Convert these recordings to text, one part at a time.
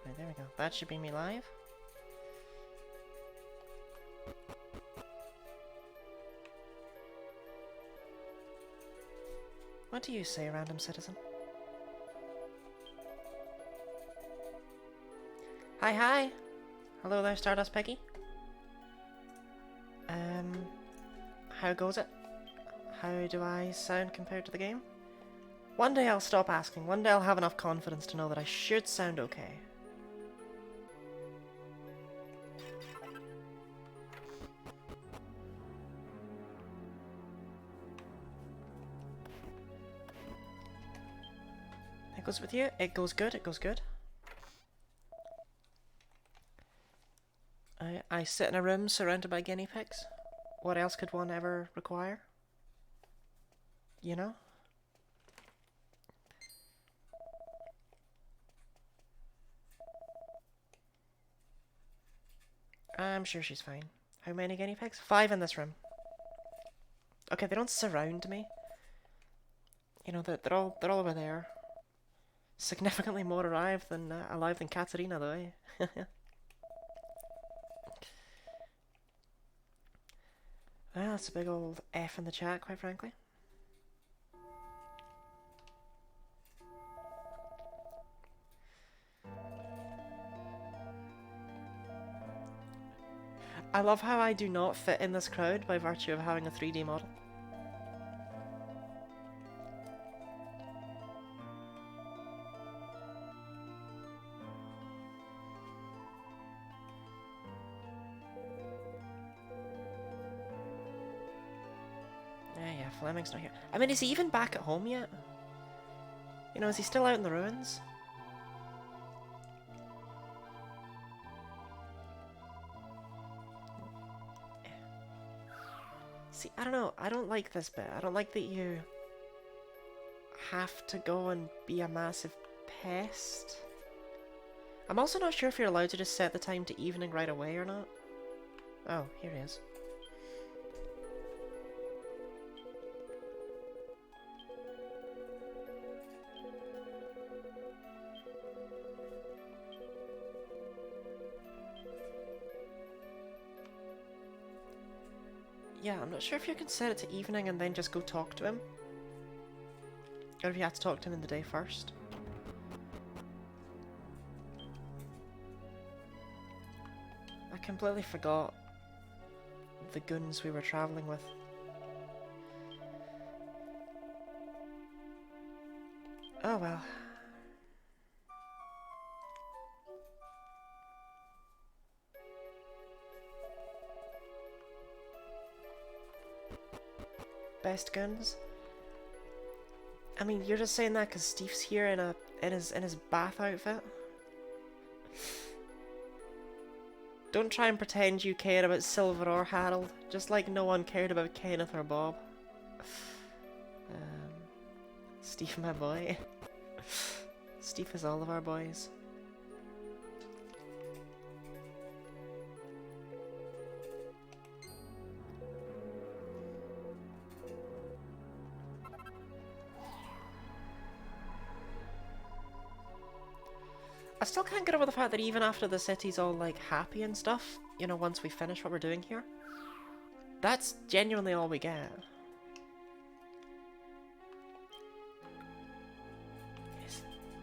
Right, there we go. That should be me live. What do you say, random citizen? Hi, hi! Hello there, Stardust Peggy. How goes it? How do I sound compared to the game? One day I'll stop asking. One day I'll have enough confidence to know that I should sound okay. It goes with you? It goes good, it goes good. I sit in a room surrounded by guinea pigs. What else could one ever require? You know? I'm sure she's fine. How many guinea pigs? 5 in this room. Okay, they don't surround me. You know, they're all over there. Significantly more alive than Katarina, though, eh? Well, that's a big old F in the chat, quite frankly. I love how I do not fit in this crowd by virtue of having a 3D model. Yeah, Fleming's not here. I mean, is he even back at home yet? You know, is he still out in the ruins? See, I don't know. I don't like this bit. I don't like that you have to go and be a massive pest. I'm also not sure if you're allowed to just set the time to evening right away or not. Oh, here he is. Yeah, I'm not sure if you can set it to evening and then just go talk to him. Or if you have to talk to him in the day first. I completely forgot the goons we were travelling with. Oh well. Best guns? I mean, you're just saying that because Steve's here in his bath outfit. Don't try and pretend you care about Silver or Harold, just like no one cared about Kenneth or Bob. Steve, my boy. Steve is all of our boys. I still can't get over the fact that even after the city's all like happy and stuff, you know, once we finish what we're doing here, that's genuinely all we get.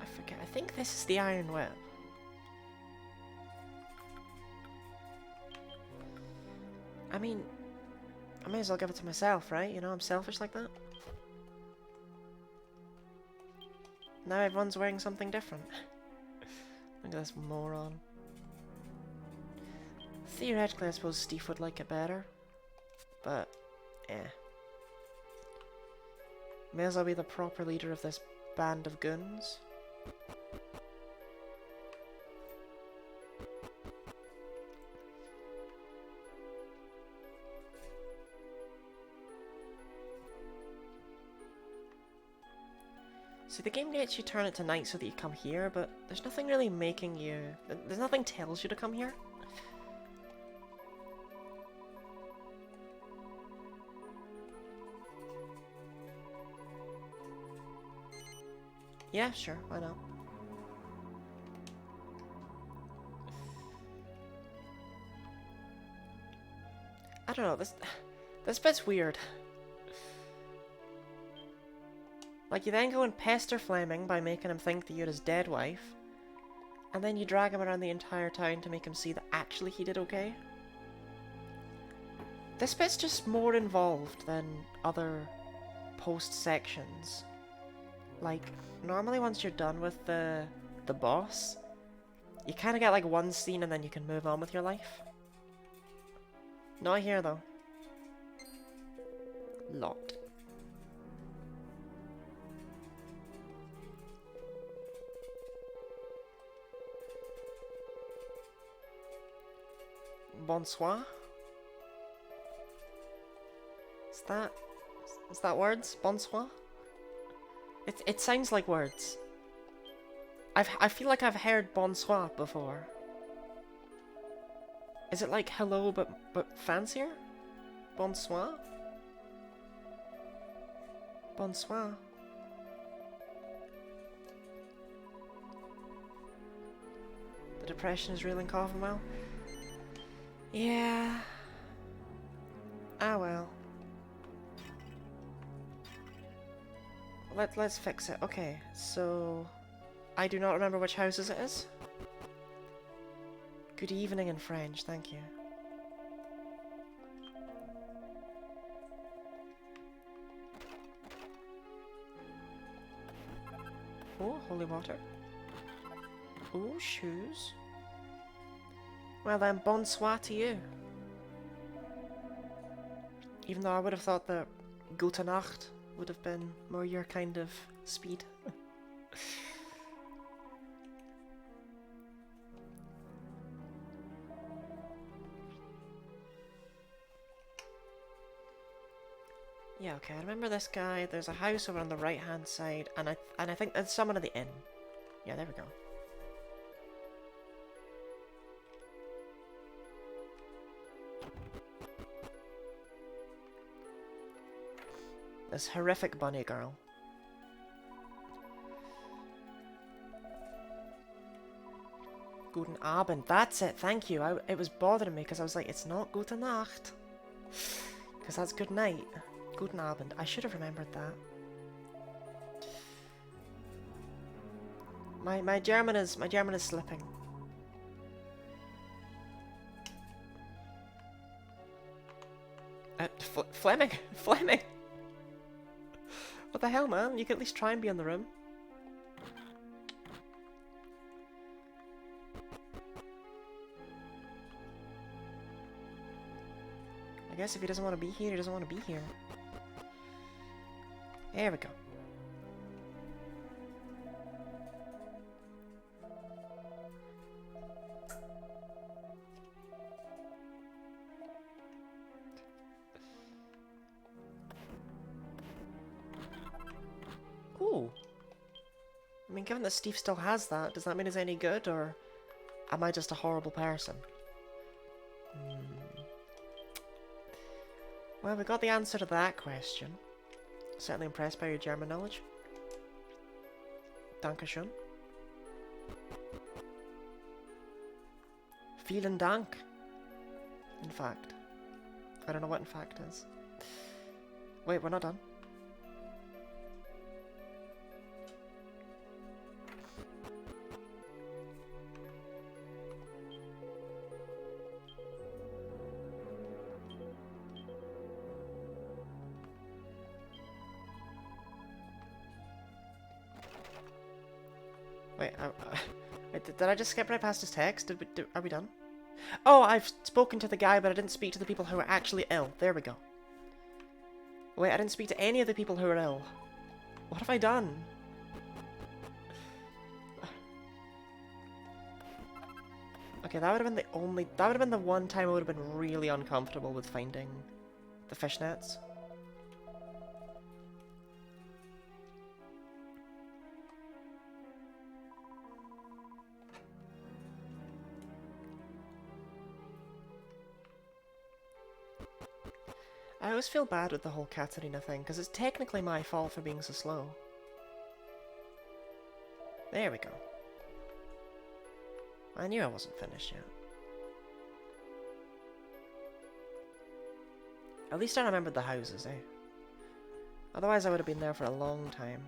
I forget, I think this is the Iron Whip. I mean, I may as well give it to myself, right? You know, I'm selfish like that. Now everyone's wearing something different. Look at this moron. Theoretically, I suppose Steve would like it better. But, eh. May as well be the proper leader of this band of goons. See, the game lets you turn it to night so that you come here, but there's nothing really making you... There's nothing tells you to come here. Yeah, sure, why not? don't know, this bit's weird. Like, you then go and pester Fleming by making him think that you're his dead wife, and then you drag him around the entire town to make him see that actually he did okay. This bit's just more involved than other post sections. Like, normally once you're done with the boss, you kind of get like one scene and then you can move on with your life. Not here though. Locked. Bonsoir? Is that words? Bonsoir? It sounds like words. I feel like I've heard bonsoir before. Is it like hello but fancier? Bonsoir? Bonsoir. The depression is real and coughing well. Yeah. Ah well. Let's fix it. Okay, so I do not remember which houses it is. Good evening in French, thank you. Oh, holy water. Oh, shoes. Well then, bonsoir to you. Even though I would have thought that Gute Nacht would have been more your kind of speed. Yeah, okay, I remember this guy. There's a house over on the right hand side, and I think there's someone at the inn. Yeah, there we go. This horrific bunny girl. Guten Abend. That's it. Thank you. It was bothering me because I was like, it's not Gute Nacht. Because that's good night. Guten Abend. I should have remembered that. My German is slipping. Fleming. Fleming. What the hell, man? You can at least try and be in the room. I guess if he doesn't want to be here, he doesn't want to be here. There we go. Ooh. I mean, given that Steve still has that, does that mean it's any good, or am I just a horrible person? Well, we got the answer to that question. Certainly impressed by your German knowledge. Dankeschön. Vielen Dank. In fact. I don't know what in fact is. Wait, we're not done. Wait, did I just skip right past his text? Are we done? Oh, I've spoken to the guy, but I didn't speak to the people who are actually ill. There we go. Wait, I didn't speak to any of the people who are ill. What have I done? Okay, that would have been the only... That would have been the one time I would have been really uncomfortable with finding the fishnets. I always feel bad with the whole Katarina thing, because it's technically my fault for being so slow. There we go. I knew I wasn't finished yet. At least I remembered the houses, eh? Otherwise I would have been there for a long time.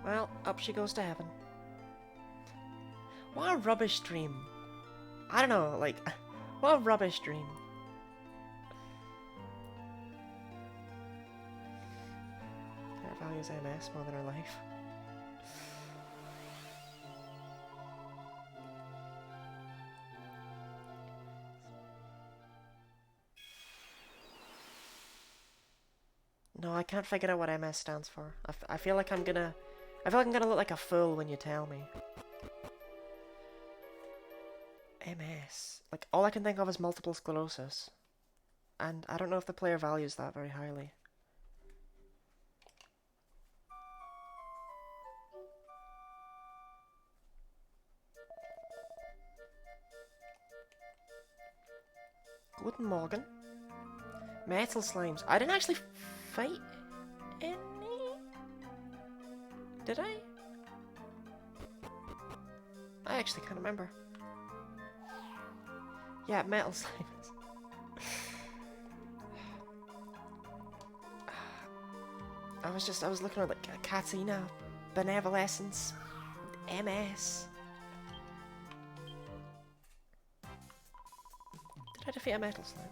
Well, up she goes to heaven. What a rubbish dream. I don't know, like, what a rubbish dream. That values MS more than her life. No, I can't figure out what MS stands for. I feel like I'm gonna look like a fool when you tell me. MS. Like, all I can think of is multiple sclerosis. And I don't know if the player values that very highly. Guten Morgen. Metal slimes. I didn't actually fight any? Did I? I actually can't remember. Yeah, metal slimes. I was looking at like Katina, Benevolescence, MS. Did I defeat a metal slime?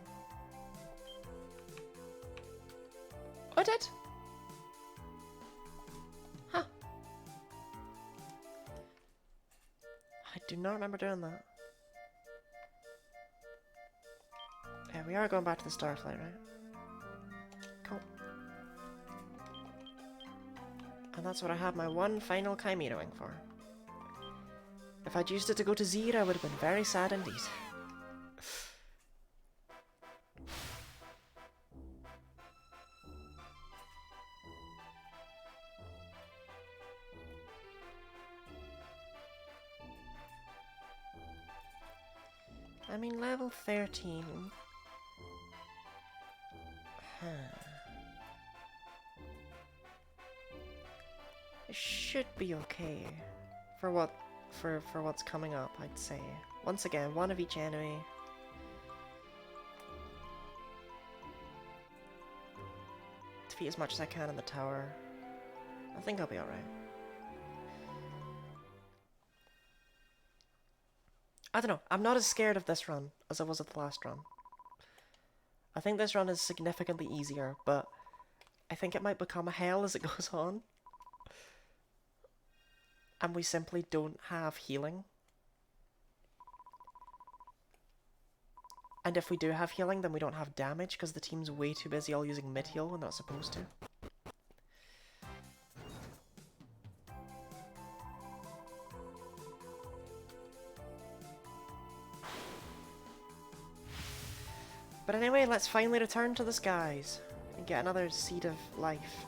Oh, I did! Huh. I do not remember doing that. Yeah, we are going back to the Starflight, right? Cool. And that's what I had my one final Chimeroing for. If I'd used it to go to Zir, I would have been very sad indeed. I mean, level 13. Huh. It should be okay for what's coming up, I'd say. Once again, one of each enemy. Defeat as much as I can in the tower. I think I'll be alright. I don't know, I'm not as scared of this run as I was at the last run. I think this run is significantly easier, but I think it might become a hell as it goes on. And we simply don't have healing. And if we do have healing, then we don't have damage, because the team's way too busy all using mid-heal when they're not supposed to. But anyway, let's finally return to the skies and get another seed of life.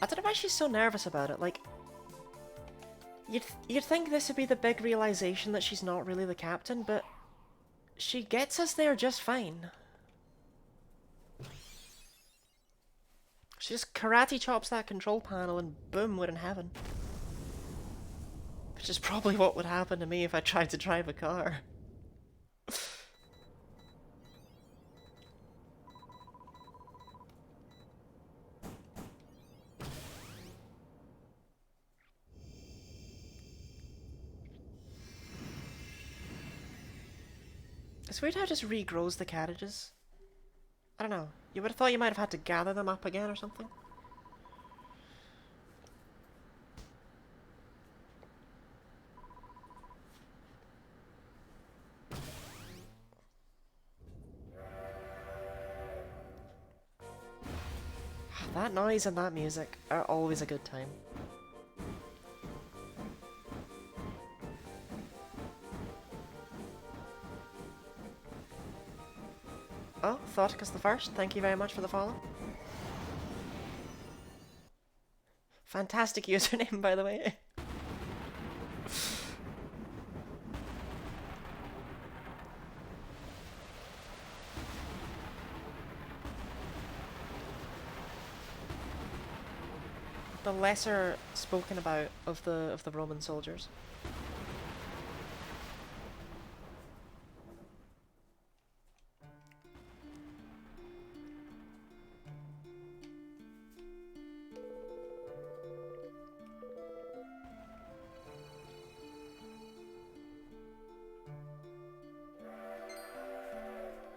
I don't know why she's so nervous about it, like... You'd think this would be the big realization that she's not really the captain, but... she gets us there just fine. She just karate chops that control panel and boom, we're in heaven. Which is probably what would happen to me if I tried to drive a car. It's weird how it just regrows the carriages. I don't know. You would have thought you might have had to gather them up again or something. That noise and that music are always a good time. Oh, Thoticus the First, thank you very much for the follow. Fantastic username, by the way. The lesser spoken about of the Roman soldiers.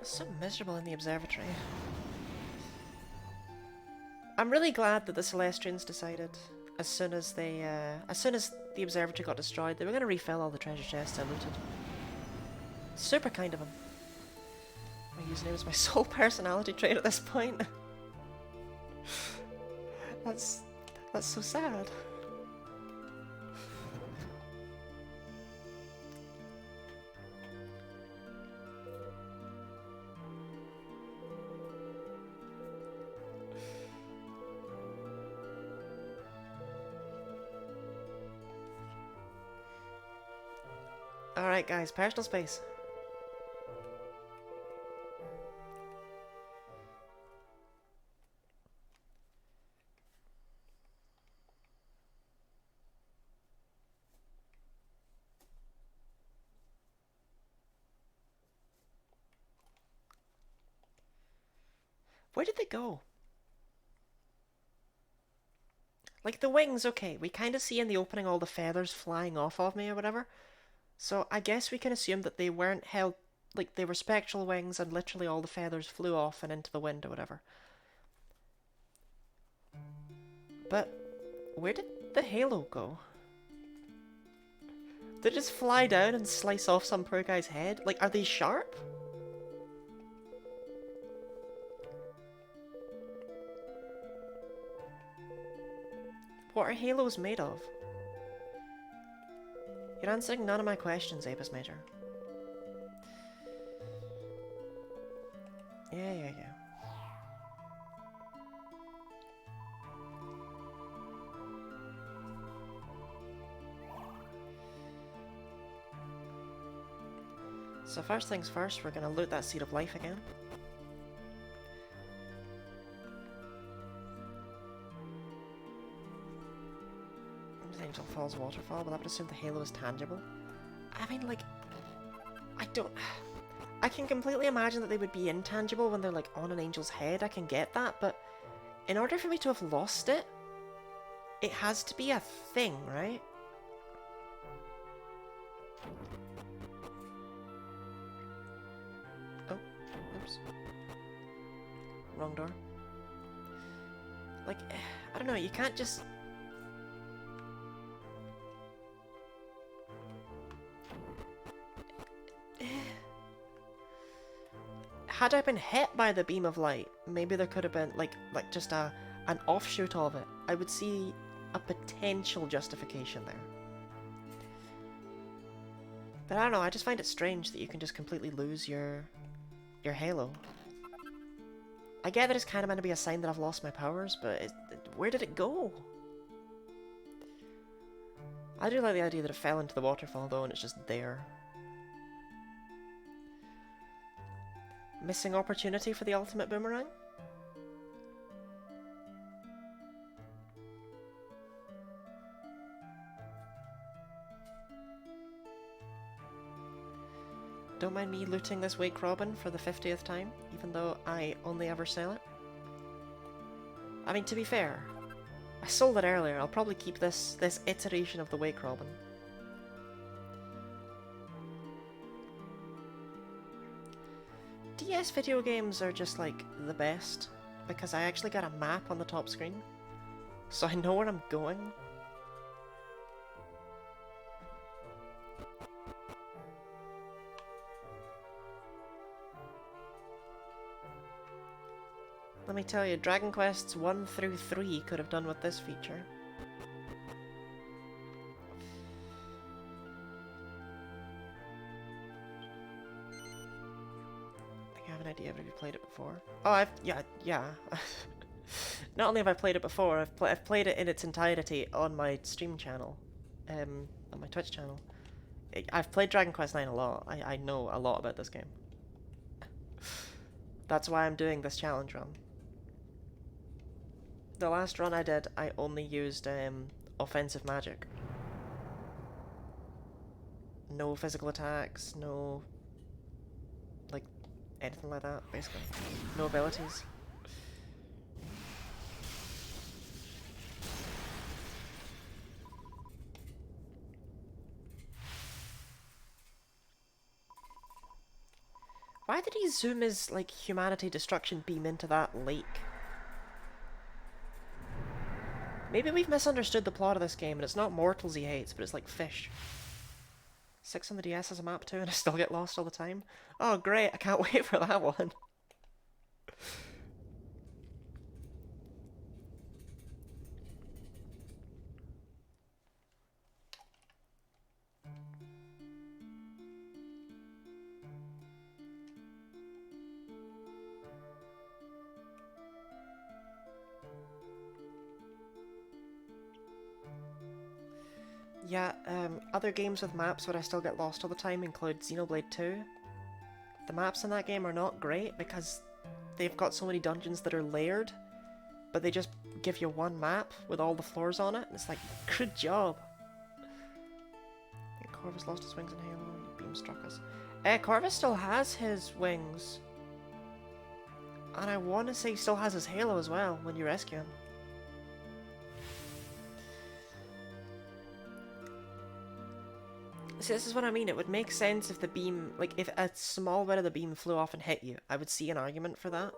It's so miserable in the observatory. I'm really glad that the Celestrians decided, as soon as the observatory got destroyed, they were going to refill all the treasure chests I looted. Super kind of them. My username is my sole personality trait at this point. That's so sad. Alright guys, personal space. Where did they go? Like, the wings, okay, we kind of see in the opening all the feathers flying off of me or whatever. So I guess we can assume that they weren't held, like, they were spectral wings and literally all the feathers flew off and into the wind or whatever. But where did the halo go? Did it just fly down and slice off some poor guy's head? Like, are they sharp? What are halos made of? You're answering none of my questions, Apis Major. Yeah. So first things first, we're gonna loot that Seed of Life again. Angel Falls Waterfall, but I would assume the halo is tangible. I mean, like, I can completely imagine that they would be intangible when they're, like, on an angel's head. I can get that, but in order for me to have lost it, it has to be a thing, right? Oh, oops. Wrong door. Like, I don't know, you can't just... Had I been hit by the beam of light, maybe there could have been, like just an offshoot of it. I would see a potential justification there. But I don't know, I just find it strange that you can just completely lose your halo. I get that it's kind of meant to be a sign that I've lost my powers, but where did it go? I do like the idea that it fell into the waterfall though and it's just there. Missing opportunity for the ultimate boomerang? Don't mind me looting this Wake Robin for the 50th time, even though I only ever sell it. I mean, to be fair, I sold it earlier. I'll probably keep this iteration of the Wake Robin. DS video games are just, like, the best, because I actually got a map on the top screen, so I know where I'm going. Let me tell you, Dragon Quests 1 through 3 could have done with this feature. I think I have an idea, but have you played it before? Oh, yeah. Not only have I played it before, I've played it in its entirety on my stream channel, on my Twitch channel. I've played Dragon Quest 9 a lot. I know a lot about this game. That's why I'm doing this challenge run. The last run I did, I only used offensive magic. No physical attacks, no like anything like that, basically. No abilities. Why did he zoom his, like, humanity destruction beam into that lake? Maybe we've misunderstood the plot of this game and it's not mortals he hates, but it's like fish. 6 on the DS has a map too and I still get lost all the time. Oh great, I can't wait for that one. Yeah, other games with maps where I still get lost all the time include Xenoblade 2. The maps in that game are not great because they've got so many dungeons that are layered, but they just give you one map with all the floors on it, and it's like, good job! I think Corvus lost his wings in Halo and Beam struck us. Corvus still has his wings. And I want to say he still has his Halo as well when you rescue him. See, this is what I mean. It would make sense if the beam, like, if a small bit of the beam flew off and hit you. I would see an argument for that.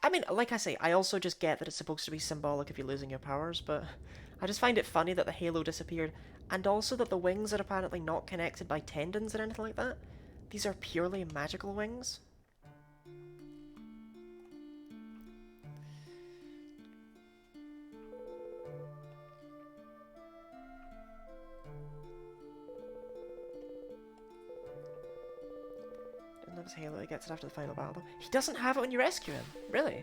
I mean, like I say, I also just get that it's supposed to be symbolic if you're losing your powers, but I just find it funny that the halo disappeared, and also that the wings are apparently not connected by tendons or anything like that. These are purely magical wings. His halo, he gets it after the final battle. He doesn't have it when you rescue him. Really?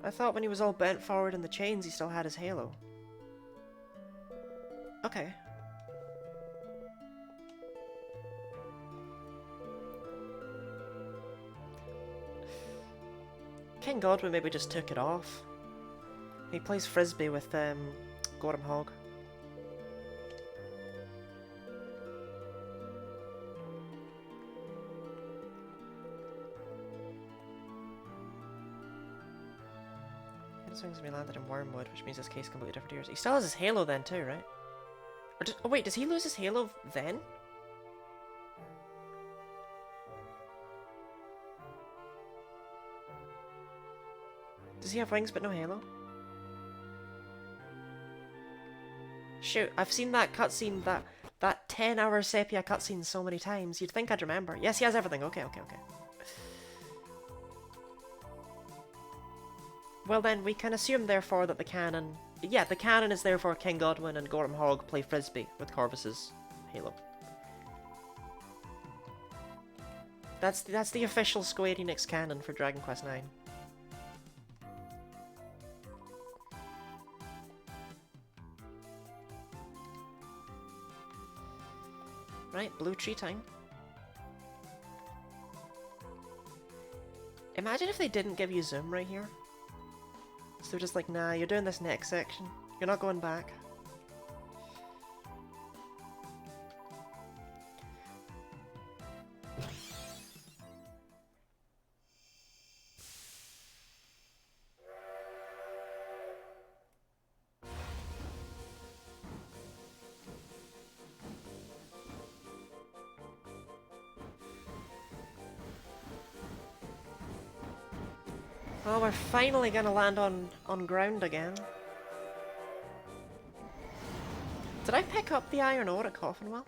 I thought when he was all bent forward in the chains, he still had his halo. Okay. King Godwin maybe just took it off. He plays frisbee with Gorham Hog. Wings we landed in Wormwood, which means his case completely different to yours. He still has his halo then too, right? Or oh wait, does he lose his halo then? Does he have wings but no halo? Shoot, I've seen that cutscene, that 10-hour sepia cutscene so many times, you'd think I'd remember. Yes, he has everything. Okay. Well then, we can assume therefore that the canon... Yeah, the canon is therefore King Godwin and Gorham Hog play frisbee with Corvus's halo. That's the official Square Enix canon for Dragon Quest 9. Right, blue tree time. Imagine if they didn't give you zoom right here. So they're just like, nah, you're doing this next section. You're not going back. Well, we're finally gonna land on ground again. Did I pick up the iron ore at Coffinwell?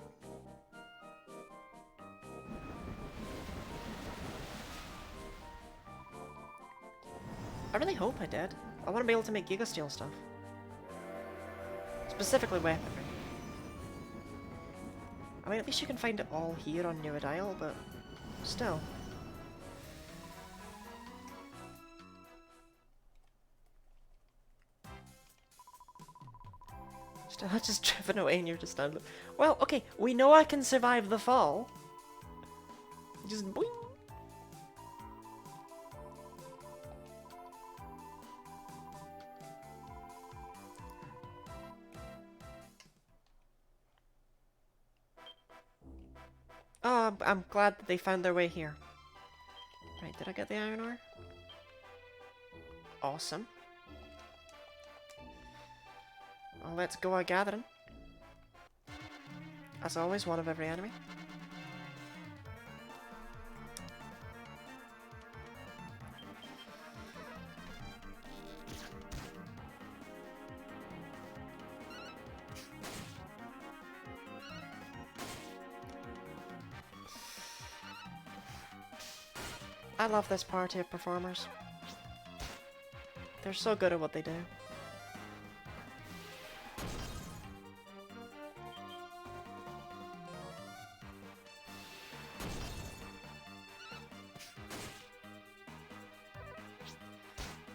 I really hope I did. I want to be able to make Gigasteel stuff. Specifically weaponry. I mean, at least you can find it all here on New Isle, but still. Still, I just driven away and you're just down. Well, okay, we know I can survive the fall. Just boing. Oh, I'm glad that they found their way here. Right, did I get the iron ore? Awesome. Well, let's go gathering. As always, one of every enemy. I love this party of performers. They're so good at what they do.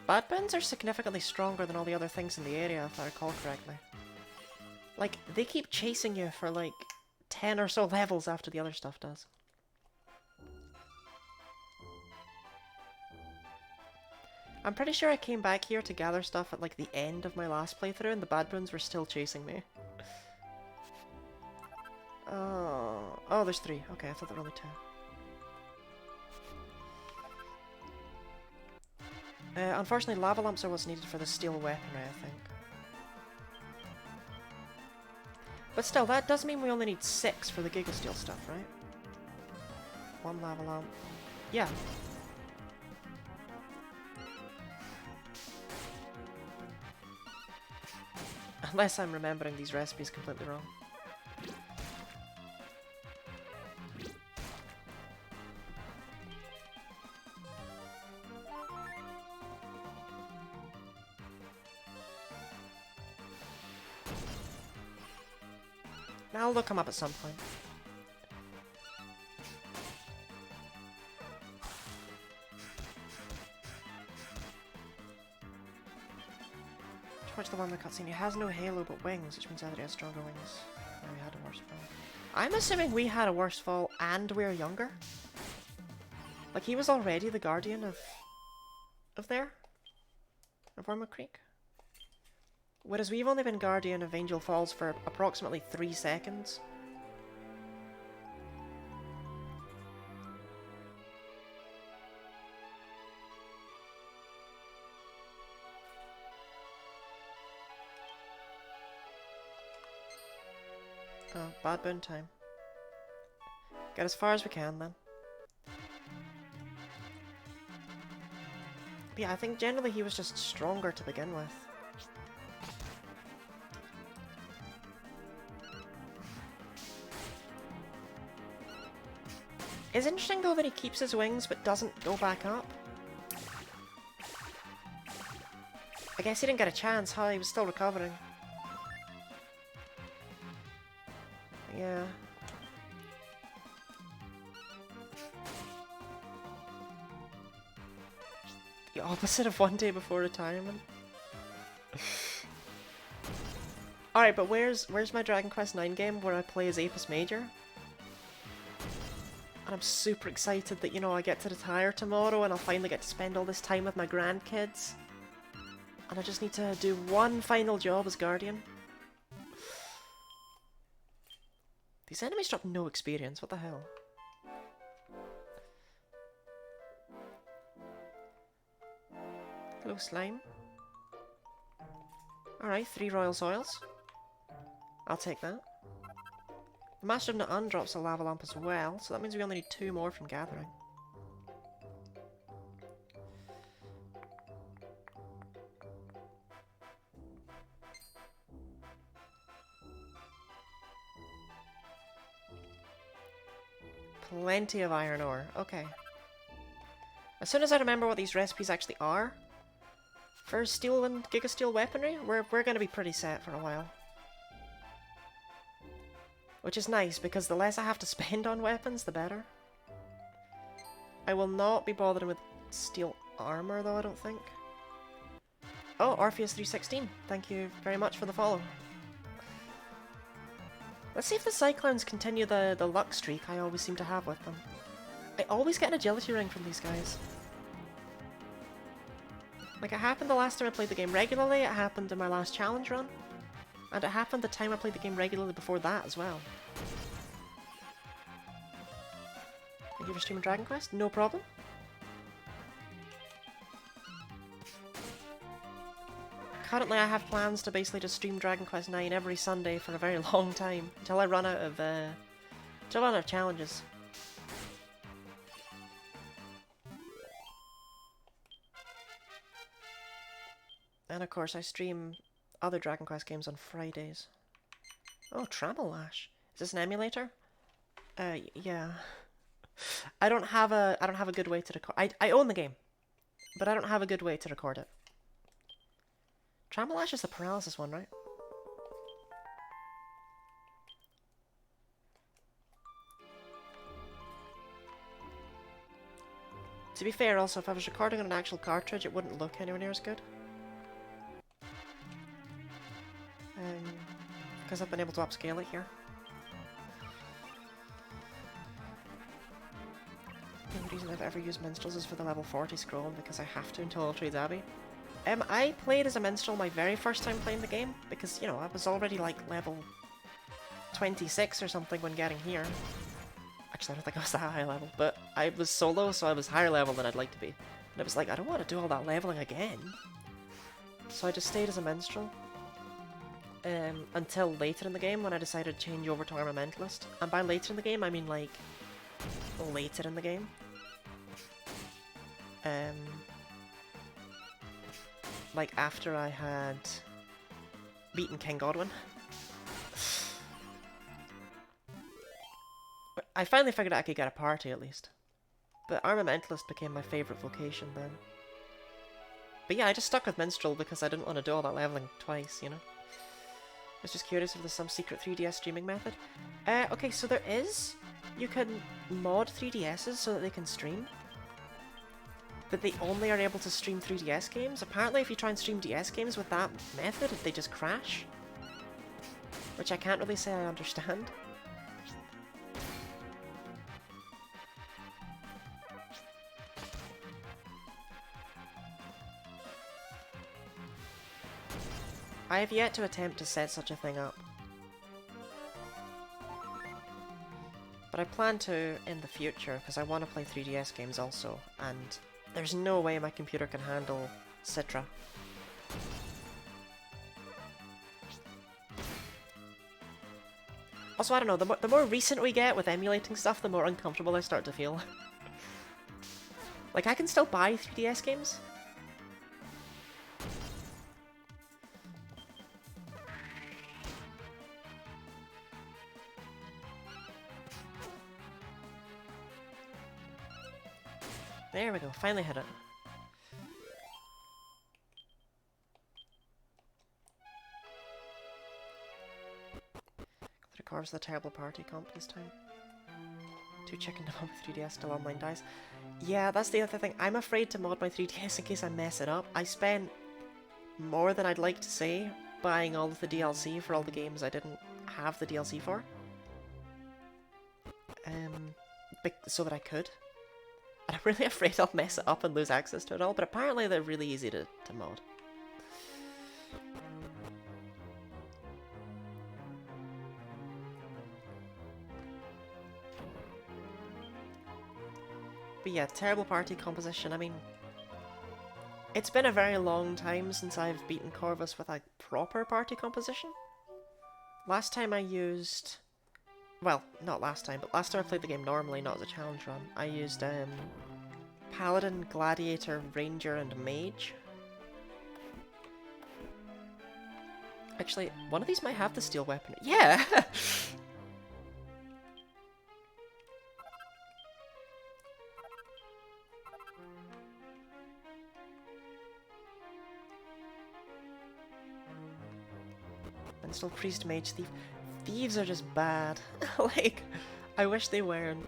Bad boons are significantly stronger than all the other things in the area, if I recall correctly. Like, they keep chasing you for like 10 or so levels after the other stuff does. I'm pretty sure I came back here to gather stuff at like the end of my last playthrough and the bad boons were still chasing me. Oh, there's 3. Okay, I thought there were only 2. Unfortunately, lava lamps are what's needed for the steel weaponry, I think. But still, that does mean we only need 6 for the Gigasteel stuff, right? 1 lava lamp. Yeah. Unless I'm remembering these recipes completely wrong. I'll look them up at some point. Towards the one in the cutscene, he has no halo but wings, which means either he has stronger wings or he had a worse fall. I'm assuming we had a worse fall and we're younger. Like, he was already the guardian of there? Of Wormwood Creek? Whereas we've only been guardian of Angel Falls for approximately 3 seconds. Oh, bad boon time. Get as far as we can then. But yeah, I think generally he was just stronger to begin with. It's interesting though that he keeps his wings but doesn't go back up. I guess he didn't get a chance, huh? He was still recovering. Yeah. The opposite of one day before retirement. Alright, but where's my Dragon Quest IX game where I play as Apis Major? And I'm super excited that, you know, I get to retire tomorrow and I'll finally get to spend all this time with my grandkids. And I just need to do one final job as Guardian. These enemies drop no experience, what the hell? Hello, slime. Alright, 3 royal soils. I'll take that. The Master of Na'an drops a lava lamp as well, so that means we only need 2 more from gathering. Plenty of iron ore. Okay. As soon as I remember what these recipes actually are, For steel and gigasteel weaponry, we're going to be pretty set for a while. Which is nice, because the less I have to spend on weapons, the better. I will not be bothering with steel armor, though, I don't think. Oh, Orpheus316, thank you very much for the follow. Let's see if the Cyclones continue the luck streak I always seem to have with them. I always get an agility ring from these guys. Like, it happened the last time I played the game regularly, it happened in my last challenge run, and it happened the time I played the game regularly before that as well. Thank you for streaming Dragon Quest, no problem. Currently I have plans to basically just stream Dragon Quest 9 every Sunday for a very long time, until I run out of challenges. And of course I stream other Dragon Quest games on Fridays. Oh, Travel Lash. Is this an emulator? Yeah. I don't have a good way to record. I own the game, but I don't have a good way to record it. Travel Lash is the paralysis one, right? To be fair, also, if I was recording on an actual cartridge, it wouldn't look anywhere near as good. Because I've been able to upscale it here. The only reason I've ever used Minstrels is for the level 40 scroll, because I have to until Ultrade's Abbey. I played as a Minstrel my very first time playing the game, because, you know, I was already like level 26 or something when getting here. Actually, I don't think I was that high level, but I was solo, so I was higher level than I'd like to be. And I was like, I don't want to do all that leveling again. So I just stayed as a Minstrel. Until later in the game when I decided to change over to Armamentalist. And by later in the game, I mean like later in the game. Like after I had beaten King Godwin. I finally figured out I could get a party at least. But Armamentalist became my favourite vocation then. But yeah, I just stuck with Minstrel because I didn't want to do all that leveling twice, you know? I was just curious if there's some secret 3DS streaming method. Okay, so there is. You can mod 3DSs so that they can stream. But they only are able to stream 3DS games. Apparently if you try and stream DS games with that method, they just crash. Which I can't really say I understand. I have yet to attempt to set such a thing up. But I plan to in the future, because I want to play 3DS games also, and there's no way my computer can handle Citra. Also, I don't know, the more recent we get with emulating stuff, the more uncomfortable I start to feel. Like, I can still buy 3DS games. There we go, finally hit it. The records the terrible party comp this time. 2 chicken to mod with 3DS till online dies. Yeah, that's the other thing. I'm afraid to mod my 3DS in case I mess it up. I spent more than I'd like to say buying all of the DLC for all the games I didn't have the DLC for. So that I could. And I'm really afraid I'll mess it up and lose access to it all, but apparently they're really easy to mod. But yeah, terrible party composition. I mean, it's been a very long time since I've beaten Corvus with a proper party composition. Last time I used... Well, not last time, but last time I played the game normally, not as a challenge run. I used Paladin, Gladiator, Ranger, and Mage. Actually, one of these might have the steel weapon. Yeah! Still priest, mage, thief. Thieves are just bad. Like, I wish they weren't.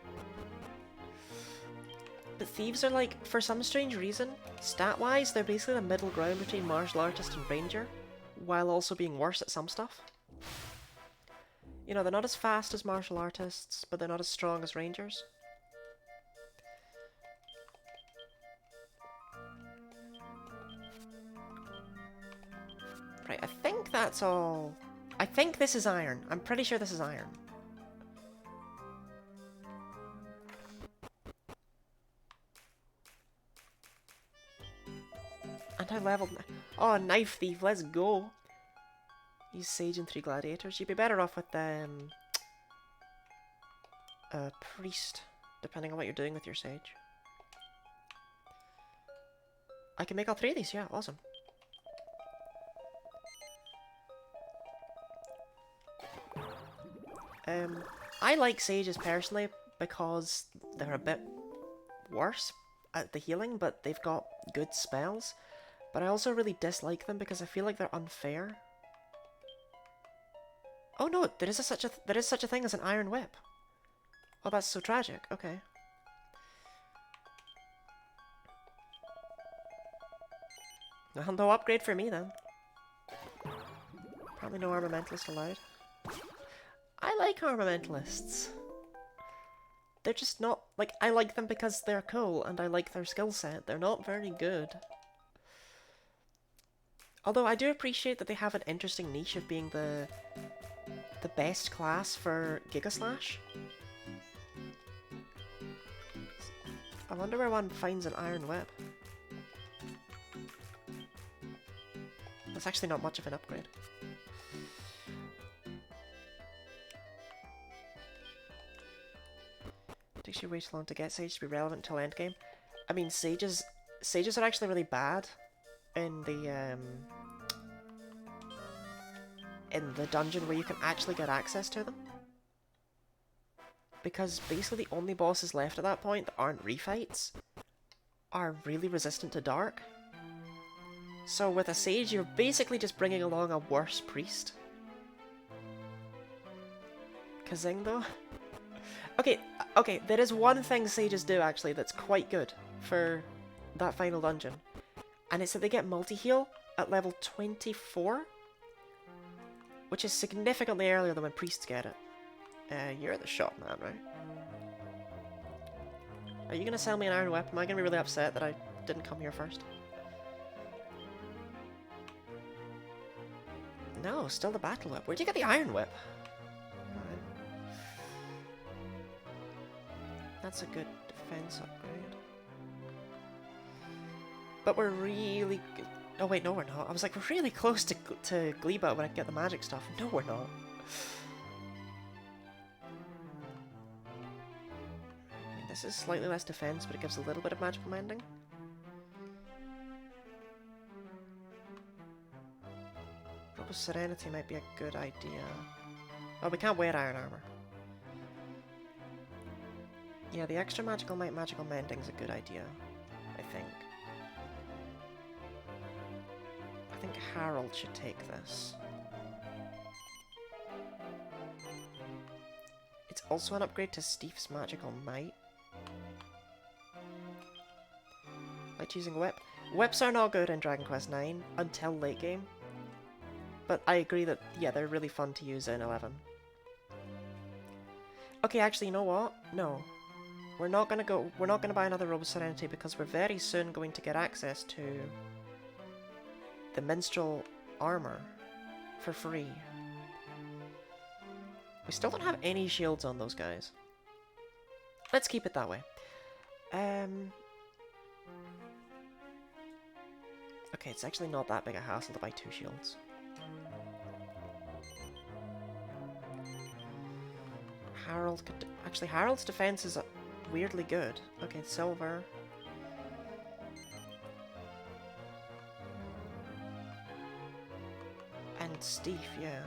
But thieves are like, for some strange reason, stat-wise, they're basically the middle ground between martial artist and ranger, while also being worse at some stuff. You know, they're not as fast as martial artists, but they're not as strong as rangers. Right, I think that's all. I think this is iron. I'm pretty sure this is iron. And I leveled. Oh, knife thief, let's go. Use sage and 3 gladiators. You'd be better off with a priest, depending on what you're doing with your sage. I can make all 3 of these, yeah, awesome. I like sages personally because they're a bit worse at the healing, but they've got good spells. But I also really dislike them because I feel like they're unfair. Oh no, there is such a thing as an iron whip. Oh, that's so tragic. Okay. Well, no upgrade for me then. Probably no armamentalist allowed. I like armamentalists. They're just not, like, I like them because they're cool and I like their skill set. They're not very good. Although I do appreciate that they have an interesting niche of being the best class for Giga Slash. I wonder where one finds an iron whip. That's actually not much of an upgrade. Takes you way too long to get Sage to be relevant until endgame. I mean, sages are actually really bad in the dungeon where you can actually get access to them. Because basically the only bosses left at that point that aren't refights are really resistant to dark. So with a sage, you're basically just bringing along a worse priest. Kazing though? Okay, there is one thing sages do actually that's quite good for that final dungeon. And it's that they get multi-heal at level 24. Which is significantly earlier than when priests get it. You're the shop man, right? Are you gonna sell me an iron whip? Am I gonna be really upset that I didn't come here first? No, still the battle whip. Where'd you get the iron whip? That's a good defense upgrade. But we're really good. Oh wait, no we're not. I was like, we're really close to Gleba when I get the magic stuff. No we're not. I mean, this is slightly less defense, but it gives a little bit of magical mending. Robust Serenity might be a good idea. Oh, we can't wear iron armor. Yeah, the extra magical mending is a good idea, I think. I think Harold should take this. It's also an upgrade to Steve's Magical Might. Like using Whip. Whips are not good in Dragon Quest IX until late game. But I agree that, yeah, they're really fun to use in 11. Okay, actually, you know what? No. We're not gonna buy another Robust Serenity because we're very soon going to get access to the Minstrel armor for free. We still don't have any shields on those guys. Let's keep it that way. Okay, it's actually not that big a hassle to buy 2 shields. Harold could... Actually, Harold's defense is weirdly good. Okay, silver. And Steve, yeah.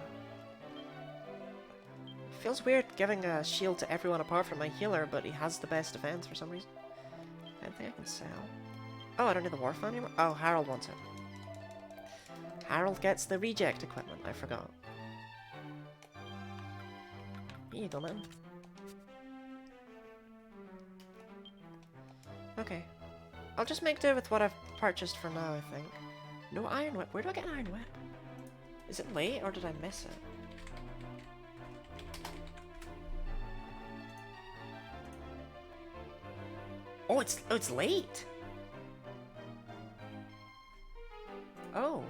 Feels weird giving a shield to everyone apart from my healer, but he has the best defense for some reason. Anything I can sell? Oh, I don't need the Warfan anymore? Oh, Harold wants it. Harold gets the reject equipment, I forgot. Here you go, man. Okay. I'll just make do with what I've purchased for now, I think. No iron whip. Where do I get an iron whip? Is it late, or did I miss it? Oh, it's late! Oh.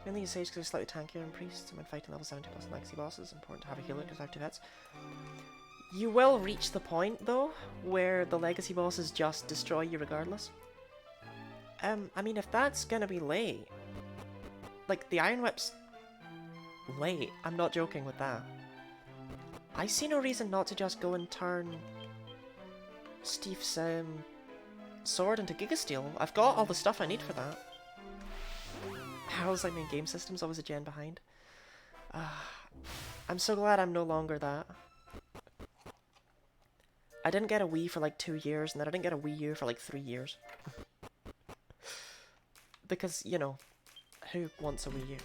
Mainly use sage because they're slightly tankier than priests, and when fighting level 70 plus legacy bosses, it's important to have a healer because I have 2 hits. You will reach the point, though, where the legacy bosses just destroy you regardless. I mean, if that's gonna be late... Like, the Iron Whip's late. I'm not joking with that. I see no reason not to just go and turn Steve's sword into Gigasteel. I've got all the stuff I need for that. How's like my game system's always a gen behind. I'm so glad I'm no longer that. I didn't get a Wii for like 2 years, and then I didn't get a Wii U for like 3 years. Because, you know, who wants a Wii U?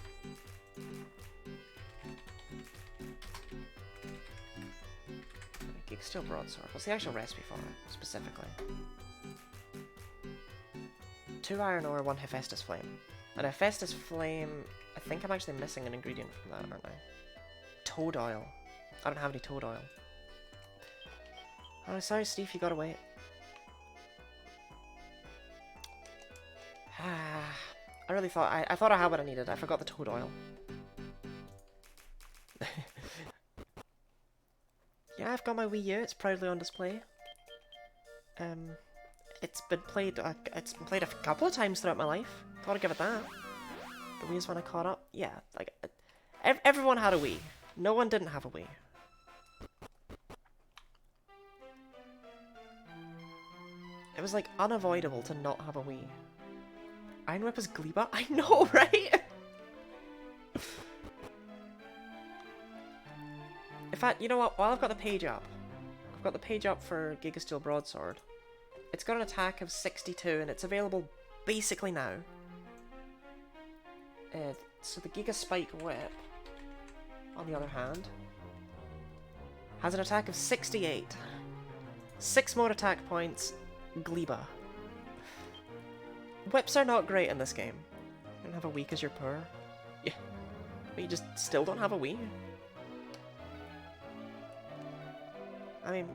Gigasteel Broadsword. What's the actual recipe for it, specifically? 2 iron ore, 1 Hephaestus flame. And Hephaestus flame, I think I'm actually missing an ingredient from that, aren't I? Toad oil. I don't have any toad oil. Oh, sorry Steve, you gotta wait. I really thought, I thought I had what I needed. I forgot the toad oil. Yeah, I've got my Wii U. It's proudly on display. It's been played a couple of times throughout my life. Gotta give it that. The Wii is when I caught up. Yeah, like everyone had a Wii. No one didn't have a Wii. It was like unavoidable to not have a Wii. Iron Whip is Gleba? I know, right? In fact, you know what? While I've got the page up, I've got the page up for Gigasteel Broadsword. It's got an attack of 62, and it's available basically now. So the Giga Spike Whip, on the other hand, has an attack of 68. 6 more attack points, Gleba. Whips are not great in this game. You don't have a Wii because you're poor. Yeah. But you just still don't have a Wii. I mean,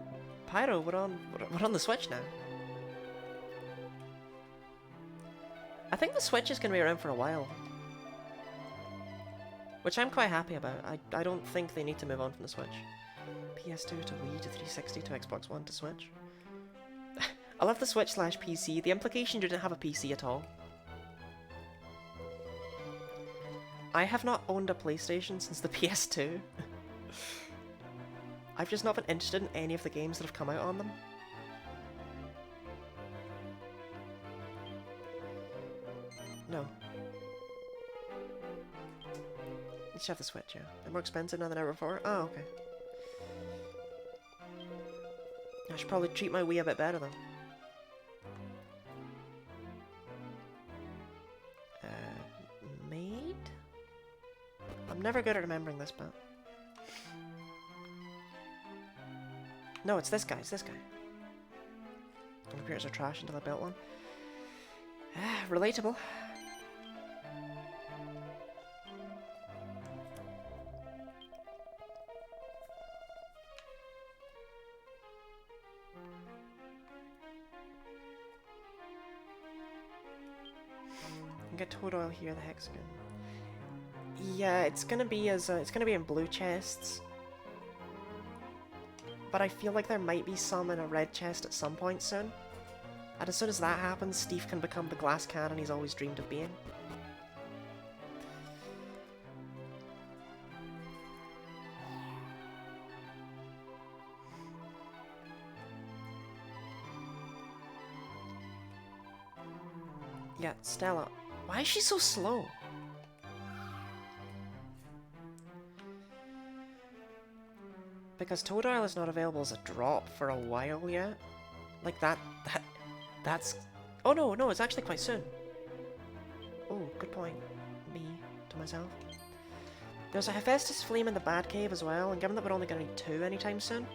Pyro, we're on the Switch now. I think the Switch is going to be around for a while. Which I'm quite happy about. I don't think they need to move on from the Switch. PS2 to Wii to 360 to Xbox One to Switch. I love the Switch/PC. The implication you didn't have a PC at all. I have not owned a PlayStation since the PS2. I've just not been interested in any of the games that have come out on them. No. You should have the Switch, yeah. They're more expensive now than ever before. Oh, okay. I should probably treat my Wii a bit better then. Maid? I'm never good at remembering this bit. No, it's this guy, it's this guy. Computers are trash until I built one. Relatable. Get toad oil here, the hexagon. Yeah, it's gonna be in blue chests. But I feel like there might be some in a red chest at some point soon. And as soon as that happens, Steve can become the glass cannon he's always dreamed of being. Yeah, Stella. Why is she so slow? Because toad oil is not available as a drop for a while yet. Like that's... Oh no, it's actually quite soon. Oh, good point. Me, to myself. There's a Hephaestus Flame in the Bad Cave as well, and given that we're only going to need 2 anytime soon...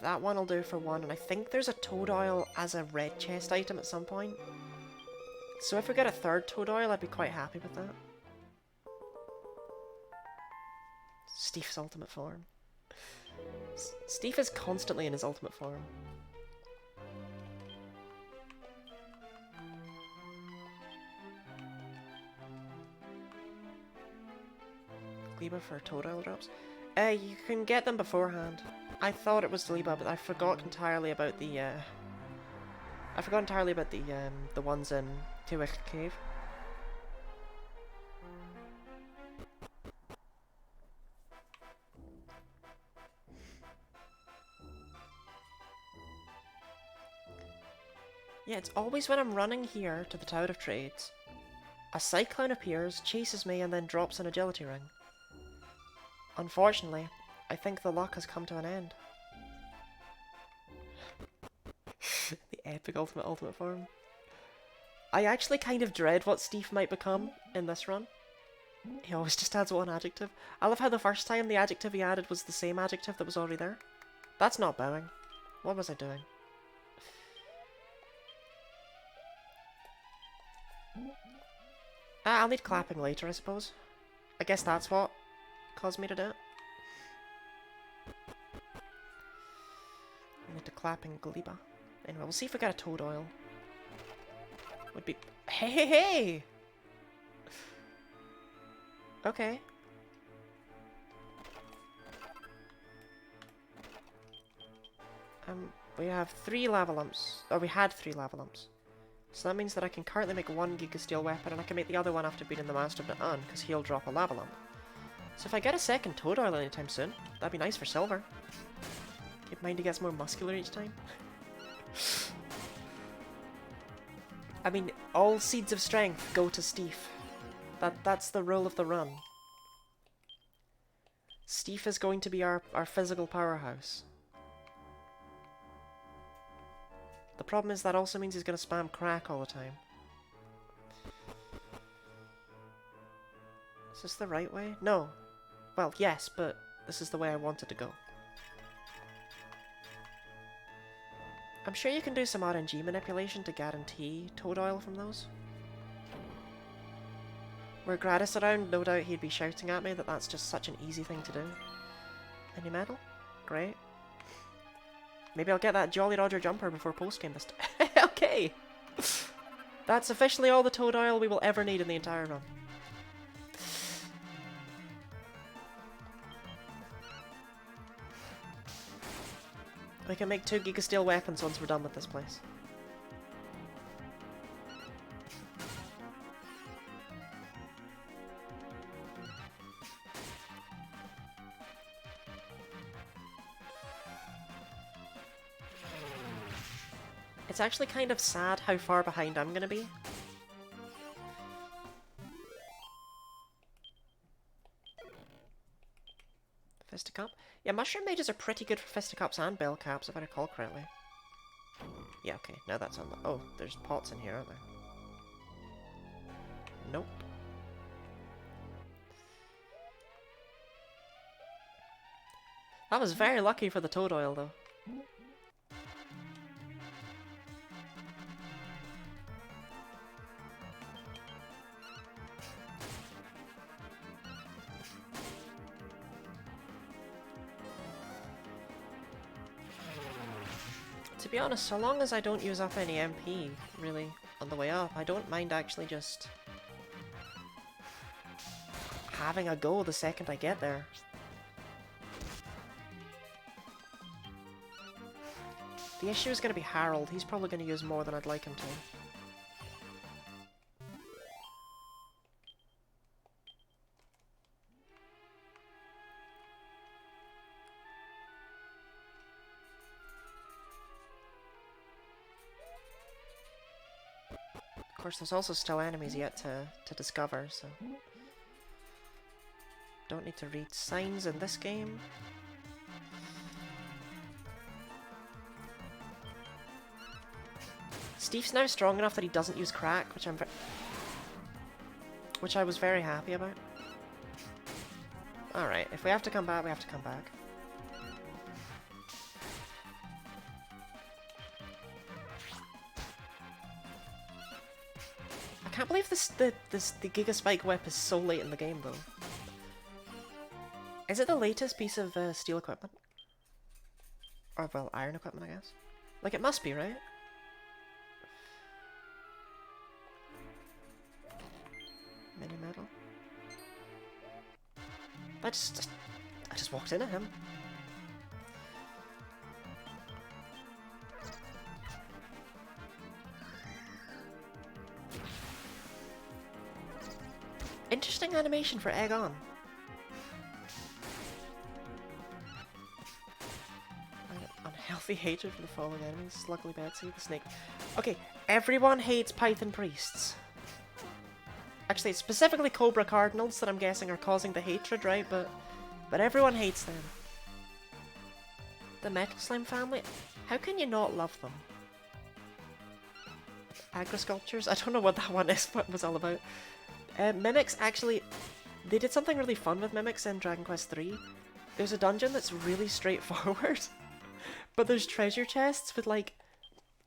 that one will do for 1, and I think there's a Toad Oil as a red chest item at some point. So if we get a 3rd Toad Oil, I'd be quite happy with that. Steve's ultimate form. Steve is constantly in his ultimate form. Gleba for Toad Oil drops. You can get them beforehand. I thought it was Gleba, but I forgot entirely about the the ones in Two-Wicked Cave. Yeah, it's always when I'm running here to the Tower of Trades, a Cyclone appears, chases me, and then drops an agility ring. Unfortunately, I think the luck has come to an end. The epic ultimate form. I actually kind of dread what Steve might become in this run. He always just adds 1 adjective. I love how the first time the adjective he added was the same adjective that was already there. That's not bowing. What was I doing? I'll need clapping later, I suppose. I guess that's what caused me to do it. I need to clapping Gleba. Anyway, we'll see if we get a Toad Oil. Would be... Hey, hey, hey! Okay. We have 3 lava lumps. Or we had 3 lava lumps. So that means that I can currently make 1 Giga Steel weapon, and I can make the other one after beating the Master of Na'an, because he'll drop a lava lump. So if I get a 2nd Toad Oil anytime soon, that'd be nice for silver. Keep in mind he gets more muscular each time. I mean, all seeds of strength go to Steve. That's the rule of the run. Steve is going to be our physical powerhouse. The problem is that also means he's going to spam crack all the time. Is this the right way? No. Well, yes, but this is the way I wanted to go. I'm sure you can do some RNG manipulation to guarantee Toad Oil from those. Were Gratis around, no doubt he'd be shouting at me that that's just such an easy thing to do. Any metal? Great. Maybe I'll get that Jolly Roger jumper before postgame this time. Okay! That's officially all the Toad Oil we will ever need in the entire run. We can make 2 Giga Steel weapons once we're done with this place. It's actually kind of sad how far behind I'm gonna be. Fisticup? Yeah, Mushroom Mages are pretty good for Fisticups and Bell Caps, if I recall correctly. Yeah, okay, now that's on the... Oh, there's pots in here, aren't there? Nope. That was very lucky for the Toad Oil, though. To be honest, so long as I don't use up any MP, really, on the way up, I don't mind actually just having a go the second I get there. The issue is going to be Harold. He's probably going to use more than I'd like him to. Of course, there's also still enemies yet to discover, so... Don't need to read signs in this game. Steve's now strong enough that he doesn't use crack, which I was very happy about. Alright, if we have to come back, we have to come back. I can't believe the Giga Spike Whip is so late in the game, though. Is it the latest piece of steel equipment? Or, well, iron equipment, I guess. Like, it must be, right? Mini metal. I just walked into him. Interesting animation for Egg On. Unhealthy hatred for the following enemies. Luckily Betsy, the snake. Okay, everyone hates Python priests. Actually, it's specifically Cobra Cardinals that I'm guessing are causing the hatred, right? But everyone hates them. The Metal Slime family? How can you not love them? Agri Sculptures? I don't know what that one is, what it was all about. Mimics, actually, they did something really fun with Mimics in Dragon Quest III. There's a dungeon that's really straightforward, but there's treasure chests with like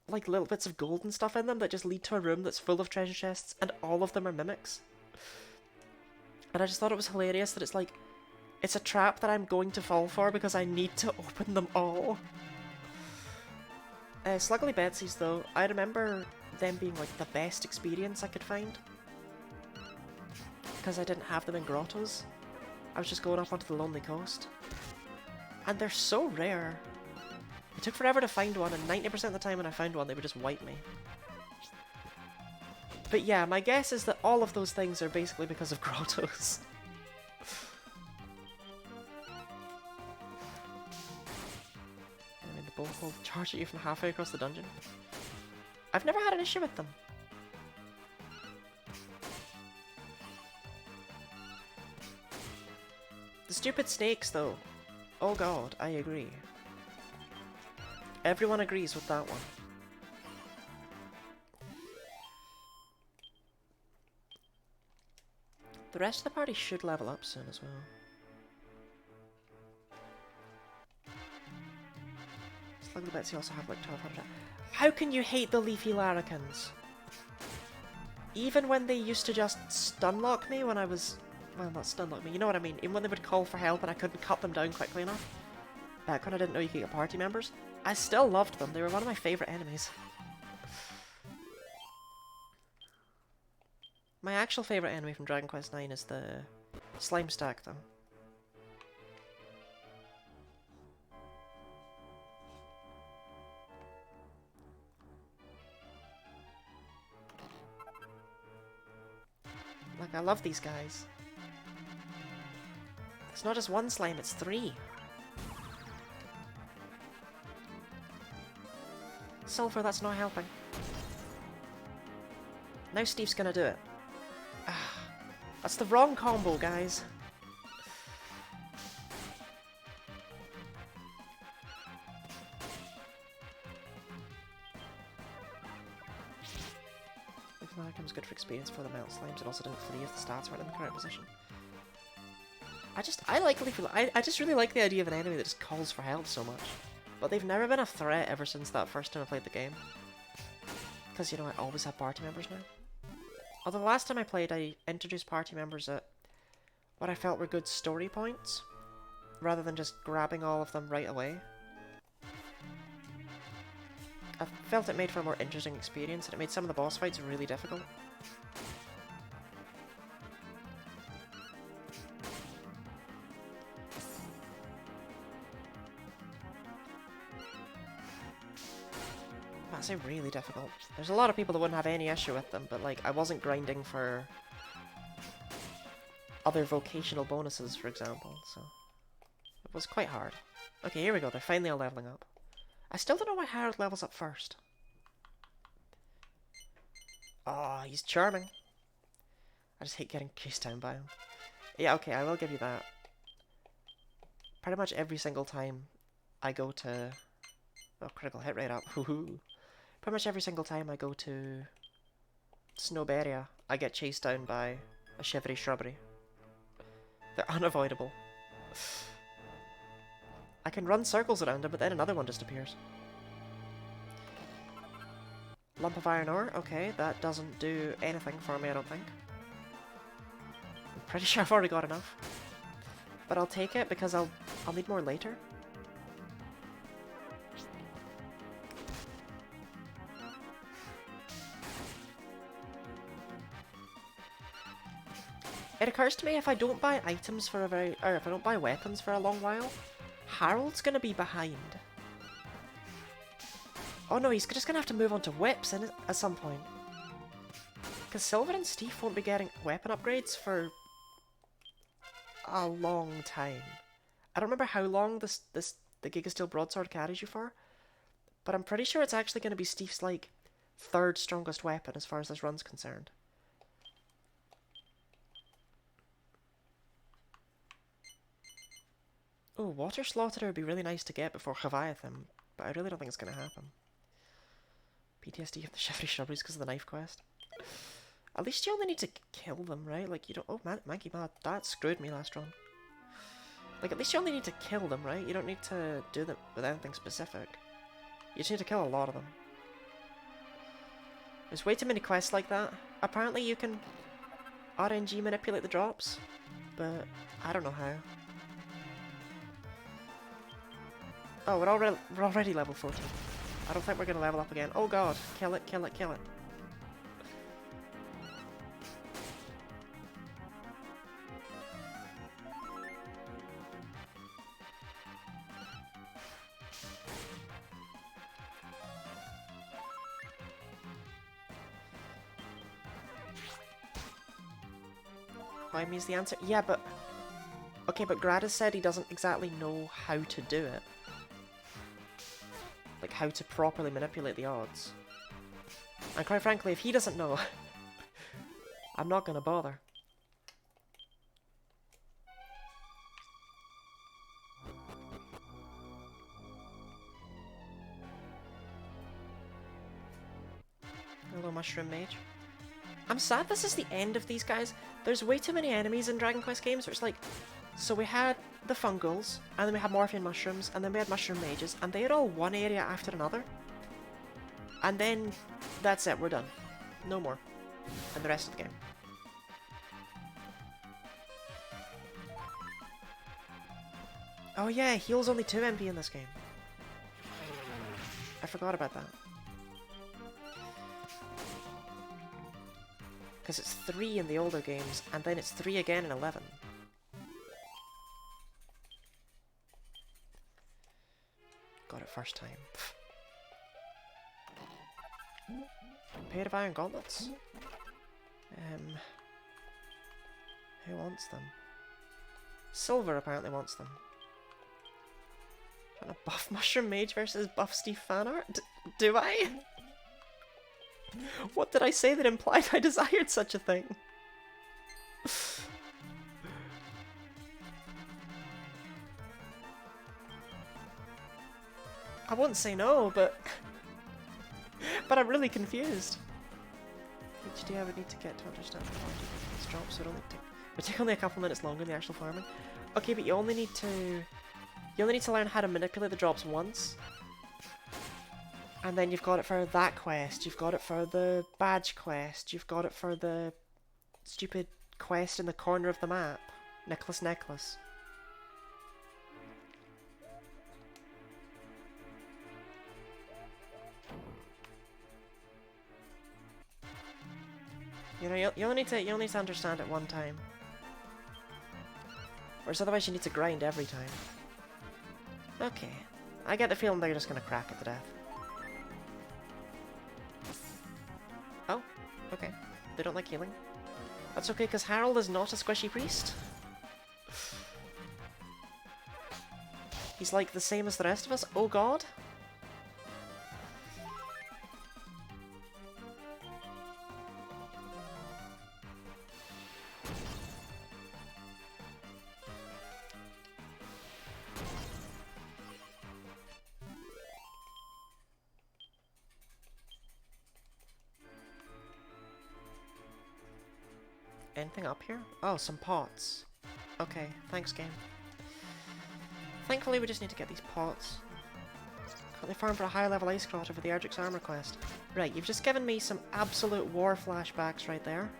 little bits of gold and stuff in them that just lead to a room that's full of treasure chests, and all of them are mimics. And I just thought it was hilarious that it's a trap that I'm going to fall for because I need to open them all. Sluggly Betsy's though, I remember them being like the best experience I could find. Because I didn't have them in grottos. I was just going up onto the lonely coast. And they're so rare. It took forever to find one, and 90% of the time when I found one, they would just wipe me. But yeah, my guess is that all of those things are basically because of grottos. I mean, the bolt will charge at you from halfway across the dungeon. I've never had an issue with them. The stupid snakes, though. Oh god, I agree. Everyone agrees with that one. The rest of the party should level up soon as well. Sluggly Betsy also have like 1200. How can you hate the leafy larrikins? Even when they used to just stunlock me when I was... Well, not stunlock me, you know what I mean. Even when they would call for help and I couldn't cut them down quickly enough. Back when I didn't know you could get party members. I still loved them. They were one of my favourite enemies. My actual favourite enemy from Dragon Quest IX is the slime stack, though. Like, I love these guys. It's not just one slime, it's 3. Sulfur, that's not helping. Now Steve's gonna do it. That's the wrong combo, guys. Comes good for experience for the melt slimes. It also didn't flee if the stats weren't in the correct position. I like Leafy. I just really like the idea of an enemy that just calls for help so much. But they've never been a threat ever since that first time I played the game. Because, you know, I always have party members now. Although the last time I played, I introduced party members at what I felt were good story points, rather than just grabbing all of them right away. I felt it made for a more interesting experience, and it made some of the boss fights really difficult. That's really difficult. There's a lot of people that wouldn't have any issue with them, but like, I wasn't grinding for other vocational bonuses, for example, so it was quite hard. Okay, here we go, they're finally all leveling up. I still don't know why Harold levels up first. Oh, he's charming. I just hate getting chased down by him. Yeah, okay, I will give you that. Pretty much every single time I go to... Oh, critical hit rate up. Pretty Pretty much every single time I go to Snowberia, I get chased down by a shivery shrubbery. They're unavoidable. I can run circles around them, but then another one just appears. Lump of iron ore? Okay, that doesn't do anything for me, I don't think. I'm pretty sure I've already got enough. But I'll take it because I'll need more later. It occurs to me if I don't buy items for a very... or if I don't buy weapons for a long while, Harold's gonna be behind. Oh no, he's just gonna have to move on to whips at some point. Because Silver and Steve won't be getting weapon upgrades for a long time. I don't remember how long the Giga Steel Broadsword carries you for, but I'm pretty sure it's actually going to be Steve's, like, third strongest weapon as far as this run's concerned. Oh, Water Slaughterer would be really nice to get before Leviathan, but I really don't think it's going to happen. PTSD of the Shivery Shrubberies because of the knife quest. At least you only need to kill them, right? Like, you don't... Oh, man, Maggie Mad, that screwed me last run. Like, at least you only need to kill them, right? You don't need to do them with anything specific. You just need to kill a lot of them. There's way too many quests like that. Apparently you can RNG manipulate the drops, but I don't know how. Oh, we're already level 14. I don't think we're gonna level up again. Oh god, kill it, kill it, kill it. Why me's the answer? Yeah, but... Okay, but Grad said he doesn't exactly know how to do it. Like, how to properly manipulate the odds. And quite frankly, if he doesn't know, I'm not gonna bother. Hello, Mushroom Mage. I'm sad this is the end of these guys. There's way too many enemies in Dragon Quest games where it's like... So we had the Fungals, and then we had Morphian Mushrooms, and then we had Mushroom Mages, and they had all one area after another. And then that's it, we're done. No more. And the rest of the game. Oh yeah, heal's only 2 MP in this game. I forgot about that. Because it's 3 in the older games, and then it's 3 again in 11. Got it first time. Pair of Iron Gauntlets? Who wants them? Silver apparently wants them. Trying to buff Mushroom Mage versus buff Steve fanart? Do I? What did I say that implied I desired such a thing? I wouldn't say no, but... but I'm really confused. HD I would need to get to understand the logic of these drops, so it would take only a couple minutes longer than the actual farming. Okay, but you only need to learn how to manipulate the drops once. And then you've got it for that quest, you've got it for the badge quest, you've got it for the stupid quest in the corner of the map. Necklace. You know, you only need to understand it one time. Whereas otherwise you need to grind every time. Okay. I get the feeling they're just gonna crack it to death. Oh, okay. They don't like healing. That's okay, because Harold is not a squishy priest. He's like the same as the rest of us. Oh god. anything up here? Oh, some pots. Okay, thanks game. Thankfully we just need to get these pots. Currently farm for a high level ice grotto for the Erdrick's armor quest. Right, you've just given me some absolute war flashbacks right there.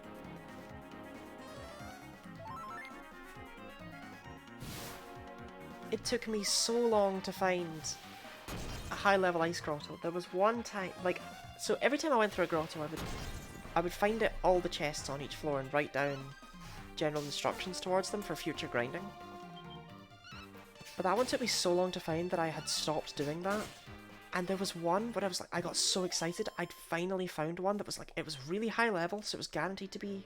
It took me so long to find a high level ice grotto. There was one time, like, so every time I went through a grotto I would find it all the chests on each floor and write down general instructions towards them for future grinding. But that one took me so long to find that I had stopped doing that. And there was one where I was like, I got so excited, I'd finally found one that was like, it was really high level, so it was guaranteed to be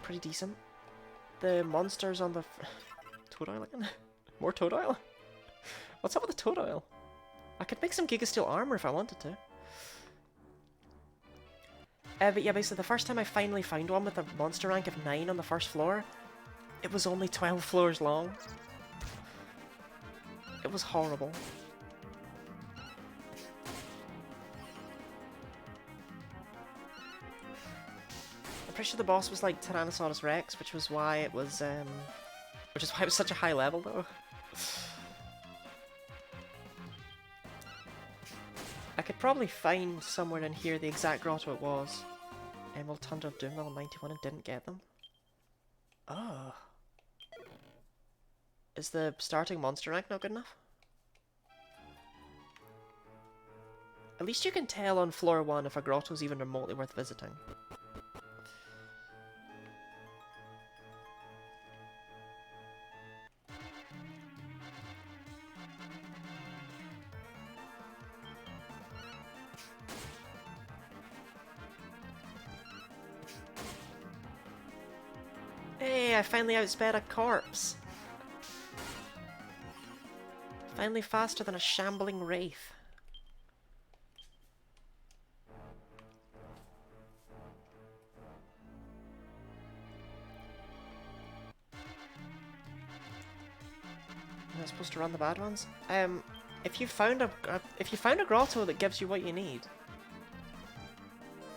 pretty decent. The monsters on the... Toad oil again? More toad oil? What's up with the toad oil? I could make some Gigasteel armor if I wanted to. But yeah, basically the first time I finally found one with a monster rank of 9 on the first floor, it was only 12 floors long. It was horrible. I'm pretty sure the boss was like Tyrannosaurus Rex, which was why it was such a high level though. I could probably find somewhere in here the exact grotto it was. Emerald Tundra of Doom level 91 and didn't get them. Oh. Is the starting monster rank not good enough? At least you can tell on floor 1 if a grotto's even remotely worth visiting. Hey, I finally outsped a corpse! Finally faster than a shambling wraith. Am I supposed to run the bad ones? If you found a grotto that gives you what you need,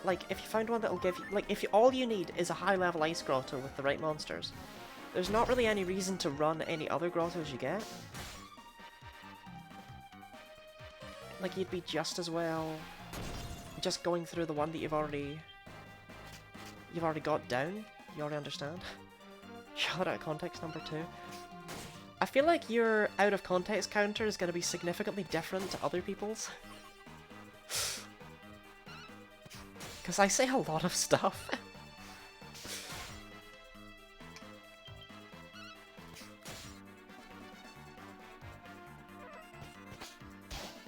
like if you found one that'll give you, like if all you need is a high level ice grotto with the right monsters, there's not really any reason to run any other grottos you get. Like you'd be just as well just going through the one that you've already got down. You already understand. Shot out of context number 2. I feel like your out of context counter is going to be significantly different to other people's. Because I say a lot of stuff.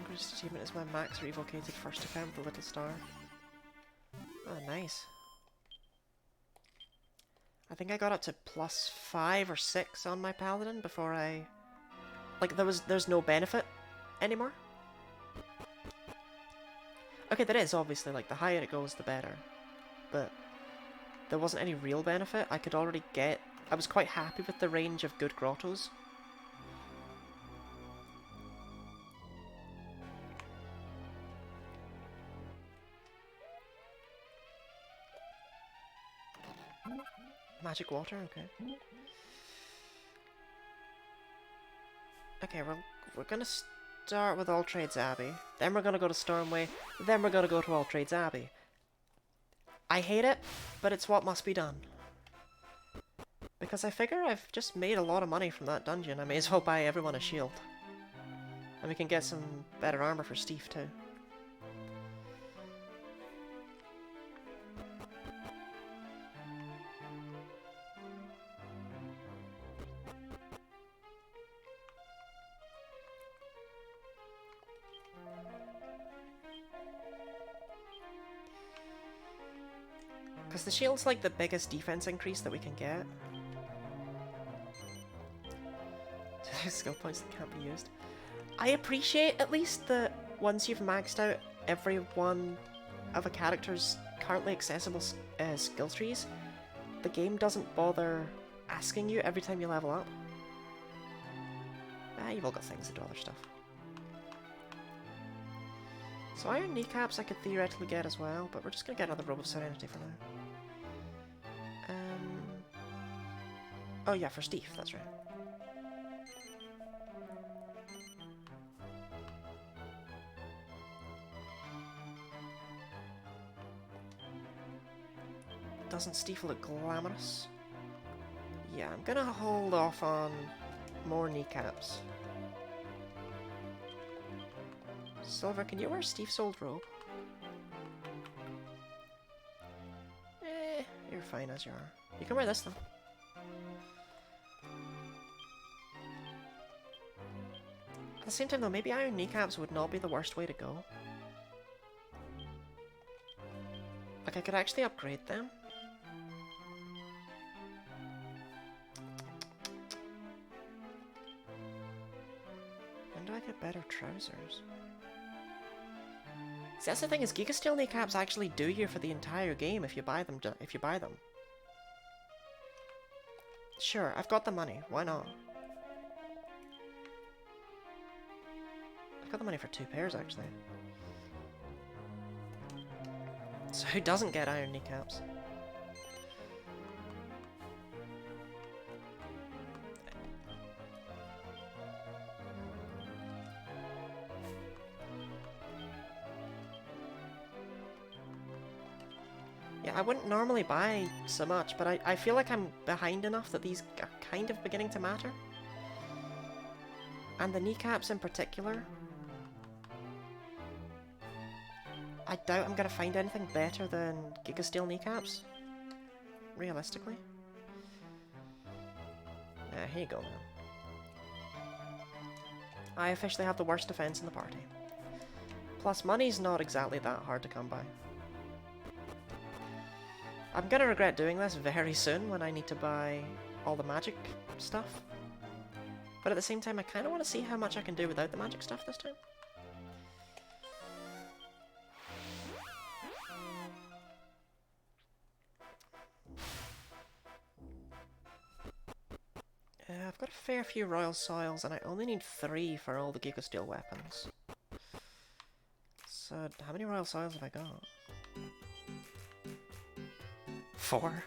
Greatest achievement is my max revocated first account, the little star. Oh, nice. I think I got up to +5 or 6 on my paladin before I... Like, there's no benefit anymore. Okay, there is, obviously, like, the higher it goes, the better. But there wasn't any real benefit. I could already get... I was quite happy with the range of good grottos. Magic water, okay. Okay, we're gonna start with All Trades Abbey, then we're gonna go to Stormway, then we're gonna go to All Trades Abbey. I hate it, but it's what must be done. Because I figure I've just made a lot of money from that dungeon, I may as well buy everyone a shield. And we can get some better armor for Steve too. Because the shield's like the biggest defense increase that we can get. Skill points that can't be used. I appreciate at least that once you've maxed out every one of a character's currently accessible skill trees, the game doesn't bother asking you every time you level up. Ah, you've all got things to do other stuff. So iron kneecaps I could theoretically get as well, but we're just gonna get another Robe of Serenity for now. Oh yeah, for Steve, that's right. Doesn't Steve look glamorous? Yeah, I'm gonna hold off on more kneecaps. Silver, can you wear Steve's old robe? You're fine as you are. You can wear this though. At the same time though, maybe iron kneecaps would not be the worst way to go. Like, I could actually upgrade them. When do I get better trousers? See, that's the thing, is Giga Steel kneecaps actually do you for the entire game if you buy them. Sure, I've got the money. Why not? I've got the money for 2 pairs, actually. So who doesn't get iron kneecaps? Yeah, I wouldn't normally buy so much, but I feel like I'm behind enough that these are kind of beginning to matter. And the kneecaps in particular. I doubt I'm gonna find anything better than Giga Steel kneecaps. Realistically. Here you go, man. I officially have the worst defense in the party. Plus, money's not exactly that hard to come by. I'm gonna regret doing this very soon when I need to buy all the magic stuff. But at the same time, I kind of want to see how much I can do without the magic stuff this time. I've got a fair few royal soils, and I only need 3 for all the Giga Steel weapons. So, how many royal soils have I got? 4.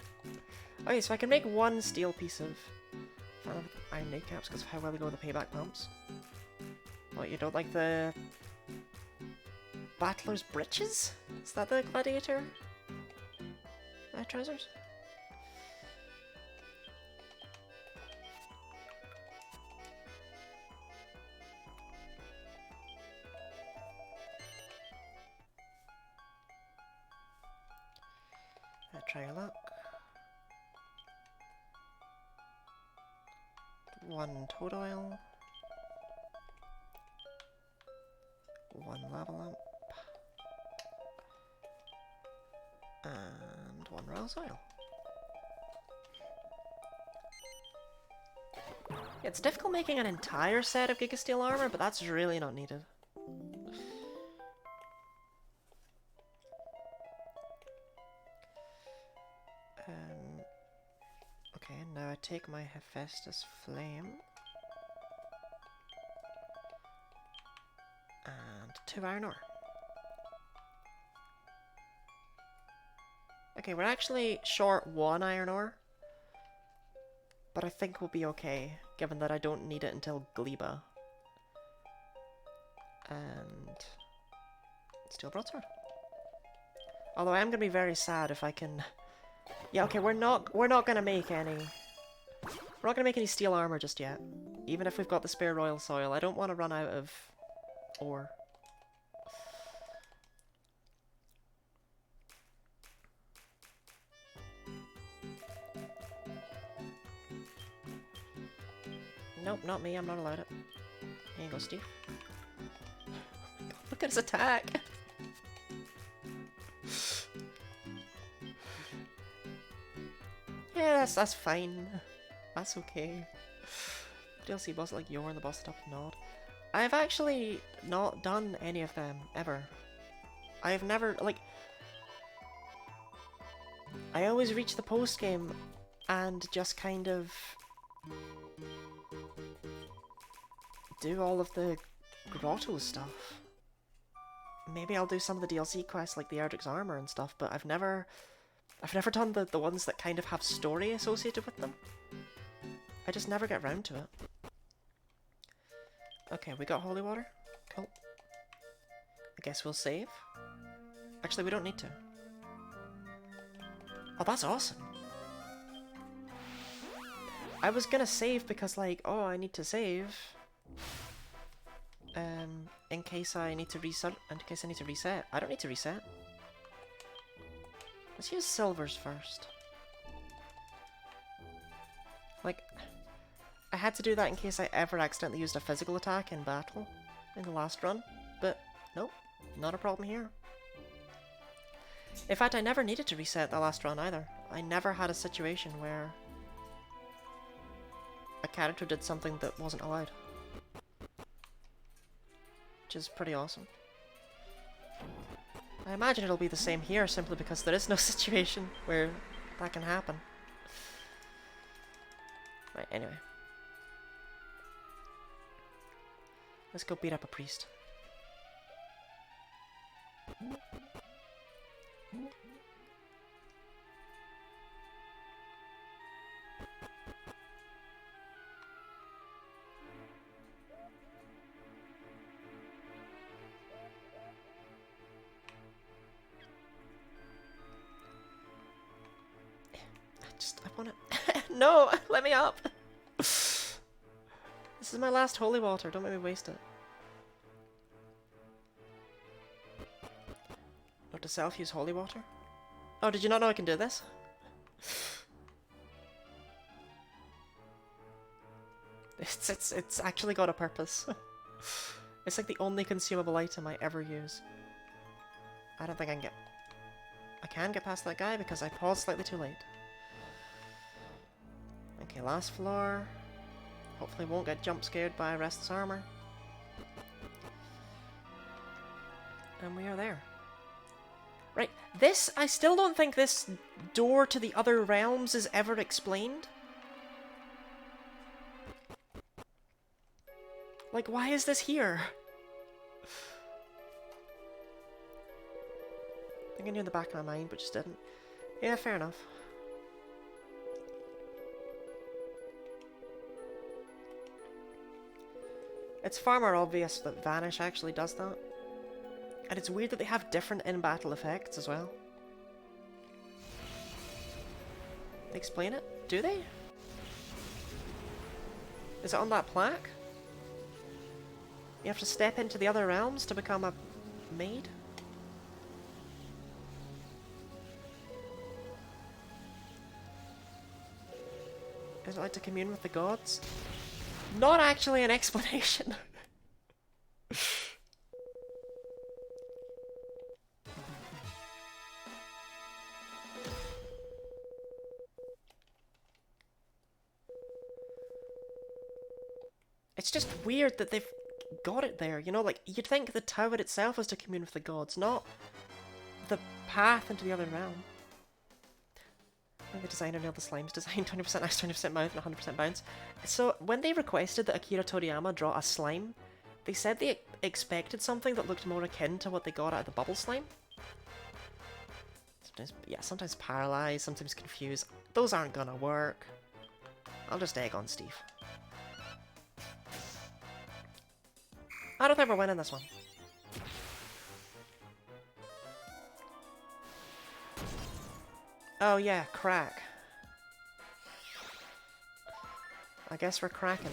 Okay, so I can make 1 steel piece of iron kneecaps because of how well they go with the payback pumps. What, you don't like the Battler's breeches? Is that the gladiator trousers? Try your luck. 1 toad oil. 1 lava lamp. And 1 royal soil. It's difficult making an entire set of Giga Steel armor, but that's really not needed. Okay, now I take my Hephaestus Flame and 2 iron ore. Okay, we're actually short 1 iron ore, but I think we'll be okay, given that I don't need it until Gleba. And steel broadsword. Although I am gonna be very sad if I can. Yeah, okay, we're not gonna make any. We're not gonna make any steel armor just yet. Even if we've got the spare royal soil, I don't want to run out of ore. Nope, not me. I'm not allowed it. Here you go, Steve. Oh my God, look at his attack. Yeah, that's fine. That's okay. DLC boss like Yor and the boss that up Nod. I've actually not done any of them, ever. I have never, like... I always reach the post-game and just kind of... do all of the grotto stuff. Maybe I'll do some of the DLC quests like the Erdrick's armor and stuff, but I've never done the ones that kind of have story associated with them. I just never get around to it. Okay, we got holy water. Cool. I guess we'll save. Actually, we don't need to. Oh, that's awesome. I was gonna save because, like, oh, I need to save. In case I need to reset. I don't need to reset. Let's use silvers first. Like, I had to do that in case I ever accidentally used a physical attack in battle in the last run, but nope, not a problem here. In fact, I never needed to reset the last run either. I never had a situation where a character did something that wasn't allowed. Which is pretty awesome. I imagine it'll be the same here simply because there is no situation where that can happen. Right, anyway. Let's go beat up a priest. I wanna... No! Let me up! This is my last holy water, don't make me waste it. Note to self, use holy water. Oh, did you not know I can do this? It's actually got a purpose. It's like the only consumable item I ever use. I don't think I can get... I can get past that guy because I paused slightly too late. Okay, last floor. Hopefully won't get jump scared by restless armor. And we are there. Right, this, I still don't think this door to the other realms is ever explained. Like, why is this here? I think I knew in the back of my mind, but just didn't. Yeah, fair enough. It's far more obvious that Vanish actually does that. And it's weird that they have different in-battle effects as well. They explain it? Do they? Is it on that plaque? You have to step into the other realms to become a maid? Is it like to commune with the gods? Not actually an explanation. It's just weird that they've got it there, you know, like, you'd think the tower itself was to commune with the gods, not the path into the other realm. The designer nailed the slime's design, 20% ice, 20% mouth, and 100% bounce. So, when they requested that Akira Toriyama draw a slime, they said they expected something that looked more akin to what they got out of the bubble slime. Sometimes, yeah, sometimes paralyzed, sometimes confused. Those aren't gonna work. I'll just egg on Steve. I don't think we're winning this one. Oh yeah, crack. I guess we're cracking.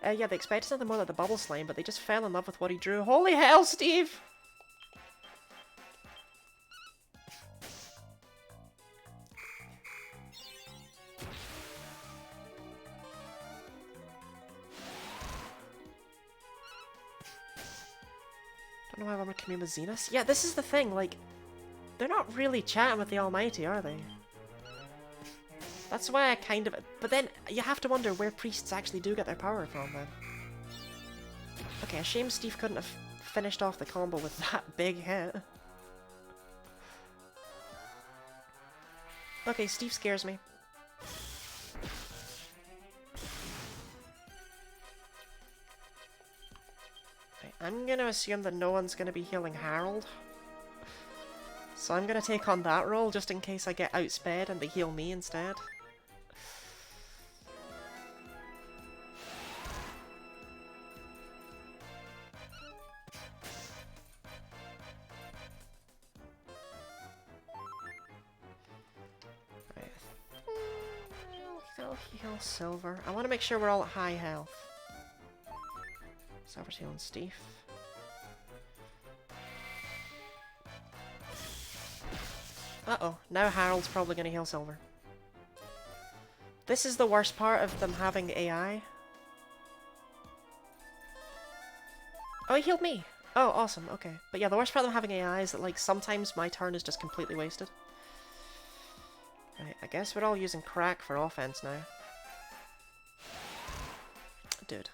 Yeah, they expected something more like the bubble slime, but they just fell in love with what he drew. Holy hell, Steve! Don't know why I want to commune with Zenus. Yeah, this is the thing, like, they're not really chatting with the Almighty, are they? That's why I kind of... But then, you have to wonder where priests actually do get their power from, then. Okay, a shame Steve couldn't have finished off the combo with that big hit. Okay, Steve scares me. Okay, I'm gonna assume that no one's gonna be healing Harold. So I'm gonna take on that role just in case I get outsped and they heal me instead. heal Silver. I want to make sure we're all at high health. Silver's healing Steve. Uh-oh, now Harold's probably going to heal Silver. This is the worst part of them having AI. Oh, he healed me! Oh, awesome, okay. But yeah, the worst part of them having AI is that, like, sometimes my turn is just completely wasted. Right, I guess we're all using crack for offense now. Dude.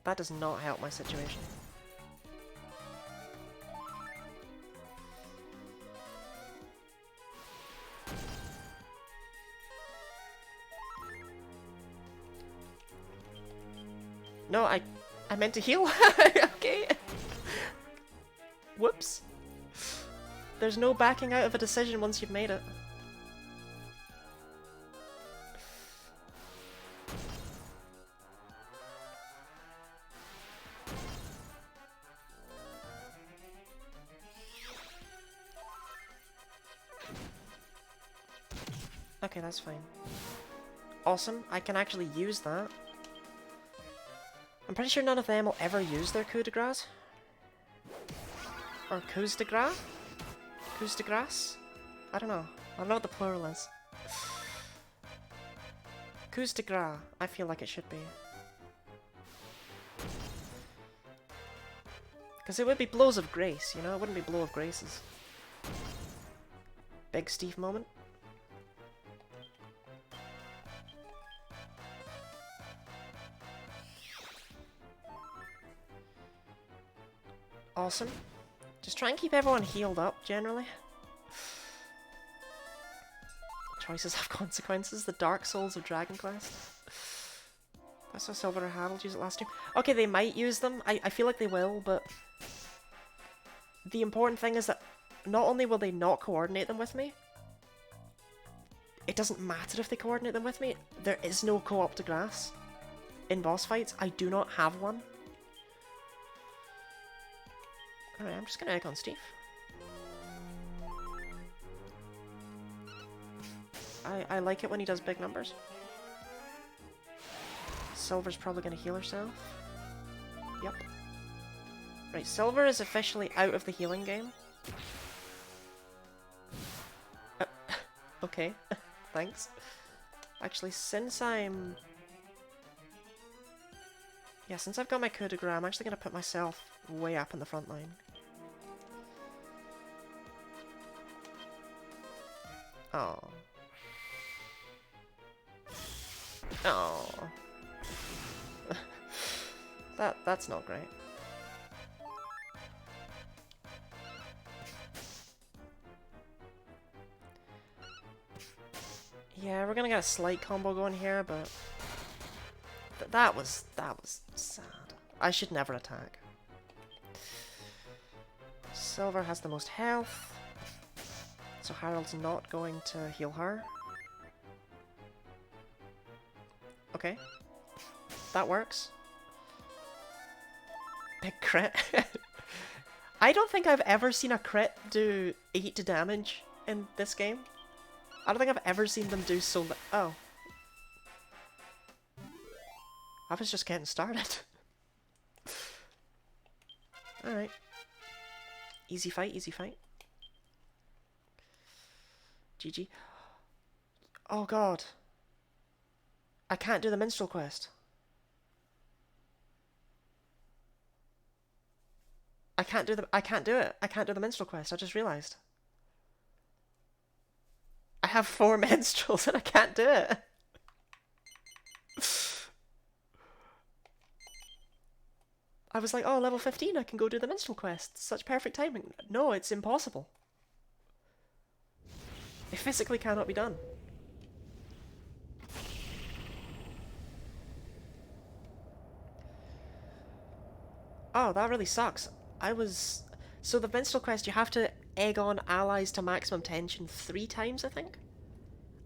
That does not help my situation. No, I meant to heal. Okay. Whoops. There's no backing out of a decision once you've made it. Okay, that's fine. Awesome, I can actually use that. I'm pretty sure none of them will ever use their coup de grace. Or coups de grace? Coups de grace? I don't know. I don't know what the plural is. Coups de grace. I feel like it should be. Because it would be blows of grace, you know? It wouldn't be blow of graces. Big Steve moment. Awesome. Just try and keep everyone healed up, generally. Choices have consequences. The Dark Souls of Dragon Quest. I saw Silver or Harold use it last year. Okay, they might use them. I feel like they will, but... the important thing is that not only will they not coordinate them with me, it doesn't matter if they coordinate them with me. There is no co-op de grace in boss fights. I do not have one. Alright, I'm just gonna egg on Steve. I like it when he does big numbers. Silver's probably gonna heal herself. Yep. Right, Silver is officially out of the healing game. Okay, thanks. Actually, since I'm... yeah, since I've got my coup de grace, I'm actually gonna put myself way up in the front line. Oh. Oh. That's not great. Yeah, we're gonna get a slight combo going here, but that was sad. I should never attack. Silver has the most health, so Harold's not going to heal her. Okay, that works. Big crit. I don't think I've ever seen a crit do 8 damage in this game. I don't think I've ever seen them do so much. Oh. I was just getting started. Alright. Easy fight, easy fight. GG. Oh god. I can't do the Minstrel quest. I can't do it. I can't do the Minstrel quest, I just realised. I have 4 Minstrels and I can't do it. I was like, oh, level 15, I can go do the Minstrel quest. Such perfect timing. No, it's impossible. It physically cannot be done. Oh, that really sucks. So the Minstrel quest, you have to egg on allies to maximum tension 3 times, I think?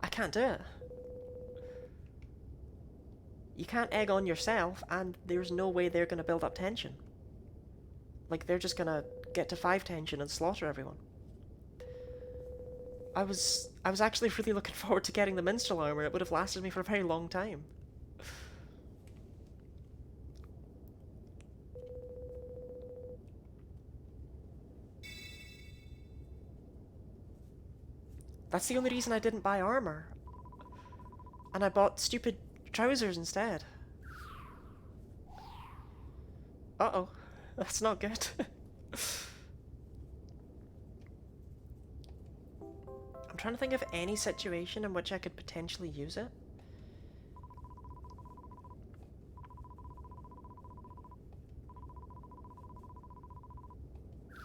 I can't do it. You can't egg on yourself, and there's no way they're going to build up tension. Like, they're just going to get to 5 tension and slaughter everyone. I was actually really looking forward to getting the Minstrel armor. It would have lasted me for a very long time. That's the only reason I didn't buy armor. And I bought stupid trousers instead. Uh-oh. That's not good. I'm trying to think of any situation in which I could potentially use it.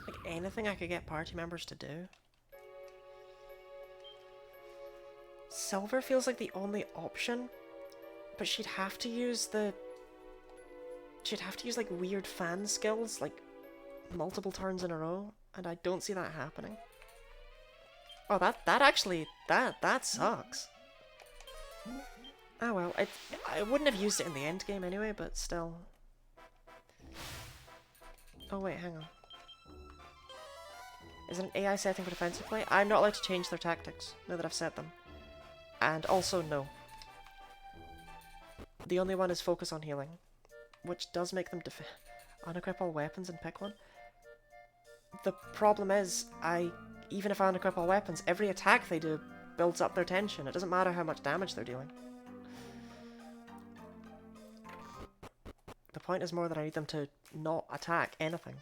Like anything I could get party members to do. Silver feels like the only option, but she'd have to use like weird fan skills, like multiple turns in a row, and I don't see that happening. Oh, that sucks. Ah well, I wouldn't have used it in the end game anyway, but still. Oh wait, hang on. Is it an AI setting for defensive play? I'm not allowed to change their tactics now that I've set them. And also no. The only one is focus on healing, which does make them unequip all weapons and pick one. The problem is, even if I unequip all weapons, every attack they do builds up their tension. It doesn't matter how much damage they're dealing. The point is more that I need them to not attack anything.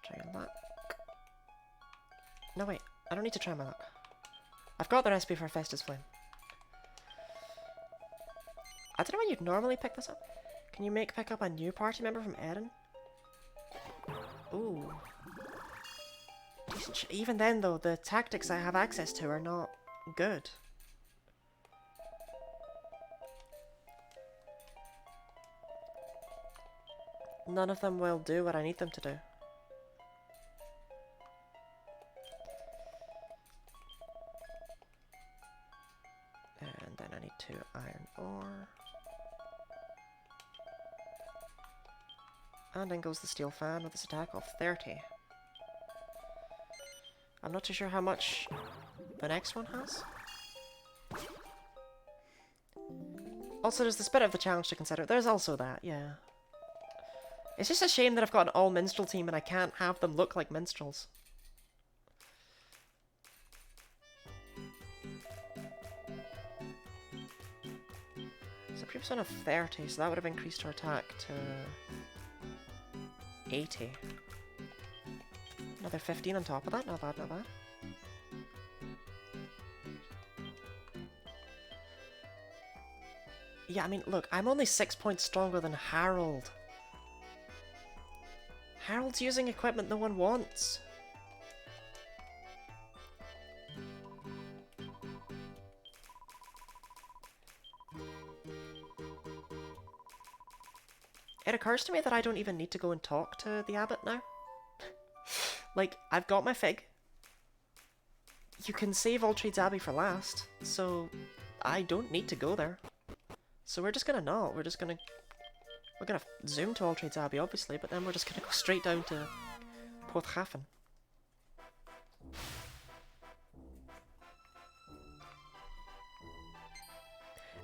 Try luck. No wait, I don't need to try my luck. I've got the recipe for Festus Flame. I don't know when you'd normally pick this up. Can you pick up a new party member from Erin? Ooh. Even then though, the tactics I have access to are not good. None of them will do what I need them to do. And then I need 2 iron ore. And then goes the steel fan with its attack of 30. I'm not too sure how much the next one has. Also, there's this bit of the challenge to consider. There's also that, yeah. It's just a shame that I've got an all-minstrel team and I can't have them look like minstrels. So previous one of 30, so that would have increased her attack to 80. Another 15 on top of that, not bad, not bad. Yeah, I mean, look, I'm only 6 points stronger than Harold. Harold's using equipment no one wants. It occurs to me that I don't even need to go and talk to the abbot now. Like, I've got my fig. You can save Alltrades Abbey for last, so I don't need to go there. So we're just gonna not. We're gonna zoom to Alltrades Abbey, obviously, but then we're just gonna go straight down to Porthafen.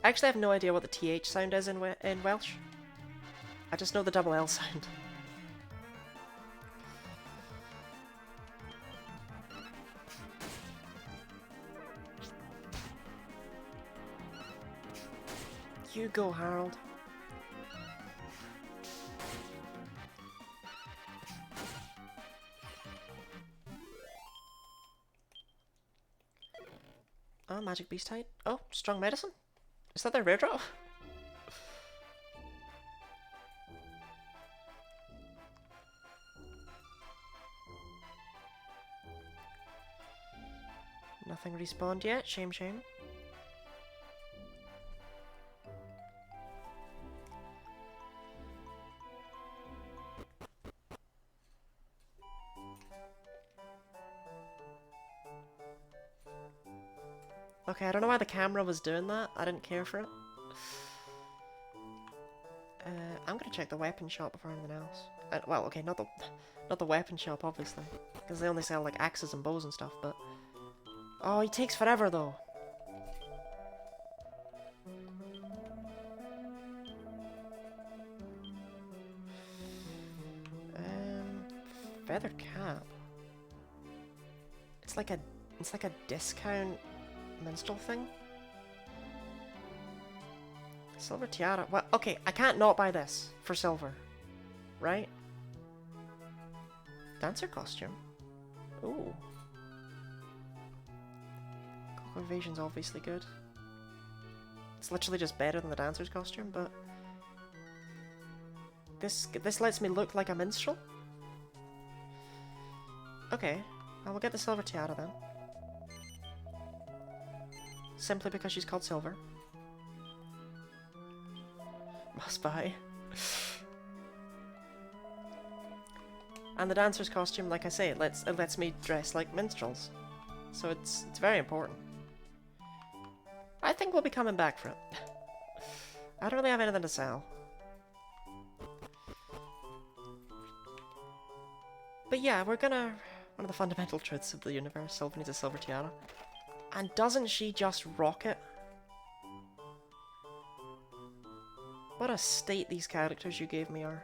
Actually, I have no idea what the TH sound is in Welsh. I just know the double L sound. You go, Harold. Oh, Magic Beast Tide. Oh, Strong Medicine? Is that their rare draw? Nothing respawned yet. Shame, shame. Okay, I don't know why the camera was doing that. I didn't care for it. I'm gonna check the weapon shop before anything else. Well, okay, not the weapon shop, obviously, because they only sell like axes and bows and stuff. But oh, he takes forever though. Feather cap. It's like a discount minstrel thing. Silver tiara. Well, okay, I can't not buy this for silver, right? Dancer costume. Ooh. Coco evasion's obviously good. It's literally just better than the dancer's costume, but this lets me look like a minstrel. Okay, I will get the silver tiara then. Simply because she's called Silver. Must buy. And the dancer's costume, like I say, it lets me dress like minstrels. So it's very important. I think we'll be coming back for it. I don't really have anything to sell. But yeah, we're gonna... One of the fundamental truths of the universe, Silver needs a silver tiara. And doesn't she just rock it? What a state these characters you gave me are.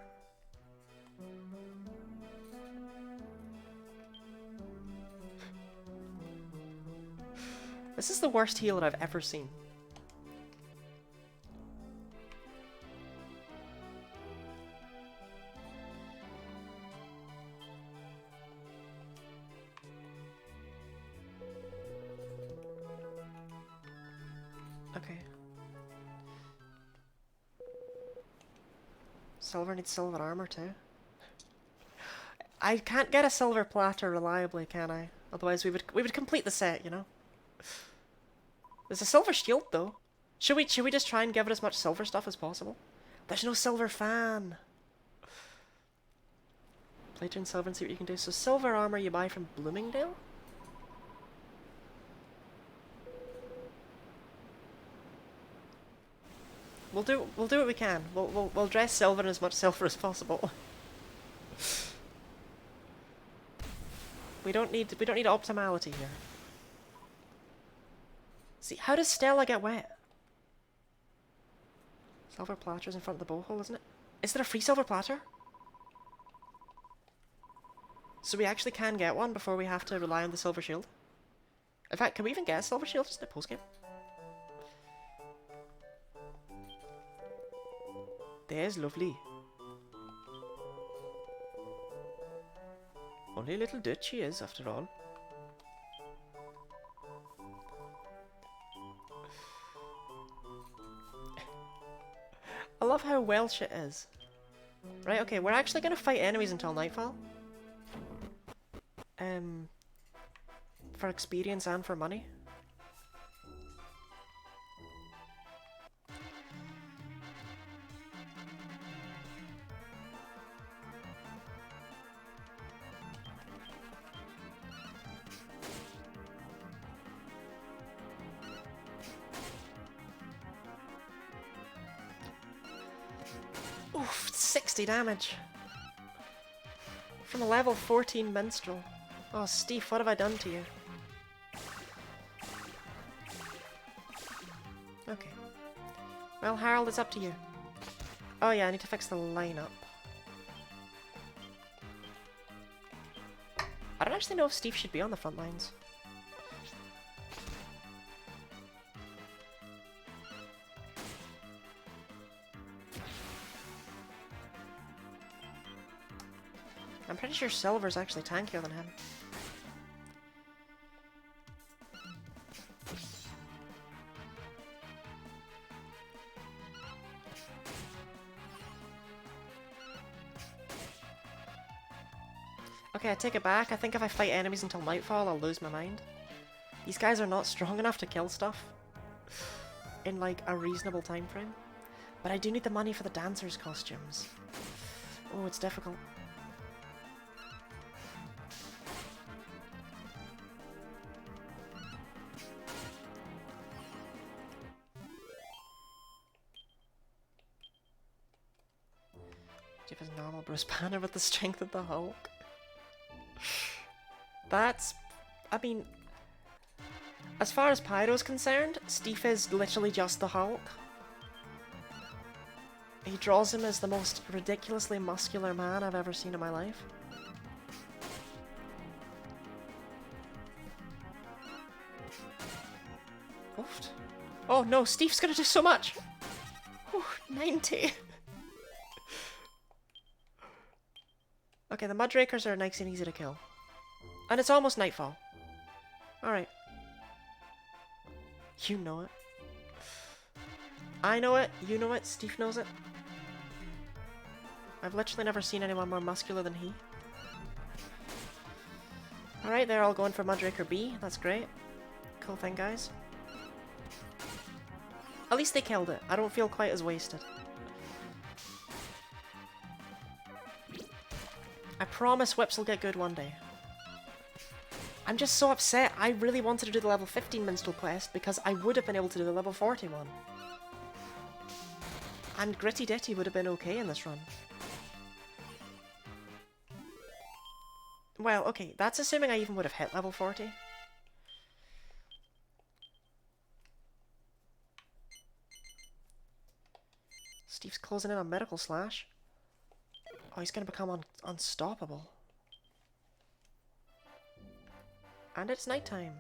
This is the worst healer I've ever seen. Okay. Silver needs silver armor too. I can't get a silver platter reliably, can I? Otherwise we would complete the set, you know? There's a silver shield though. Should we just try and give it as much silver stuff as possible? There's no silver fan. Play turn silver and see what you can do. So silver armor you buy from Bloomingdale? We'll do what we can. We'll dress silver in as much silver as possible. We don't need optimality here. See, how does Stella get wet? Silver platter's in front of the bow hole, isn't it? Is there a free silver platter? So we actually can get one before we have to rely on the silver shield? In fact, can we even get a silver shield just in a postgame? There's lovely. Only a little ditch she is, after all. I love how Welsh it is. Right, okay, we're actually gonna fight enemies until nightfall. For experience and for money. Oof, 60 damage. From a level 14 minstrel. Oh, Steve, what have I done to you? Okay. Well, Harold, it's up to you. Oh yeah, I need to fix the lineup. I don't actually know if Steve should be on the front lines. I'm pretty sure Silver's actually tankier than him. Okay, I take it back. I think if I fight enemies until nightfall, I'll lose my mind. These guys are not strong enough to kill stuff in, like, a reasonable time frame. But I do need the money for the dancers' costumes. Oh, it's difficult. Steve is normal Bruce Banner with the strength of the Hulk. That's... I mean... As far as Pyro's concerned, Steve is literally just the Hulk. He draws him as the most ridiculously muscular man I've ever seen in my life. Oofed. Oh no, Steve's gonna do so much! Ooh, 90! Okay, the Mudrakers are nice and easy to kill. And it's almost nightfall. Alright. You know it. I know it, you know it, Steve knows it. I've literally never seen anyone more muscular than he. Alright, they're all going for Mudraker B. That's great. Cool thing, guys. At least they killed it. I don't feel quite as wasted. I promise whips will get good one day. I'm just so upset. I really wanted to do the level 15 Minstrel quest because I would have been able to do the level 41. And Gritty Ditty would have been okay in this run. Well, okay, that's assuming I even would have hit level 40. Steve's closing in on Medical Slash. Oh, he's going to become unstoppable. And it's nighttime.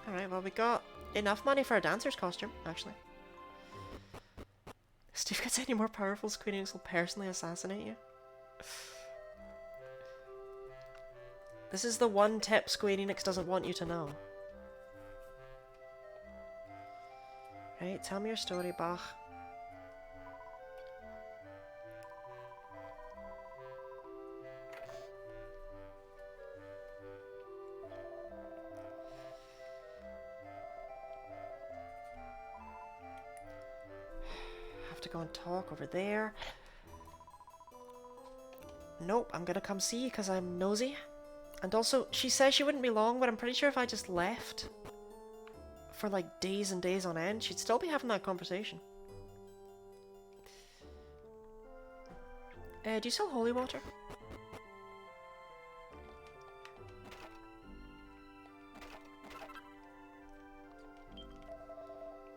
Alright, well we got enough money for a dancer's costume, actually. If Steve gets any more powerful, Square Enix will personally assassinate you. This is the one tip Square Enix doesn't want you to know. Right, tell me your story, Bach. Have to go and talk over there. Nope, I'm gonna come see you because I'm nosy. And also, she says she wouldn't be long, but I'm pretty sure if I just left for like days and days on end, she'd still be having that conversation. Do you sell holy water?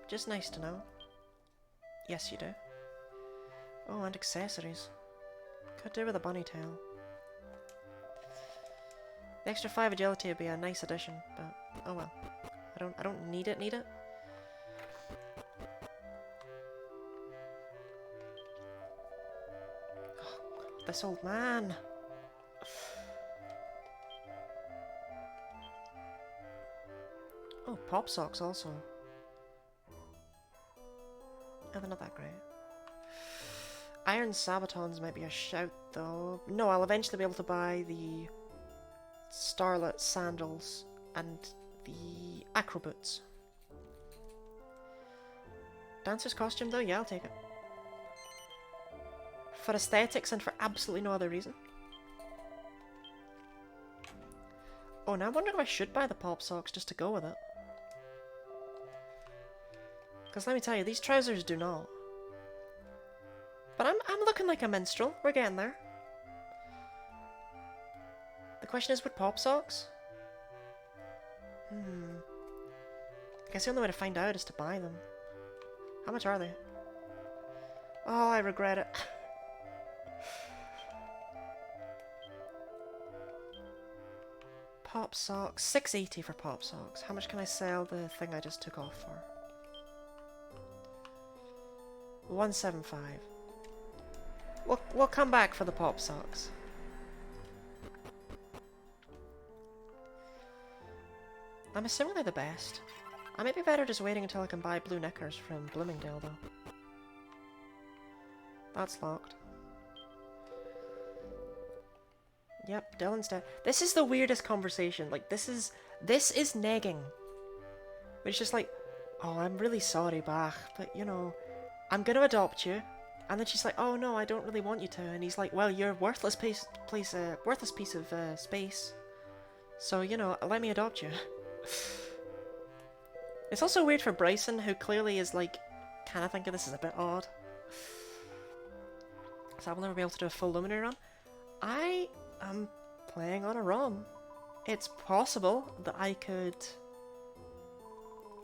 Just nice to know. Yes, you do. Oh, and accessories. Could do with a bunny tail. The extra 5 agility would be a nice addition, but oh well. I don't need it, Oh, this old man. Oh, pop socks also. Oh, they're not that great. Iron Sabatons might be a shout, though. No, I'll eventually be able to buy the Starlet Sandals and the Acro Boots. Dancer's costume, though? Yeah, I'll take it. For aesthetics and for absolutely no other reason. Oh, now I'm wondering if I should buy the pop socks just to go with it. Because let me tell you, these trousers do not. But I'm looking like a minstrel. We're getting there. The question is, would pop socks? I guess the only way to find out is to buy them. How much are they? Oh, I regret it. Pop socks. 680 for pop socks. How much can I sell the thing I just took off for? 175. We'll come back for the pop socks. I'm assuming they're the best. I might be better just waiting until I can buy blue knickers from Bloomingdale, though. That's locked. Yep, Dylan's dead. This is the weirdest conversation. Like, this is negging. But it's just like, oh, I'm really sorry, Bach, but, you know, I'm gonna adopt you. And then she's like, oh no, I don't really want you to. And he's like, well, you're a worthless piece of space. So, you know, let me adopt you. It's also weird for Bryson, who clearly is like kind of thinking this is a bit odd. So I will never be able to do a full luminary run. I am playing on a ROM. It's possible that I could...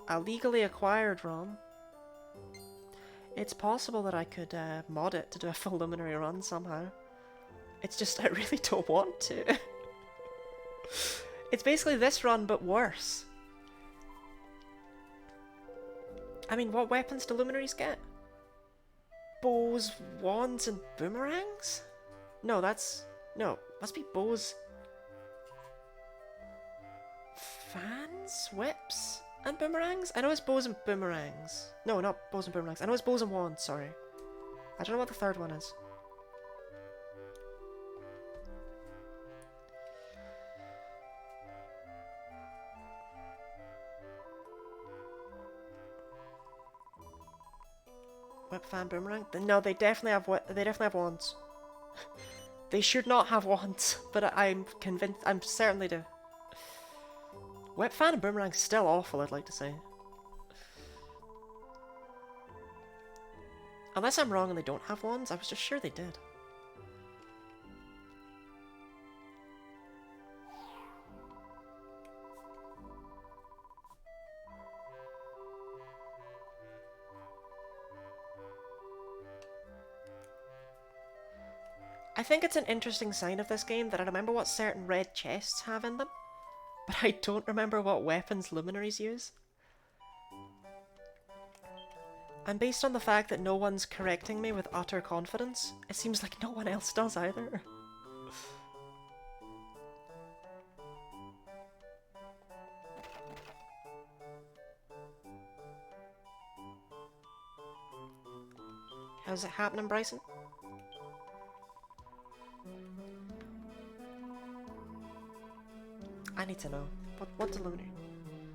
a legally acquired ROM. It's possible that I could mod it to do a full luminary run somehow. It's just I really don't want to. It's basically this run but worse. I mean, what weapons do luminaries get? Bows, wands, and boomerangs? No, that's... no, must be bows... fans? Whips? And boomerangs? I know it's bows and boomerangs. No, not bows and boomerangs. I know it's bows and wands, sorry. I don't know what the third one is. Whip, fan, boomerang? No, they definitely have wands. They should not have wands, but I'm convinced, I'm certain they do. Whip, fan, and boomerang's still awful, I'd like to say. Unless I'm wrong and they don't have wands, I was just sure they did. I think it's an interesting sign of this game that I remember what certain red chests have in them, but I don't remember what weapons luminaries use. And based on the fact that no one's correcting me with utter confidence, it seems like no one else does either. How's it happening, Bryson? I need to know. What do luminaries...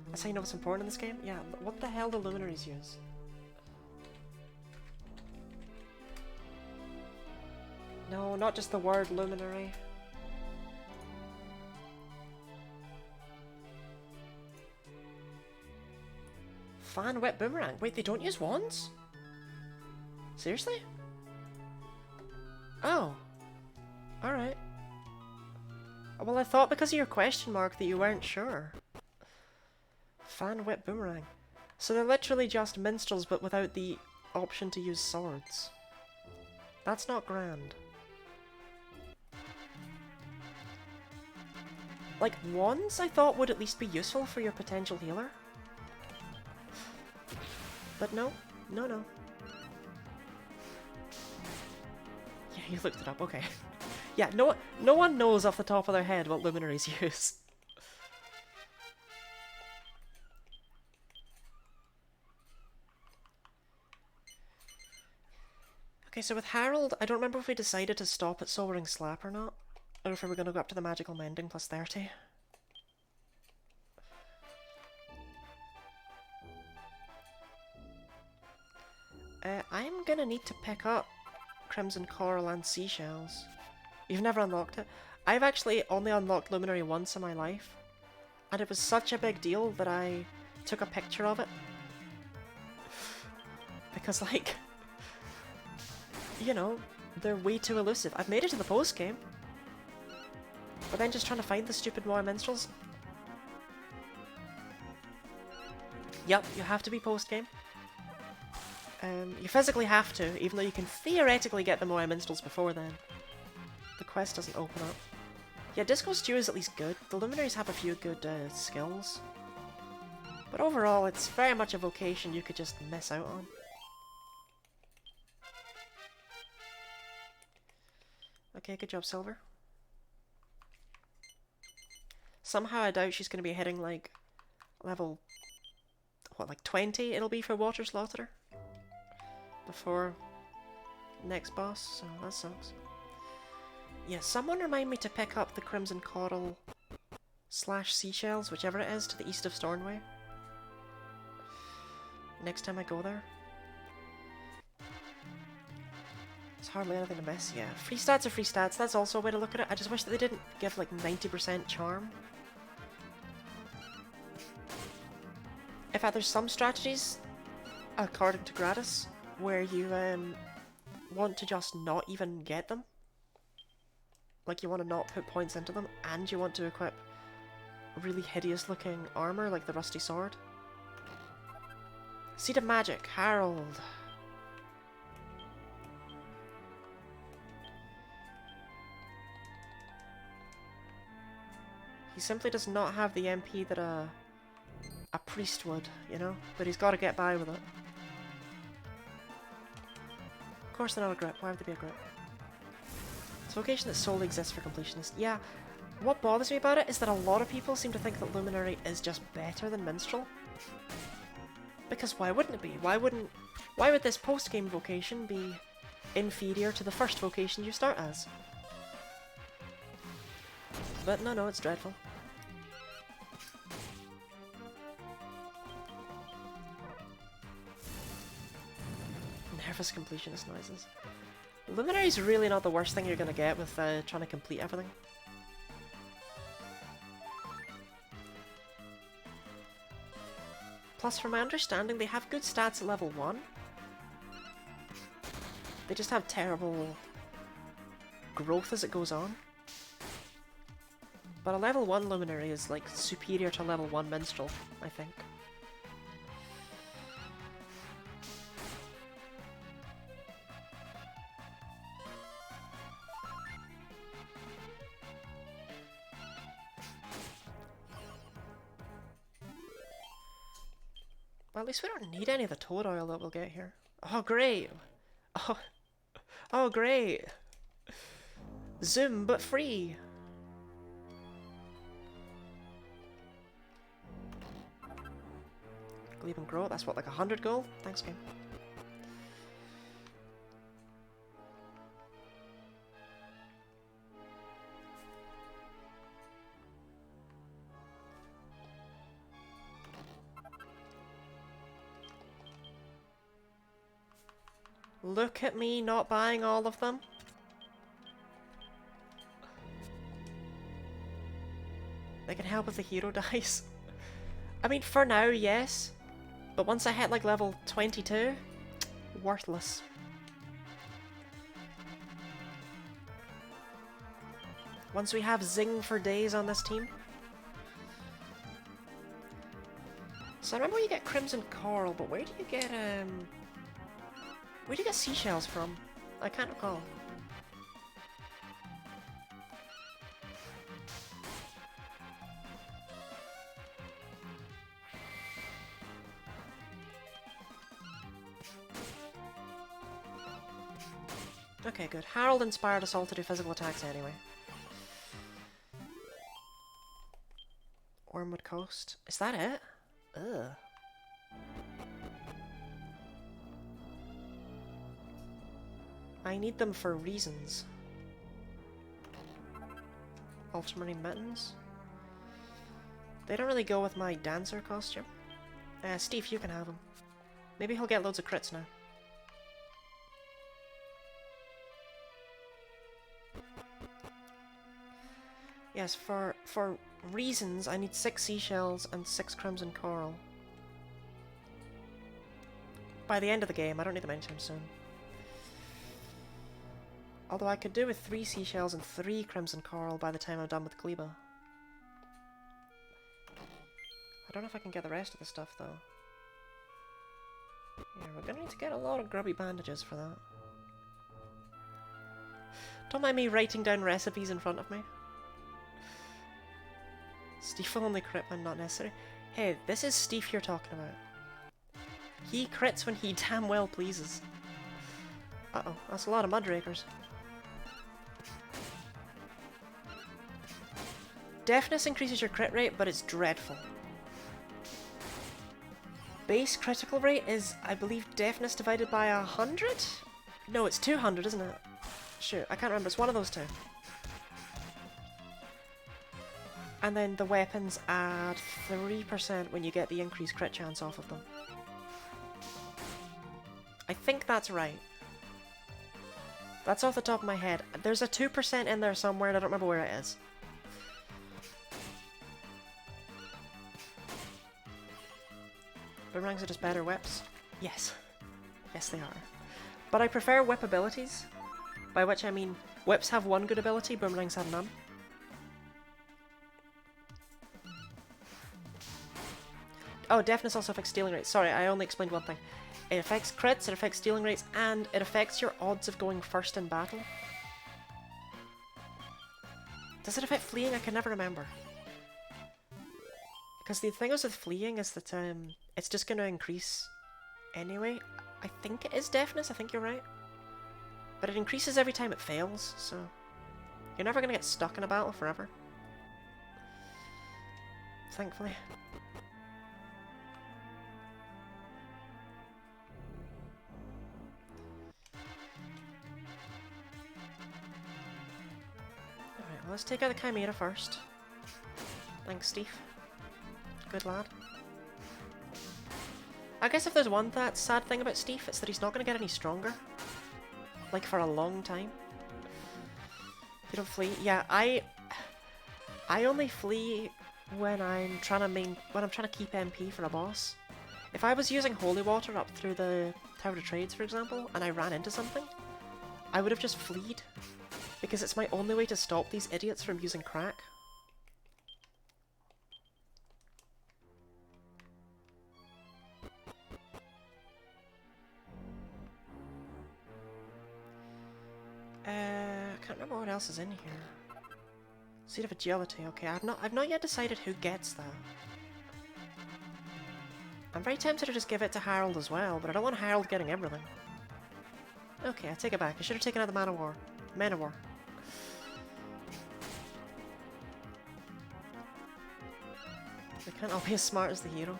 That's how you know what's important in this game? Yeah, what the hell do luminaries use? No, not just the word luminary. Fan, whip, boomerang. Wait, they don't use wands? Seriously? Oh. Alright. Well, I thought because of your question mark that you weren't sure. Fan, whip, boomerang. So they're literally just minstrels but without the option to use swords. That's not grand. Like, wands I thought would at least be useful for your potential healer. But no. No, no. Yeah, you looked it up, okay. Yeah, no one knows off the top of their head what luminaries use. Okay, so with Harold, I don't remember if we decided to stop at Sobering Slap or not. Or if we were going to go up to the Magical Mending plus 30. I'm gonna need to pick up Crimson Coral and Seashells. You've never unlocked it? I've actually only unlocked Luminary once in my life. And it was such a big deal that I took a picture of it. Because, like, you know, they're way too elusive. I've made it to the post-game. But then just trying to find the stupid Moa Minstrels. Yep, you have to be post-game. You physically have to, even though you can theoretically get the Moa Minstrels before then. The quest doesn't open up. Yeah, Disco Stew is at least good. The Luminaries have a few good skills. But overall, it's very much a vocation you could just miss out on. Okay, good job, Silver. Somehow I doubt she's going to be hitting, like, level... what, like 20 it'll be for Water Slaughterer? Before next boss, so that sucks. Yeah, someone remind me to pick up the Crimson Coral / Seashells, whichever it is, to the east of Stornway. Next time I go there. There's hardly anything to miss, yeah. Free stats are free stats, that's also a way to look at it. I just wish that they didn't give like 90% charm. In fact, there's some strategies according to Gratis, where you want to just not even get them. Like, you want to not put points into them, and you want to equip really hideous looking armor like the Rusty Sword. Seed of Magic, Harold. He simply does not have the MP that a priest would, you know? But he's got to get by with it. Of course they're not a grip. Why would they be a grip? It's a vocation that solely exists for completionists. Yeah, what bothers me about it is that a lot of people seem to think that Luminary is just better than Minstrel. Because why wouldn't it be? Why would this post-game vocation be inferior to the first vocation you start as? But no, it's dreadful. Nervous completionist noises. Luminary's really not the worst thing you're gonna get with trying to complete everything. Plus, from my understanding, they have good stats at level 1. They just have terrible growth as it goes on. But a level 1 Luminary is, like, superior to a level 1 Minstrel, I think. Well, at least we don't need any of the toad oil that we'll get here. Oh, great! Oh, great! Zoom, but free! Glebe and grow, that's what, like 100 gold? Thanks, game. Look at me not buying all of them. They can help if the hero dies. I mean, for now, yes. But once I hit like level 22, worthless. Once we have Zing for days on this team. So I remember you get Crimson Coral, but where do you get seashells from? I can't recall. Okay, good. Harold inspired us all to do physical attacks anyway. Wormwood Coast. Is that it? Ugh. I need them for reasons. Ultramarine Mittens. They don't really go with my dancer costume. Steve, you can have them. Maybe he'll get loads of crits now. Yes, for reasons, I need 6 seashells and 6 crimson coral. By the end of the game, I don't need them anytime soon. Although I could do with 3 seashells and 3 crimson coral by the time I'm done with Gleba. I don't know if I can get the rest of the stuff though. Yeah, we're gonna need to get a lot of grubby bandages for that. Don't mind me writing down recipes in front of me. Steve will only crit when not necessary. Hey, this is Steve you're talking about. He crits when he damn well pleases. Uh-oh, that's a lot of Mudrakers. Deafness increases your crit rate, but it's dreadful. Base critical rate is, I believe, deafness divided by 100? No, it's 200, isn't it? Shoot, I can't remember. It's one of those two. And then the weapons add 3% when you get the increased crit chance off of them. I think that's right. That's off the top of my head. There's a 2% in there somewhere and I don't remember where it is. Boomerangs are just better whips. Yes. Yes, they are. But I prefer whip abilities, by which I mean whips have one good ability, boomerangs have none. Oh, deafness also affects stealing rates. Sorry, I only explained one thing. It affects crits, it affects stealing rates, and it affects your odds of going first in battle. Does it affect fleeing? I can never remember. Because the thing is with fleeing is that it's just going to increase anyway. I think it is deafness, I think you're right. But it increases every time it fails, so you're never going to get stuck in a battle forever. Thankfully. Alright, well, let's take out the Chimera first. Thanks, Steve. Good lad. I guess if there's one sad thing about Steve, it's that he's not going to get any stronger. Like, for a long time. You don't flee? Yeah, I only flee when I'm trying to keep MP for a boss. If I was using holy water up through the Tower of Trades, for example, and I ran into something, I would have just fleed. Because it's my only way to stop these idiots from using crack. I can't remember what else is in here. Seed of Agility. Okay, I've not yet decided who gets that. I'm very tempted to just give it to Harold as well, but I don't want Harold getting everything. Okay, I take it back. I should have taken out the Man of War. Man of War. They can't all be as smart as the hero.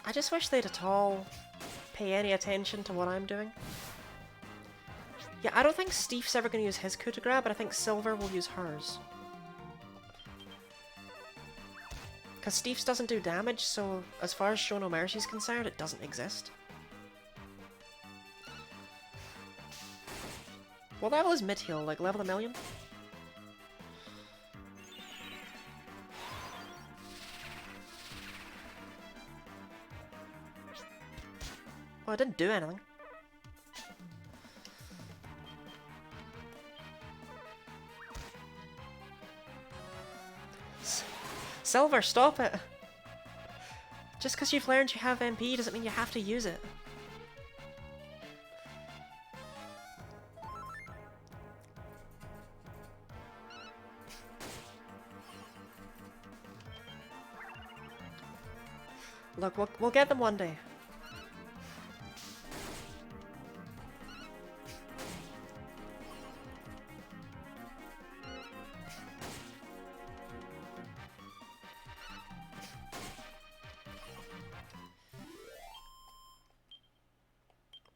I just wish they'd at all pay any attention to what I'm doing. Yeah, I don't think Steve's ever going to use his coup de grace, but I think Silver will use hers. Because Steve's doesn't do damage, so as far as Show No Mercy is concerned, it doesn't exist. What level is mid-heal? Like level 1,000,000? Well, I didn't do anything. Silver, stop it! Just because you've learned you have MP doesn't mean you have to use it. Look, we'll get them one day.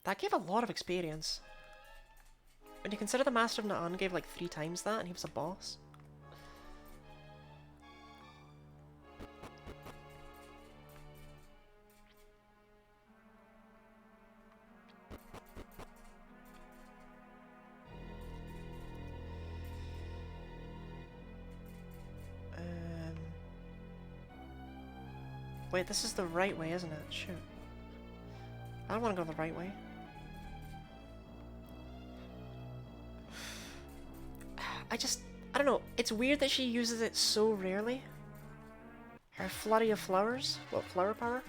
That gave a lot of experience. When you consider the Master of Na'an gave like 3 times that and he was a boss. Wait, this is the right way, isn't it? Shoot. I don't want to go the right way. I don't know, it's weird that she uses it so rarely. Her Flurry of Flowers? What, flower power?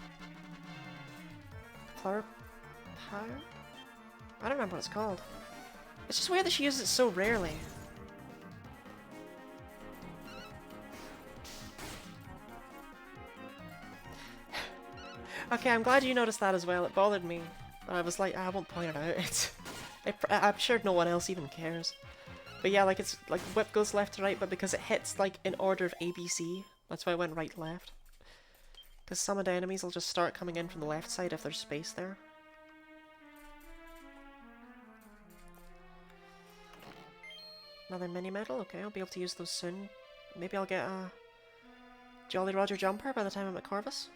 Flower power? I don't remember what it's called. It's just weird that she uses it so rarely. Okay, I'm glad you noticed that as well. It bothered me. But I was like, I won't point it out. I'm sure no one else even cares. But yeah, like it's like whip goes left to right, but because it hits like in order of ABC, that's why I went right left. Because some of the enemies will just start coming in from the left side if there's space there. Another mini medal, okay, I'll be able to use those soon. Maybe I'll get a Jolly Roger jumper by the time I'm at Corvus.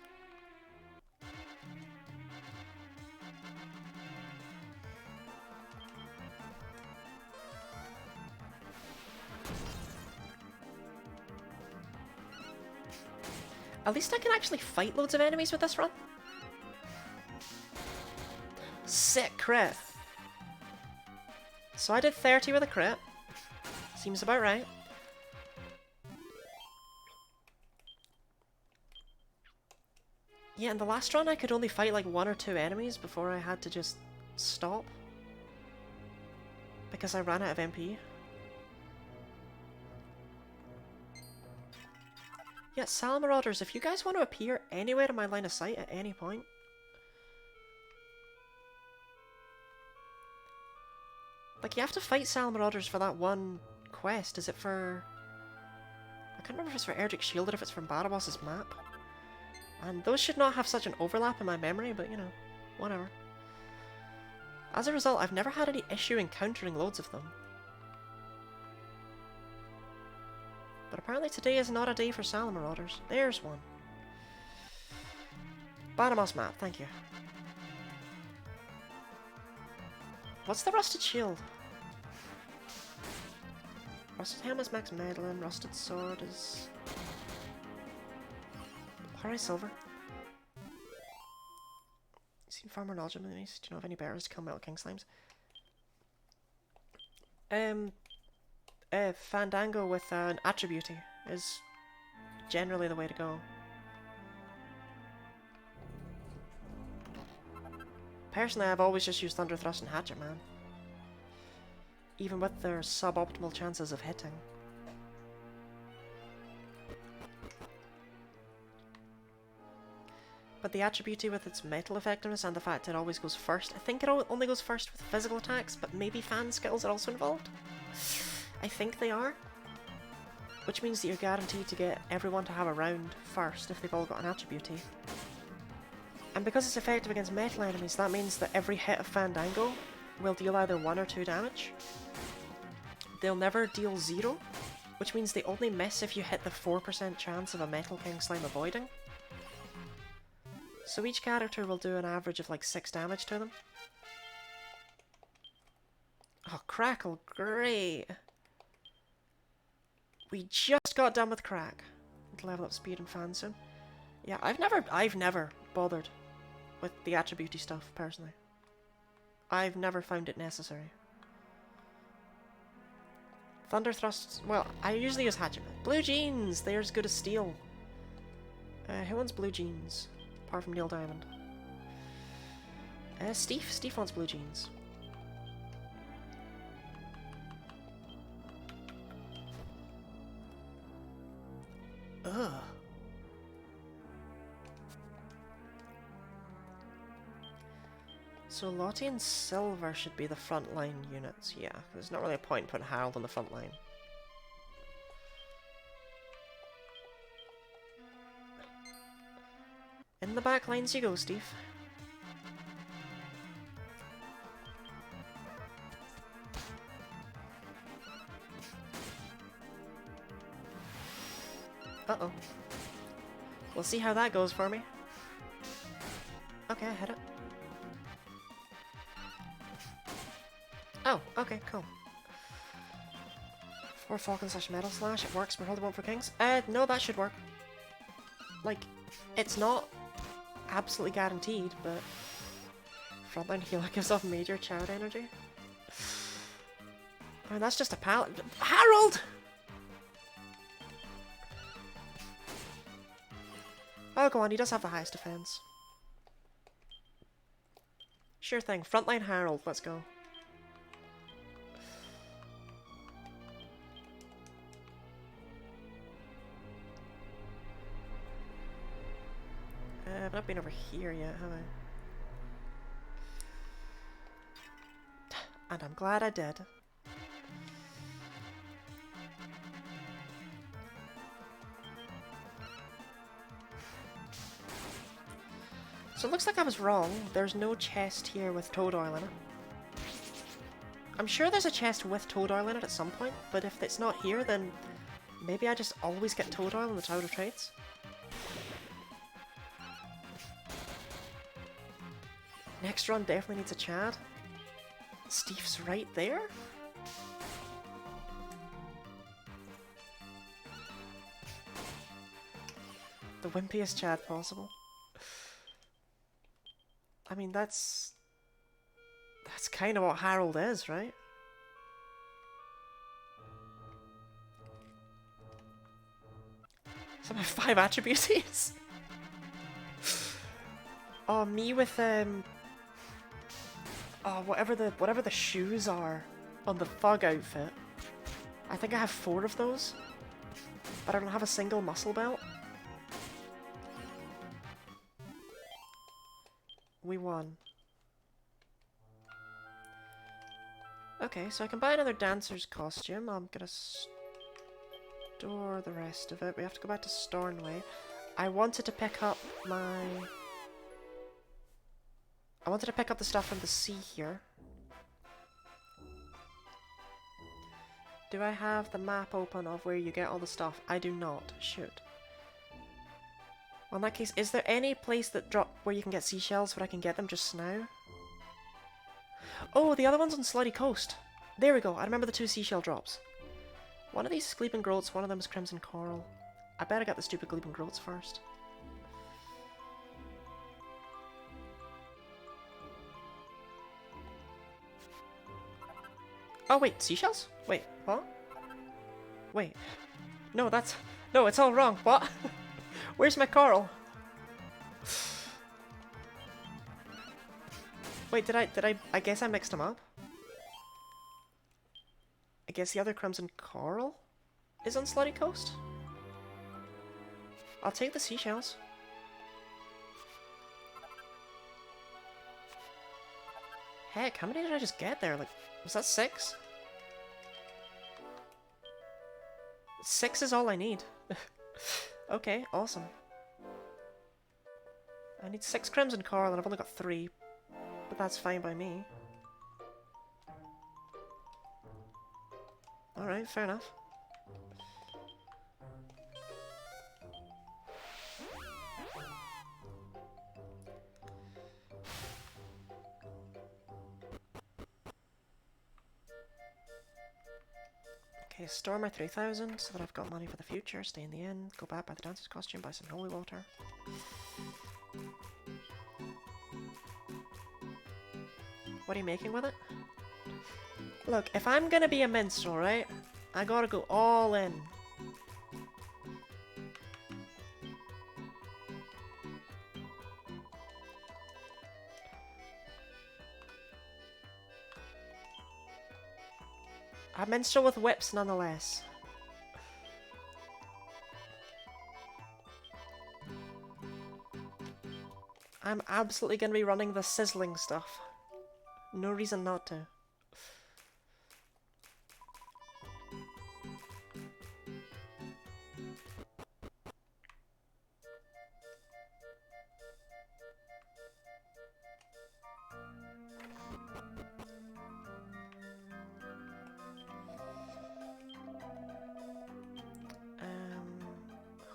At least I can actually fight loads of enemies with this run. Sick crit. So I did 30 with a crit. Seems about right. Yeah, in the last run I could only fight like 1 or 2 enemies before I had to just stop. Because I ran out of MP. Yeah, Salamarauders, if you guys want to appear anywhere in my line of sight at any point. Like, you have to fight Salamarauders for that one quest. Is it for... I can't remember if it's for Erdrick's Shield or if it's from Barabas's map. And those should not have such an overlap in my memory, but you know, whatever. As a result, I've never had any issue encountering loads of them. But apparently today is not a day for Salamarauders. There's one. Baramos map, thank you. What's the Rusted Shield? Rusted Helm is Max Medlin, Rusted Sword is... Alright, Silver. You seem far more knowledgeable than me. Do you know of any bearers to kill Metal King Slimes? Fandango with an attribute is generally the way to go. Personally, I've always just used Thunder Thrust and Hatchet Man. Even with their suboptimal chances of hitting. But the attribute with its metal effectiveness and the fact it always goes first. I think it only goes first with physical attacks, but maybe fan skills are also involved? I think they are. Which means that you're guaranteed to get everyone to have a round first if they've all got an attribute. And because it's effective against metal enemies, that means that every hit of Fandango will deal either 1 or 2 damage. They'll never deal 0, which means they only miss if you hit the 4% chance of a Metal King Slime avoiding. So each character will do an average of like 6 damage to them. Oh, Crackle, great! We just got done with Crack. To level up speed and fan soon. Yeah, I've never bothered with the attribute stuff, personally. I've never found it necessary. Thunder Thrust, well, I usually use Hatchet Man. Blue Jeans! They're as good as steel. Who wants blue jeans? Apart from Neil Diamond. Steve. Steve wants blue jeans. Ugh. So Lottie and Silver should be the frontline units, yeah. There's not really a point in putting Harold on the front line. In the back lines you go, Steve. Uh-oh. We'll see how that goes for me. Okay, I hit it. Oh, okay, cool. 4 Falcon / Metal Slash, it works, but hold one for Kings. No, that should work. Like, it's not absolutely guaranteed, but frontline healer gives off major child energy. Oh, that's just a pallet. Harold! Oh, go on, he does have the highest defense. Sure thing, frontline Harold, let's go. I've not been over here yet, have I? And I'm glad I did. So it looks like I was wrong. There's no chest here with toad oil in it. I'm sure there's a chest with toad oil in it at some point, but if it's not here, then maybe I just always get toad oil in the Tower of Trades. Next run definitely needs a Chad. Steve's right there? The wimpiest Chad possible. I mean, that's kind of what Harold is, right? So my 5 attributes. Oh, me with oh, whatever the shoes are on the Fug outfit. I think I have 4 of those, but I don't have a single muscle belt. We won. Okay, so I can buy another dancer's costume. I'm gonna store the rest of it. We have to go back to Stornway. I wanted to pick up the stuff from the sea here. Do I have the map open of where you get all the stuff? I do not. Shoot. Well, in that case, is there any place that where you can get seashells where I can get them just now? Oh, the other one's on Slutty Coast. There we go. I remember the 2 seashell drops. One of these is Gleeping Groats, one of them is Crimson Coral. I bet I got the stupid Gleeping Groats first. Oh wait, seashells? Wait, what? Wait. No, no, it's all wrong. What? Where's my coral? Wait, I guess I mixed them up. I guess the other Crimson Coral is on Slutty Coast? I'll take the seashells. Heck, how many did I just get there? Like, was that 6? 6 is all I need. Okay, awesome. I need 6 Crimson Coral and I've only got 3. But that's fine by me. Alright, fair enough. Okay, store my 3,000 so that I've got money for the future, stay in the inn, go back, buy the dancer's costume, buy some holy water. What are you making with it? Look, if I'm gonna be a minstrel, right? I gotta go all in. A minstrel with whips, nonetheless. I'm absolutely gonna be running the sizzling stuff. No reason not to.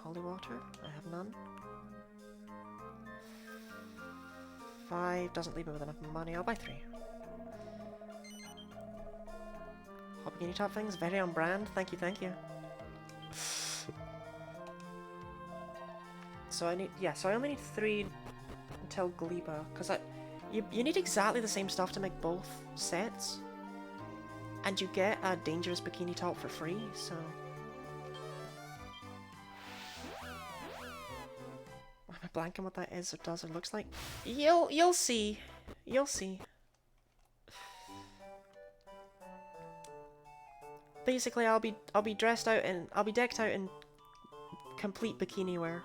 Holy water, I have none. 5 doesn't leave me with enough money, I'll buy 3. Hot bikini top things, very on brand, thank you, thank you. So I need, yeah, so I only need 3 until Gleba, because you need exactly the same stuff to make both sets. And you get a dangerous bikini top for free, so... Am I blanking what that is or does or looks like? You'll see. You'll see. Basically, I'll be dressed out in, I'll be decked out in complete bikini wear.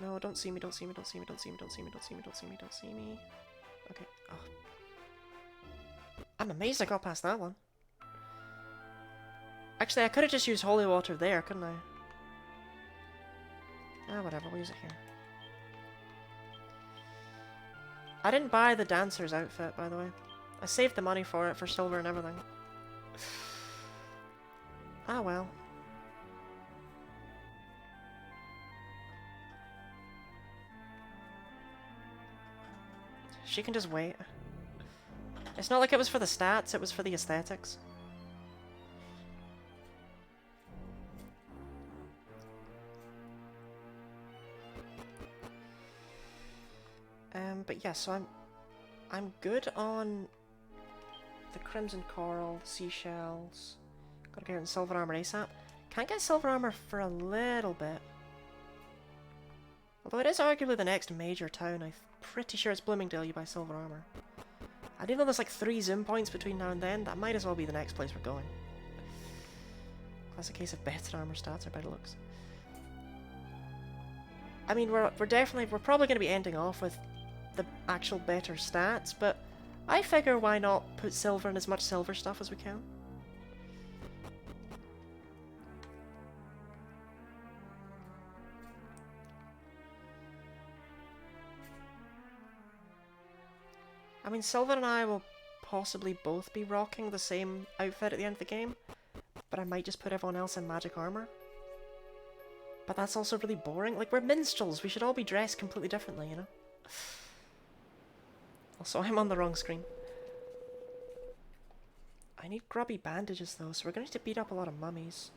No, don't see me, don't see me, don't see me, don't see me, don't see me, don't see me, don't see me, don't see me. Okay. Oh. I'm amazed I got past that one. Actually, I could have just used holy water there, couldn't I? Ah, whatever, we'll use it here. I didn't buy the dancer's outfit, by the way. I saved the money for it, for silver and everything. Ah, well. She can just wait. It's not like it was for the stats, it was for the aesthetics. But yeah, so I'm good on the Crimson Coral, the Seashells. Gotta get in Silver Armor ASAP. Can't get Silver Armor for a little bit. Although it is arguably the next major town. I'm pretty sure it's Bloomingdale you buy Silver Armor. I didn't know there's like 3 zoom points between now and then. That might as well be the next place we're going. Classic case of better armor stats or better looks. I mean, we're probably going to be ending off with the actual better stats, but I figure why not put silver in as much silver stuff as we can. I mean, Sylvan and I will possibly both be rocking the same outfit at the end of the game, but I might just put everyone else in magic armor. But that's also really boring. Like, we're minstrels, we should all be dressed completely differently, you know? Also, I'm on the wrong screen. I need grubby bandages though, so we're going to need to beat up a lot of mummies.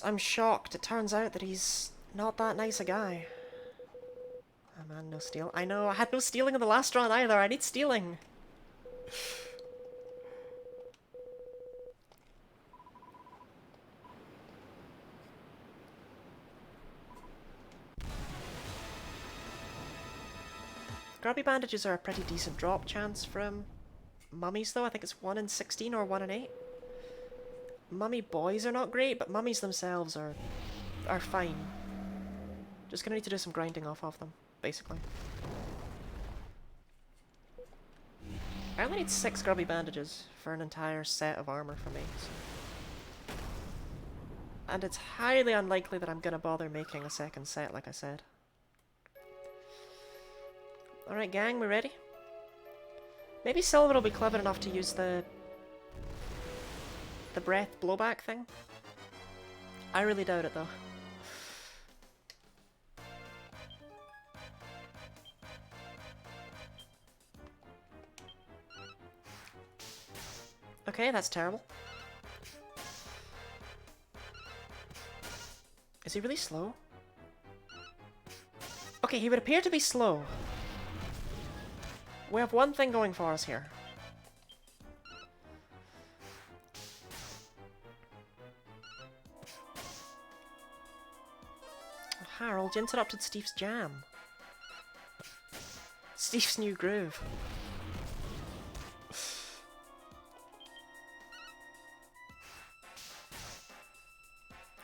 I'm shocked. It turns out that he's not that nice a guy. Oh man, no steal. I know, I had no stealing in the last run either. I need stealing. Grubby bandages are a pretty decent drop chance from mummies though. I think it's 1 in 16 or 1 in 8. Mummy boys are not great, but mummies themselves are fine. Just gonna need to do some grinding off of them, basically. I only need 6 grubby bandages for an entire set of armor for me. So. And it's highly unlikely that I'm gonna bother making a second set, like I said. Alright gang, we ready? Maybe Silver will be clever enough to use the breath blowback thing. I really doubt it though. Okay, that's terrible. Is he really slow? Okay, he would appear to be slow. We have one thing going for us here. Harold, you interrupted Steve's jam. Steve's new groove.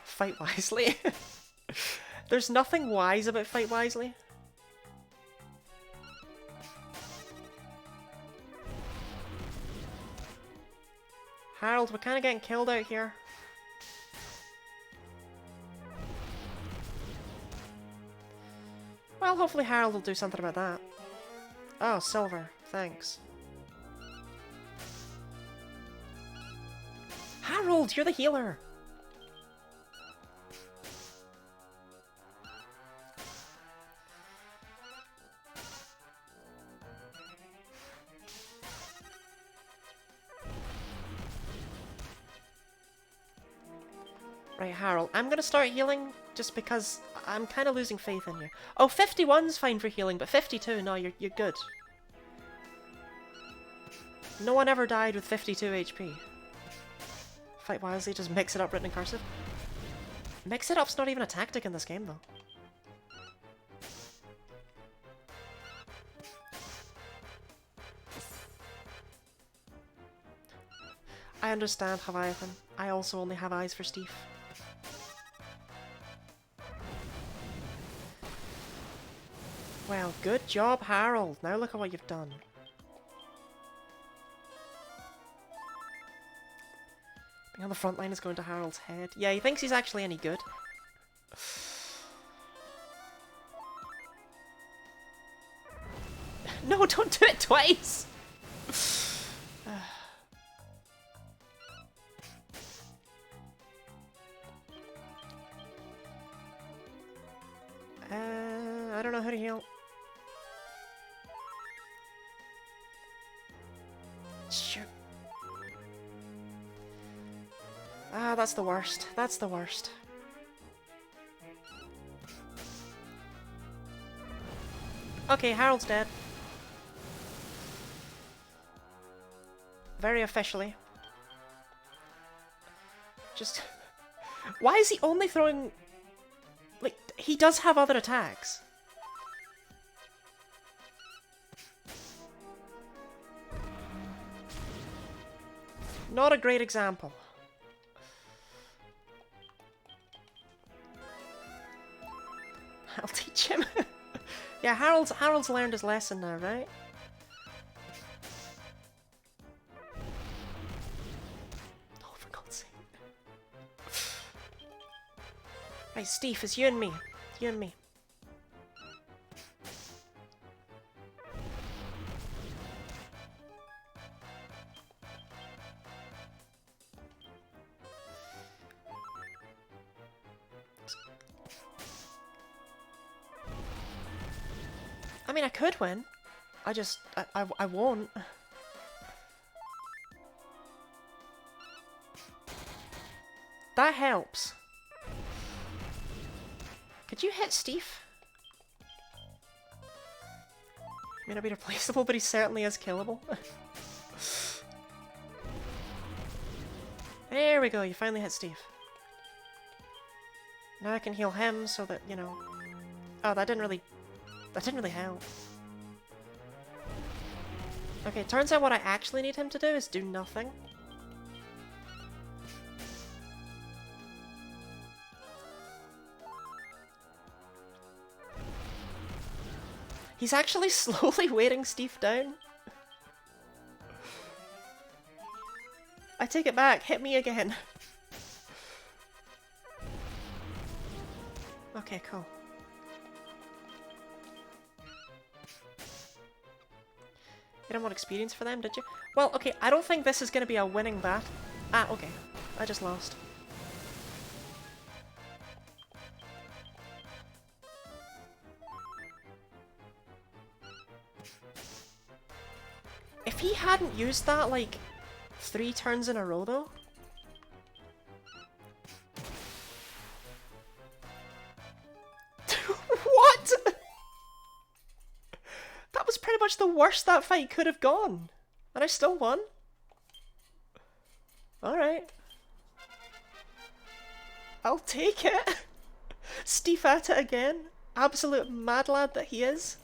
Fight wisely. There's nothing wise about fight wisely. Harold, we're kind of getting killed out here. Well, hopefully Harold will do something about that. Oh, silver. Thanks. Harold, you're the healer! Right, Harold, I'm gonna start healing just because I'm kind of losing faith in you. Oh, 51's fine for healing, but 52, no, you're good. No one ever died with 52 HP. Fight wisely, just mix it up written in cursive. Mix it up's not even a tactic in this game, though. I understand, Leviathan. I also only have eyes for Steve. Well, good job, Harold. Now look at what you've done. Being on the front line is going to Harold's head. Yeah, he thinks he's actually any good. No, don't do it twice! Shoot. Ah, that's the worst. That's the worst. Okay, Harold's dead. Very officially. Just... Why is he only throwing... Like, he does have other attacks. Not a great example. I'll teach him. Yeah, Harold's learned his lesson now, right? Oh, for God's sake. Right, Steve, it's you and me. You and me. I mean, I could win. I won't. That helps. Could you hit Steve? May not be replaceable, but he certainly is killable. There we go, you finally hit Steve. Now I can heal him so that, you know... Oh, that didn't really help. Okay, turns out what I actually need him to do is do nothing. He's actually slowly weighting Steve down. I take it back, hit me again. Okay, cool. You don't want experience for them, did you? Well, okay, I don't think this is going to be a winning bat. Ah, okay. I just lost. If he hadn't used that, like, 3 turns in a row, though... What?! That was pretty much the worst that fight could have gone. And I still won. Alright. I'll take it. Steve at it again. Absolute mad lad that he is.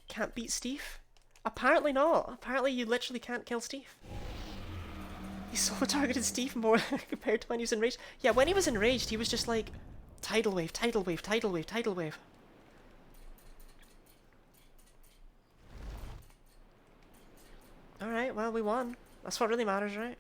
Can't beat Steve. Apparently not. Apparently you literally can't kill Steve. He solo targeted Steve more compared to when he was enraged. Yeah, when he was enraged, he was just like, tidal wave, tidal wave, tidal wave, tidal wave. Alright, well, we won. That's what really matters, right?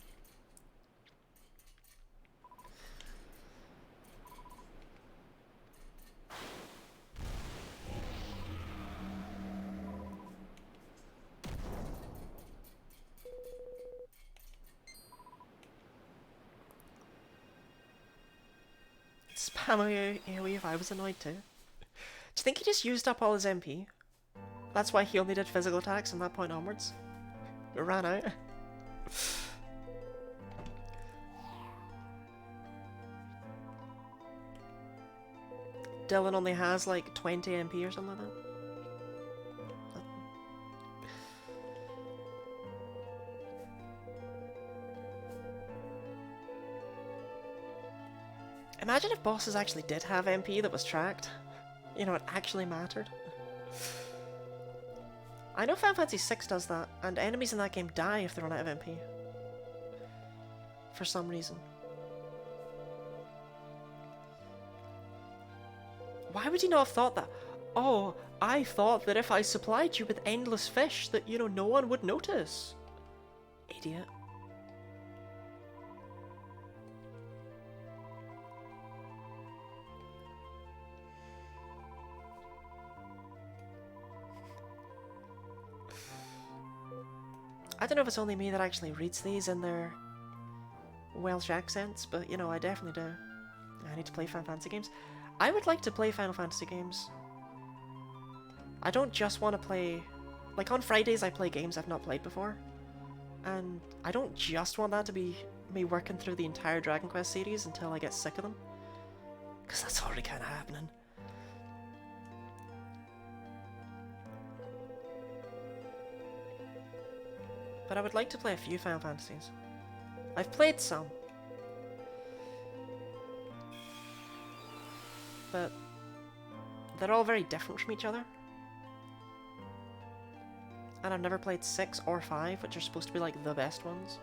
Spam AoE if I was annoyed too. Do you think he just used up all his MP? That's why he only did physical attacks from that point onwards? It ran out. Dylan only has like 20 MP or something like that. Imagine if bosses actually did have MP that was tracked. You know, it actually mattered. I know Final Fantasy VI does that, and enemies in that game die if they run out of MP. For some reason. Why would he not have thought that? Oh, I thought that if I supplied you with endless fish that, you know, no one would notice. Idiot. I don't know if it's only me that actually reads these in their Welsh accents, but, you know, I definitely do. I need to play Final Fantasy games. I would like to play Final Fantasy games. I don't just want to play Like on Fridays I play games I've not played before. And I don't just want that to be me working through the entire Dragon Quest series until I get sick of them. Because that's already kind of happening. But I would like to play a few Final Fantasies. I've played some. But they're all very different from each other. And I've never played 6 or 5, which are supposed to be like the best ones.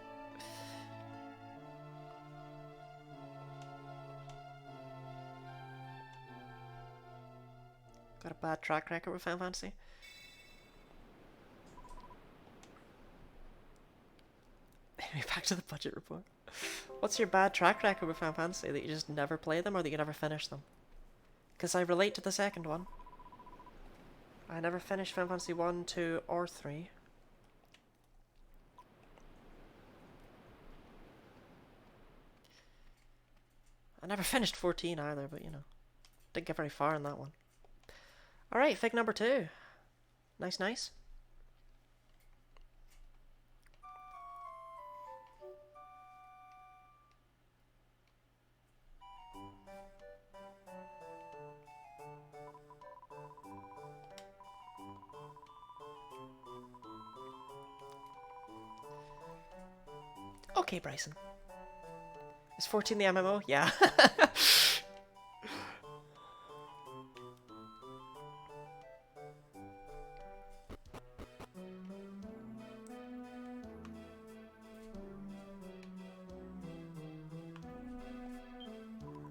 Got a bad track record with Final Fantasy. Back to the budget report. What's your bad track record with Final Fantasy? That you just never play them or that you never finish them? Because I relate to the second one. I never finished Final Fantasy 1, 2, or 3. I never finished 14 either, but you know. Didn't get very far in that one. Alright, fig number 2. Nice, nice. Okay, Bryson. Is 14 the MMO? Yeah.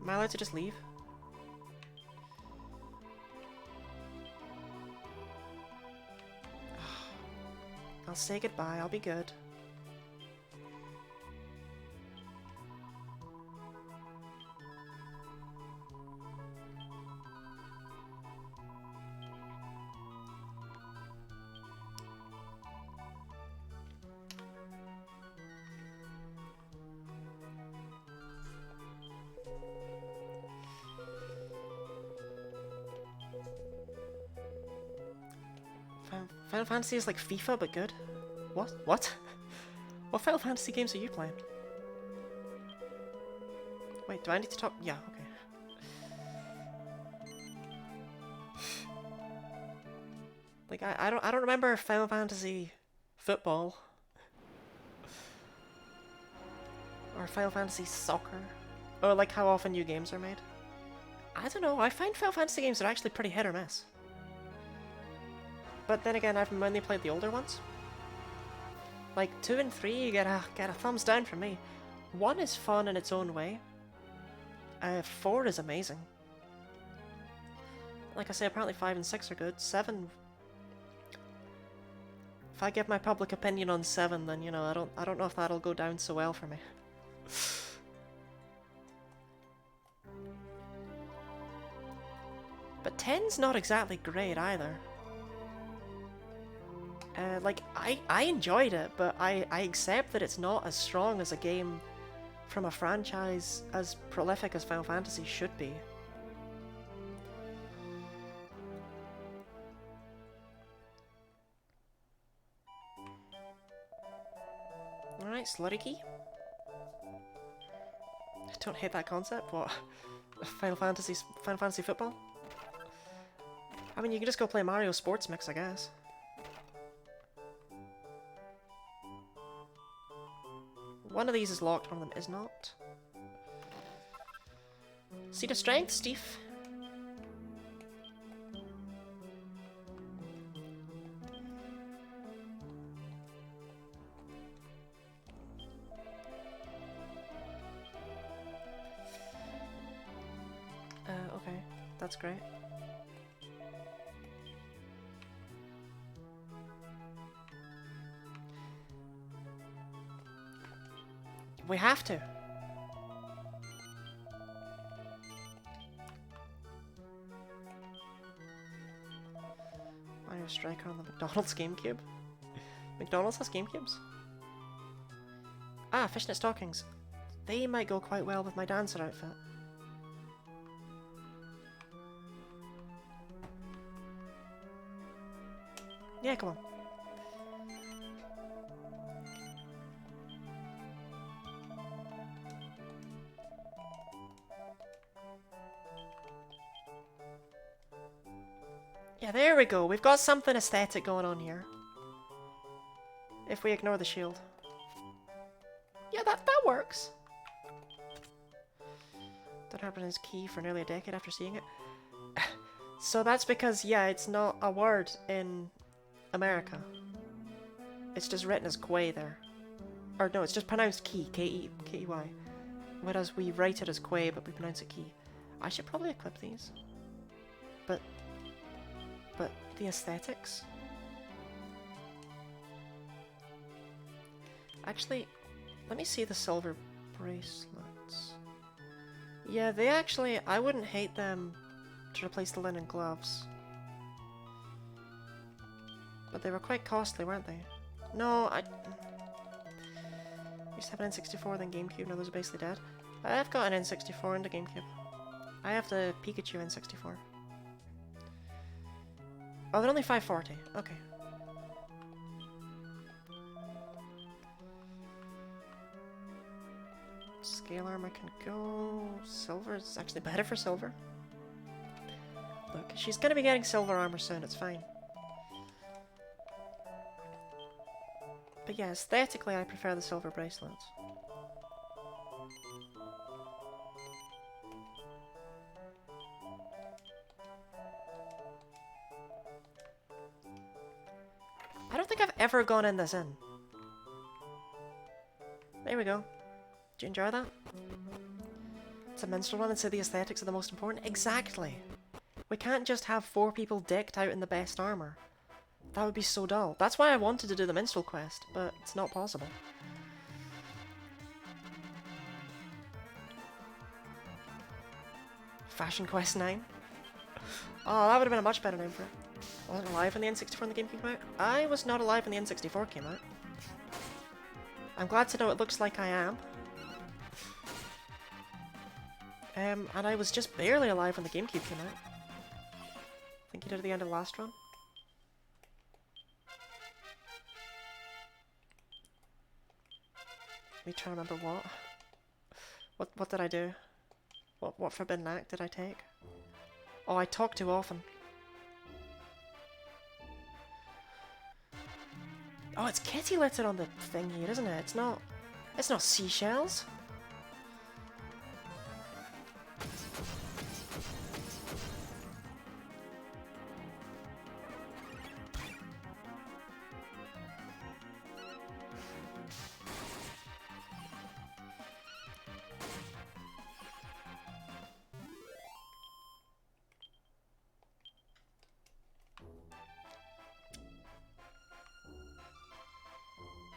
Am I allowed to just leave? I'll say goodbye, I'll be good. Final Fantasy is like FIFA, but good. What? What? What Final Fantasy games are you playing? Wait, do I need to talk? Yeah, okay. Like I don't remember Final Fantasy football or Final Fantasy soccer, or like how often new games are made. I don't know. I find Final Fantasy games are actually pretty hit or miss. But then again, I've mainly played the older ones. Like 2 and 3, you get a thumbs down from me. 1 is fun in its own way. 4 is amazing. Like I say, apparently 5 and 6 are good. 7. If I give my public opinion on 7, then you know I don't know if that'll go down so well for me. But 10's not exactly great either. Like, I enjoyed it, but I accept that it's not as strong as a game from a franchise as prolific as Final Fantasy should be. Alright, Slurry. I don't hate that concept. What? Final Fantasy football? I mean, you can just go play Mario Sports Mix, I guess. One of these is locked, one of them is not. Seed of Strength, Steve. Okay, that's great. We have to. Mario Striker on the McDonald's GameCube. McDonald's has GameCubes? Ah, fishnet stockings. They might go quite well with my dancer outfit. Yeah, come on. There we go. We've got something aesthetic going on here. If we ignore the shield. Yeah, that works. Don't happen his key for nearly a decade after seeing it. So that's because, yeah, it's not a word in America. It's just written as Quay there. Or no, it's just pronounced key, K-E-Y. Whereas we write it as Quay, but we pronounce it key. I should probably equip these. But the aesthetics? Actually, let me see the silver bracelets. Yeah, they actually, I wouldn't hate them to replace the linen gloves. But they were quite costly, weren't they? No, I used to have an N64, then GameCube, now those are basically dead. I've got an N64 and a GameCube. I have the Pikachu N64. Oh, they're only 540. Okay. Scale armor can go. Silver is actually better for silver. Look, she's gonna be getting silver armor soon, it's fine. But yeah, aesthetically I prefer the silver bracelets. I don't think I've ever gone in this inn. There we go. Did you enjoy that? It's a minstrel run and so the aesthetics are the most important. Exactly! We can't just have 4 people decked out in the best armor. That would be so dull. That's why I wanted to do the minstrel quest, but it's not possible. Fashion Quest 9? Oh, that would have been a much better name for it. I wasn't alive when the N64 and the GameCube came out. I was not alive when the N64 came out. I'm glad to know it looks like I am. And I was just barely alive when the GameCube came out. I think you did at the end of the last run. Me trying to remember what. What did I do? What forbidden act did I take? Oh, I talk too often. Oh, it's kitty litter on the thing here, isn't it? It's not seashells.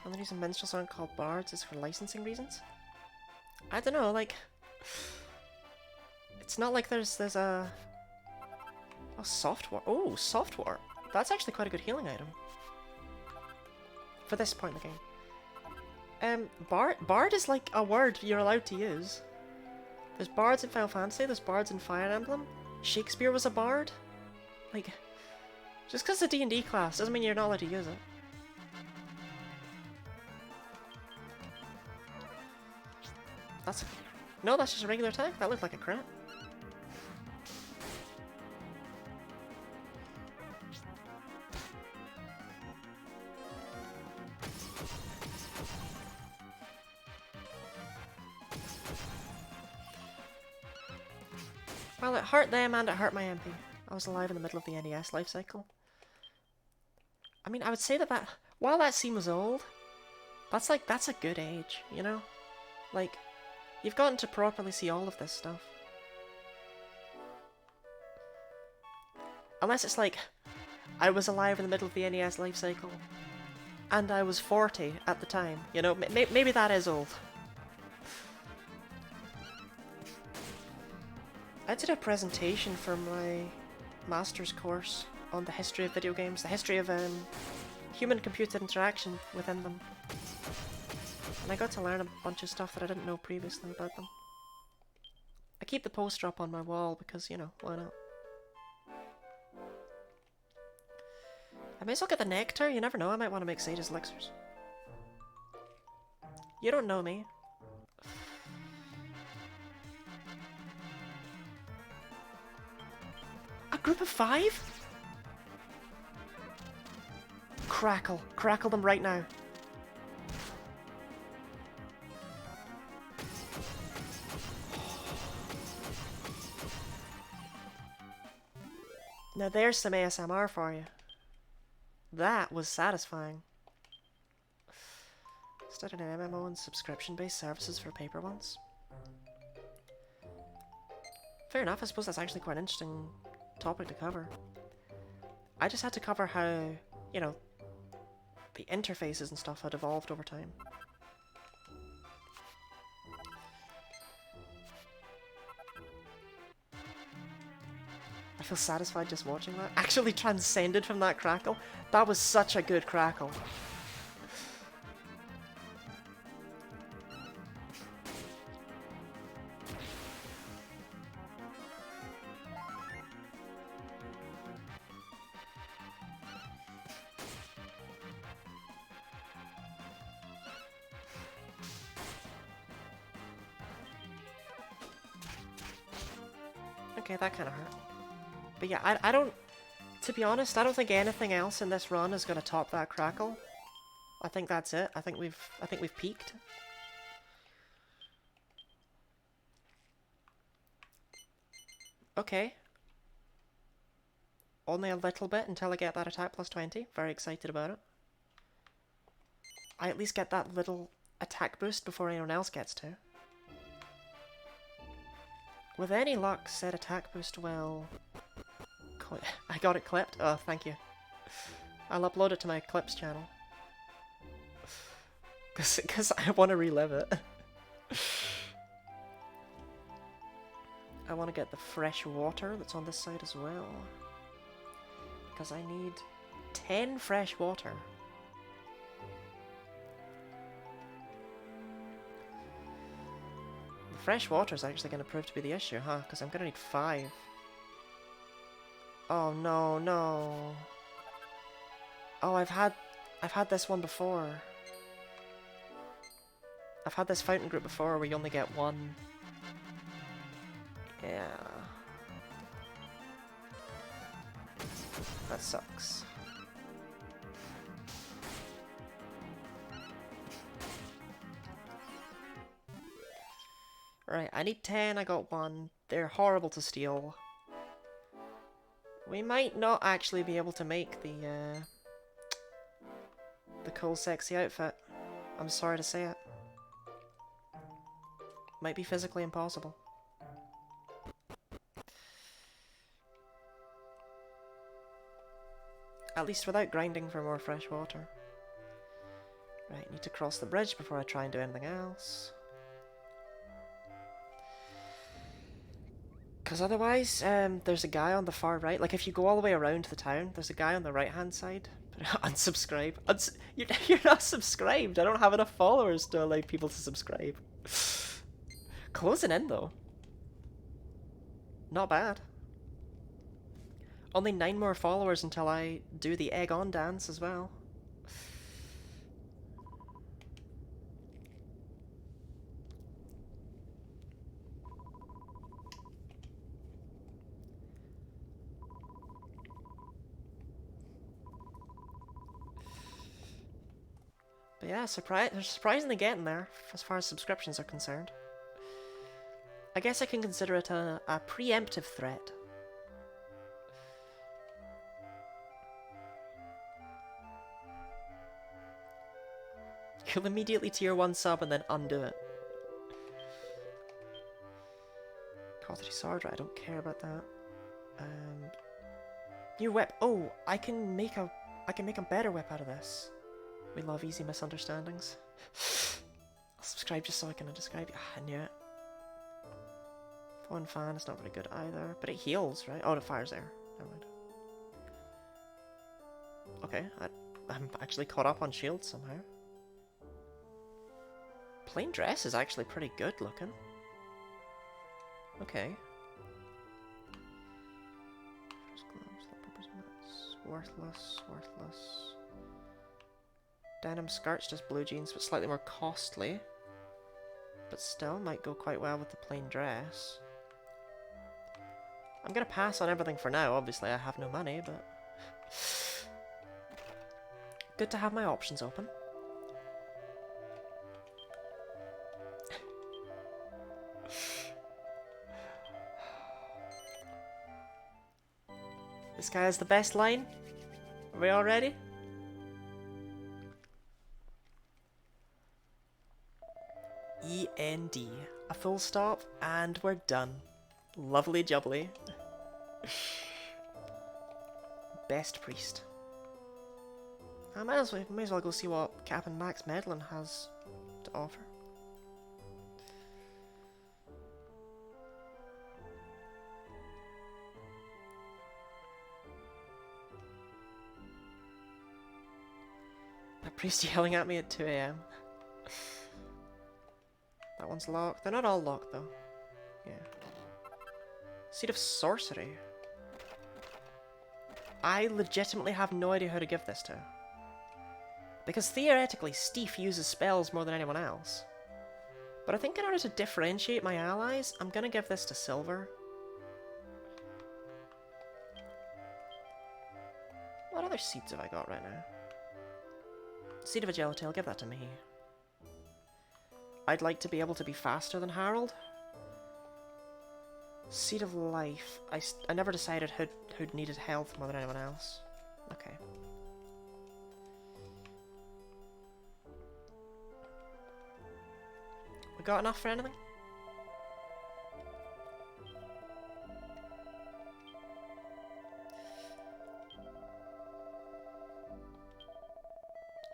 And the reason minstrels aren't called bards is for licensing reasons? I don't know, like... It's not like there's a... Oh, soft warp. Oh, soft warp. That's actually quite a good healing item. For this point in the game. Bard is like a word you're allowed to use. There's bards in Final Fantasy, there's bards in Fire Emblem. Shakespeare was a bard. Like, just because it's a D&D class doesn't mean you're not allowed to use it. No, that's just a regular attack. That looked like a crit. Well, it hurt them and it hurt my MP. I was alive in the middle of the NES life cycle. I mean, I would say that while that seems old, that's a good age, you know? Like, you've gotten to properly see all of this stuff. Unless it's like, I was alive in the middle of the NES life cycle, and I was 40 at the time, you know? Maybe that is old. I did a presentation for my master's course on the history of video games, the history of human-computer interaction within them. And I got to learn a bunch of stuff that I didn't know previously about them. I keep the poster up on my wall because, you know, why not? I may as well get the nectar, you never know, I might want to make Sage's elixirs. You don't know me. A group of 5? crackle. Crackle them right now. Now there's some ASMR for you. That was satisfying. Started an MMO and subscription-based services for paper ones. Fair enough, I suppose that's actually quite an interesting topic to cover. I just had to cover how, you know, the interfaces and stuff had evolved over time. I feel satisfied just watching that. Actually transcended from that crackle. That was such a good crackle. Okay, that kind of hurt. But yeah, I don't... To be honest, I don't think anything else in this run is going to top that crackle. I think that's it. I think we've peaked. Okay. Only a little bit until I get that attack plus 20. Very excited about it. I at least get that little attack boost before anyone else gets to. With any luck, said attack boost will... I got it clipped? Oh, thank you. I'll upload it to my clips channel. Because I want to relive it. I want to get the fresh water that's on this side as well. Because I need 10 fresh water. The fresh water is actually going to prove to be the issue, huh? Because I'm going to need 5. Oh no, no. Oh, I've had this one before. I've had this fountain group before where you only get 1. Yeah. That sucks. Right, I need 10, I got 1. They're horrible to steal. We might not actually be able to make the cool sexy outfit. I'm sorry to say it. Might be physically impossible. At least without grinding for more fresh water. Right, need to cross the bridge before I try and do anything else. Because otherwise, there's a guy on the far right. Like, if you go all the way around the town, there's a guy on the right-hand side. Unsubscribe. You're not subscribed. I don't have enough followers to allow people to subscribe. Closing in, though. Not bad. Only 9 more followers until I do the egg-on dance as well. But yeah, they're surprisingly getting there as far as subscriptions are concerned. I guess I can consider it a preemptive threat. You'll immediately tier 1 sub and then undo it. Cautery sword, right? I don't care about that. New whip. Oh, I can make a better whip out of this. We love easy misunderstandings. I'll subscribe just so I can unsubscribe. Ah, I knew it. One fan is not very good either, but it heals, right? Oh, the fire's there. Never mind. Okay, I'm actually caught up on shields somehow. Plain dress is actually pretty good looking. Okay. Worthless, worthless. Denim skirts, just blue jeans, but slightly more costly. But still, might go quite well with the plain dress. I'm gonna pass on everything for now, obviously I have no money, but... Good to have my options open. This guy has the best line. Are we all ready? END. A full stop, and we're done. Lovely jubbly. Best priest. I may as well go see what Captain Max Medlin has to offer. That priest yelling at me at 2 AM. That one's locked. They're not all locked though. Yeah. Seed of Sorcery. I legitimately have no idea who to give this to. Because theoretically, Steve uses spells more than anyone else. But I think in order to differentiate my allies, I'm gonna give this to Silver. What other seeds have I got right now? Seed of Agility, I'll give that to me. I'd like to be able to be faster than Harold. Seed of Life. I never decided who needed health more than anyone else. Okay. We got enough for anything?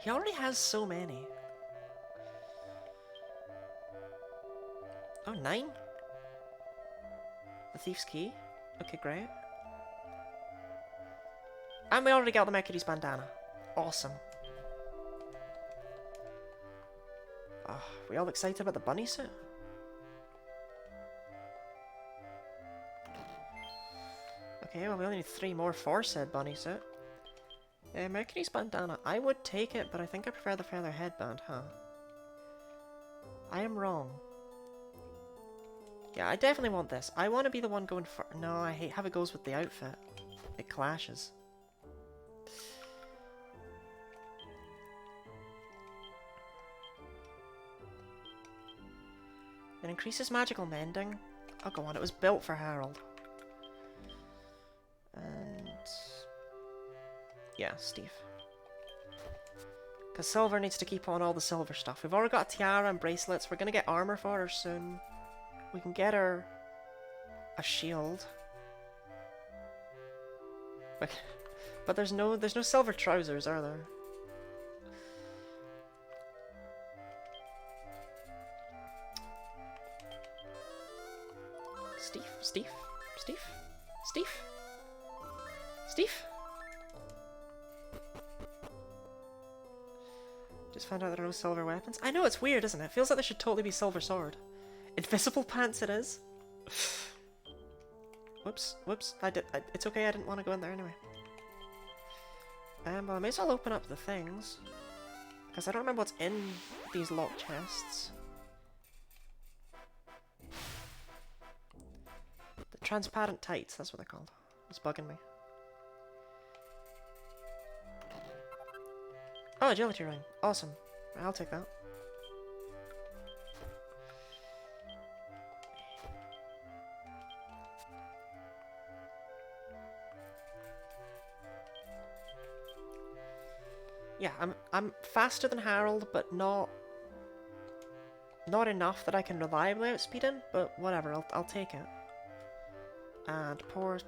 He already has so many. Oh, 9? The Thief's Key? Okay, great. And we already got the Mercury's bandana. Awesome. Oh, we all excited about the bunny suit? Okay, well we only need 3 more for said bunny suit. Mercury's bandana. I would take it, but I think I prefer the feather headband, huh? I am wrong. Yeah, I definitely want this. I want to be the one going for... No, I hate how it goes with the outfit. It clashes. It increases magical mending. Oh, go on, it was built for Harold. And... yeah, Steve. Because Silver needs to keep on all the silver stuff. We've already got a tiara and bracelets. We're going to get armor for her soon. We can get her a shield. But there's no silver trousers, are there? Steve? Just found out there are no silver weapons. I know, it's weird, isn't it? It feels like there should totally be silver sword. Invisible pants it is. Whoops. It's okay, I didn't want to go in there anyway. Well, I may as well open up the things. Because I don't remember what's in these locked chests. The transparent tights, that's what they're called. It's bugging me. Oh, agility ring. Awesome. I'll take that. Yeah, I'm faster than Harold, but not enough that I can reliably outspeed him, but whatever, I'll take it. And poor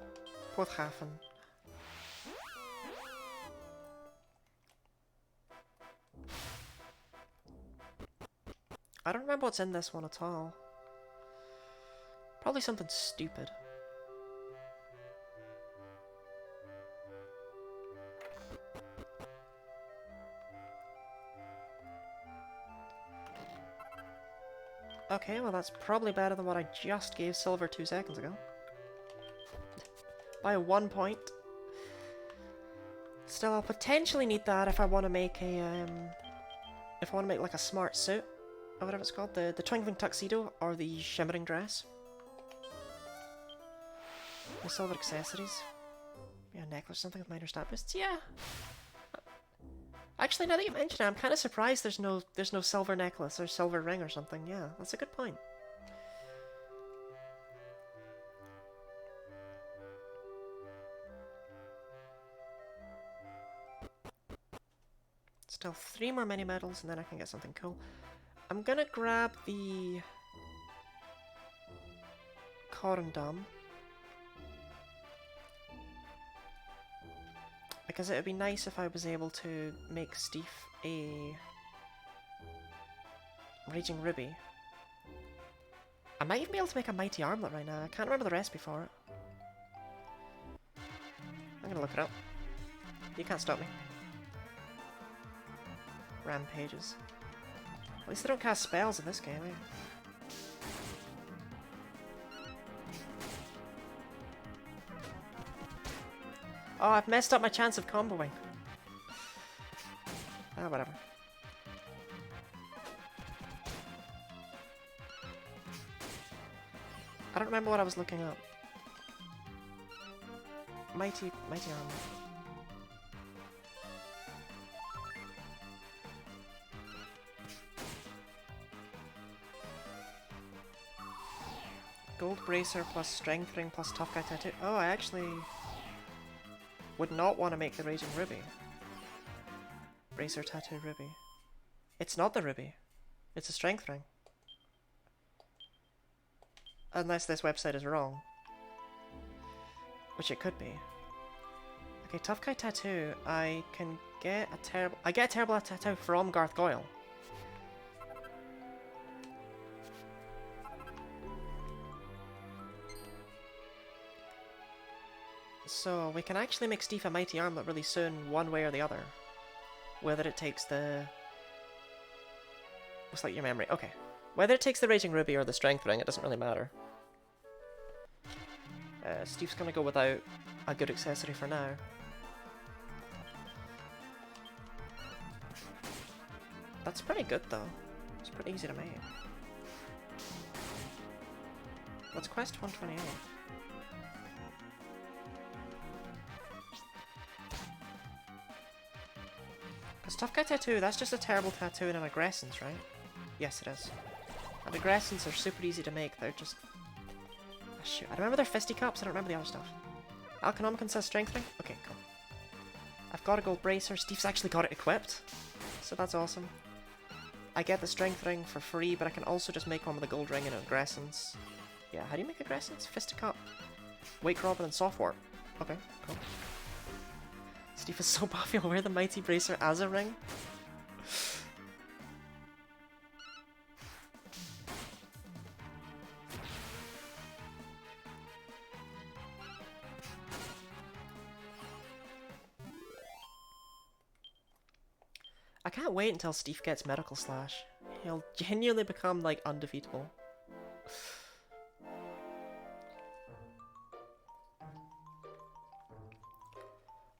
Hafen. I don't remember what's in this one at all. Probably something stupid. Okay, well that's probably better than what I just gave Silver 2 seconds ago. By 1 point. Still, I'll potentially need that if I want to make a, if I want to make like a smart suit, or whatever it's called, the twinkling tuxedo, or the shimmering dress. The silver accessories. Yeah, necklace, something with minor stat boosts, yeah. Actually, now that you mention it, I'm kind of surprised there's no silver necklace or silver ring or something. Yeah, that's a good point. Still 3 more mini medals, and then I can get something cool. I'm gonna grab the Corundum, because it would be nice if I was able to make Steve a Raging Ruby. I might even be able to make a Mighty Armlet right now. I can't remember the recipe for it. I'm gonna look it up. You can't stop me. Rampages. At least they don't cast spells in this game, eh? Oh, I've messed up my chance of comboing. Ah, whatever. I don't remember what I was looking up. Mighty Armor. Gold Bracer plus Strength Ring plus Tough Guy Tattoo. Oh, I actually would not want to make the Raging Ruby. Bracer Tattoo Ruby. It's not the Ruby. It's a Strength Ring. Unless this website is wrong. Which it could be. Okay, Tough Guy Tattoo. I get a terrible tattoo from Garth Goyle. So we can actually make Steve a Mighty Armlet really soon, one way or the other. Whether it takes the... Looks like your memory. Okay. Whether it takes the Raging Ruby or the Strength Ring, it doesn't really matter. Steve's gonna go without a good accessory for now. That's pretty good though. It's pretty easy to make. What's quest 128? Because Tough Guy Tattoo, that's just a terrible tattoo and an aggressance, right? Yes, it is. And aggressants are super easy to make, they're just... Oh, shoot, I remember their fisticuffs, I don't remember the other stuff. Alconomicon says Strength Ring? Okay, cool. I've got a Gold Bracer, Steve's actually got it equipped, so that's awesome. I get the Strength Ring for free, but I can also just make one with a Gold Ring and aggressants. Yeah, how do you make aggressants? Fisticuff, Wake Robin, and Soft Warp. Okay, cool. Steve is so buff, he'll wear the Mighty Bracer as a ring. I can't wait until Steve gets Medical Slash. He'll genuinely become, like, undefeatable.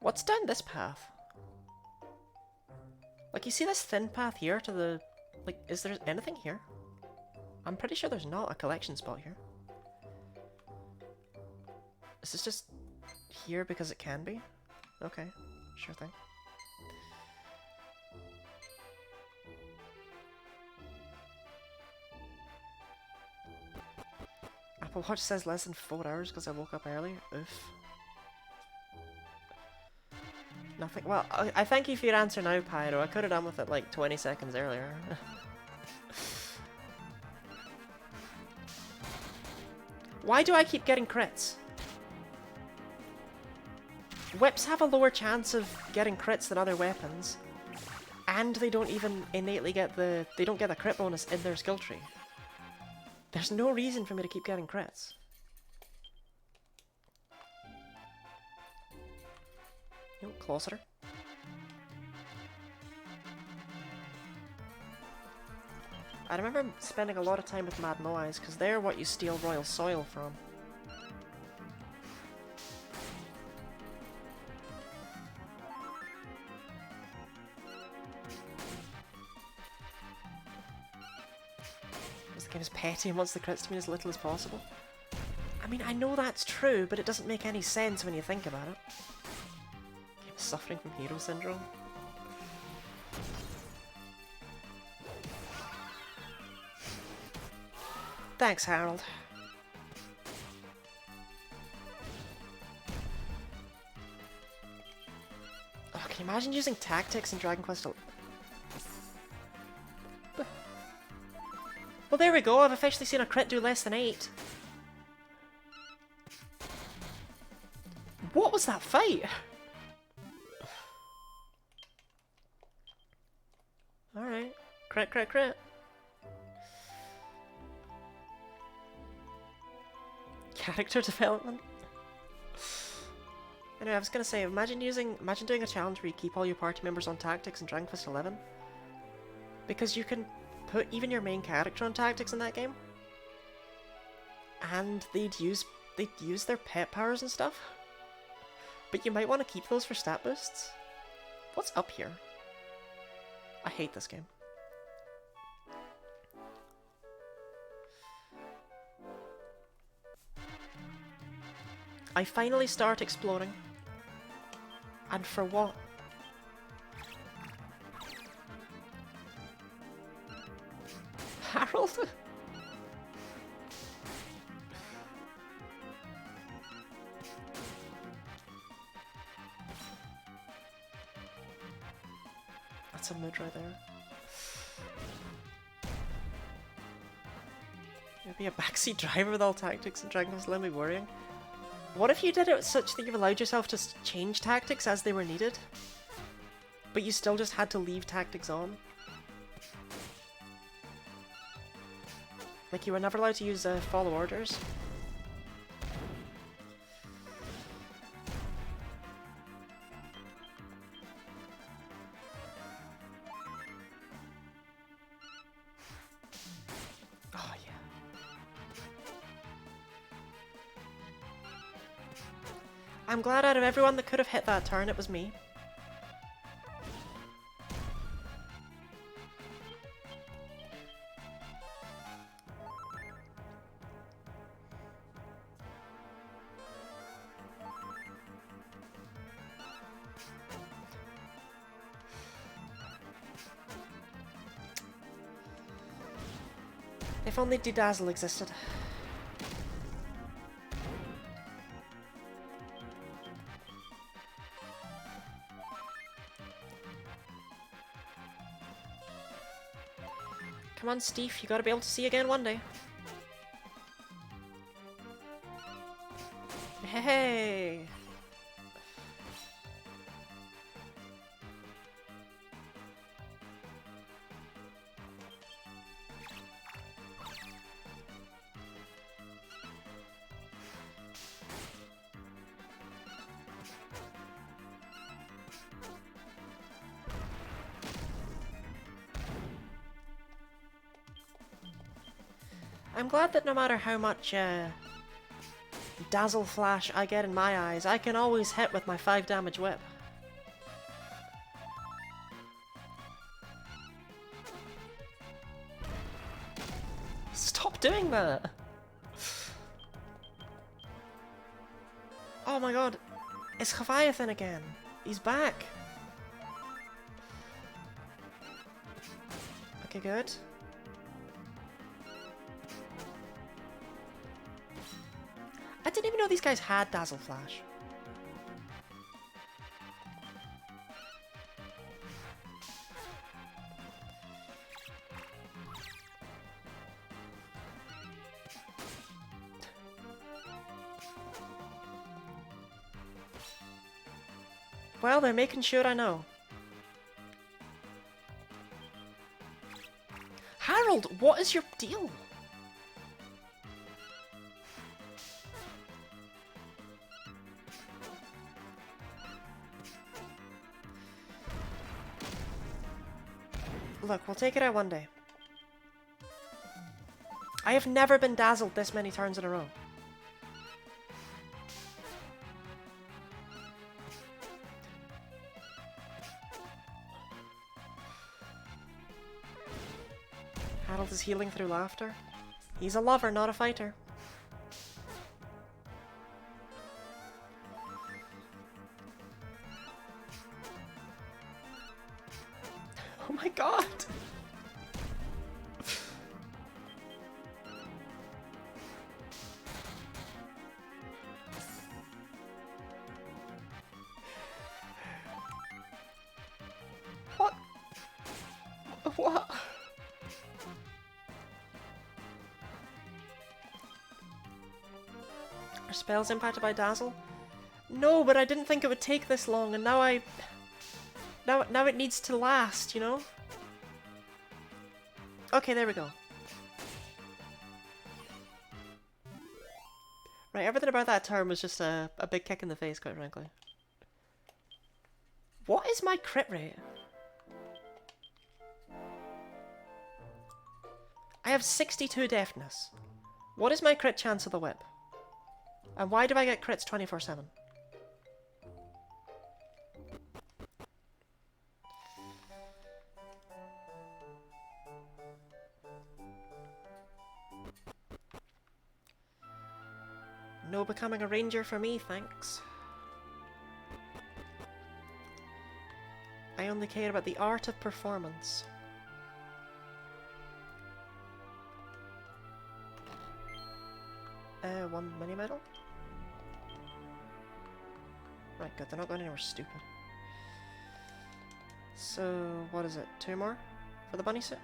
What's down this path? Like, you see this thin path here to the... Like, is there anything here? I'm pretty sure there's not a collection spot here. Is this just here because it can be? Okay, sure thing. Apple Watch says less than 4 hours because I woke up early. Oof. Nothing. Well, I thank you for your answer now, Pyro. I could have done with it like 20 seconds earlier. Why do I keep getting crits? Whips have a lower chance of getting crits than other weapons, and they don't even innately get the... They don't get the crit bonus in their skill tree. There's no reason for me to keep getting crits. No, closer. I remember spending a lot of time with Mad Moais, because they're what you steal Royal Soil from. This game is petty and wants the crits to mean as little as possible. I mean, I know that's true, but it doesn't make any sense when you think about it. Suffering from hero syndrome. Thanks, Harold. Oh, can you imagine using tactics in Dragon Quest? Well, there we go. I've officially seen a crit do less than 8. What was that fight? Alright. Crit, crit, crit. Character development. Anyway, I was gonna say, imagine doing a challenge where you keep all your party members on tactics in Dragon Quest 11. Because you can put even your main character on tactics in that game. And they'd use their pet powers and stuff. But you might want to keep those for stat boosts. What's up here? I hate this game. I finally start exploring. And for what? Harold? That's a mood right there. Maybe a backseat driver with all tactics and Dragon Quest let me worrying. What if you did it such that you allowed yourself to change tactics as they were needed? But you still just had to leave tactics on? Like you were never allowed to use follow orders? Oh yeah. I'm glad out of everyone that could have hit that turn, it was me. If only Dedazzle existed. Come on, Steve, you gotta be able to see again one day. Hey! I'm glad that no matter how much dazzle flash I get in my eyes, I can always hit with my 5 damage whip. Stop doing that! Oh my god, it's Leviathan again. He's back. Okay, good. I didn't even know these guys had Dazzle Flash. Well, they're making sure I know. Harold, what is your deal? Look, we'll take it out one day. I have never been dazzled this many turns in a row. Harold is healing through laughter. He's a lover, not a fighter. Oh my god! What? What? Are spells impacted by Dazzle? No, but I didn't think it would take this long, and now now it needs to last, you know? Okay, there we go. Right, everything about that turn was just a big kick in the face, quite frankly. What is my crit rate? I have 62 deftness. What is my crit chance of the whip? And why do I get crits 24/7? No becoming a ranger for me, thanks. I only care about the art of performance. One mini medal? Right, good, they're not going anywhere stupid. So, what is it? 2 more for the bunny suit?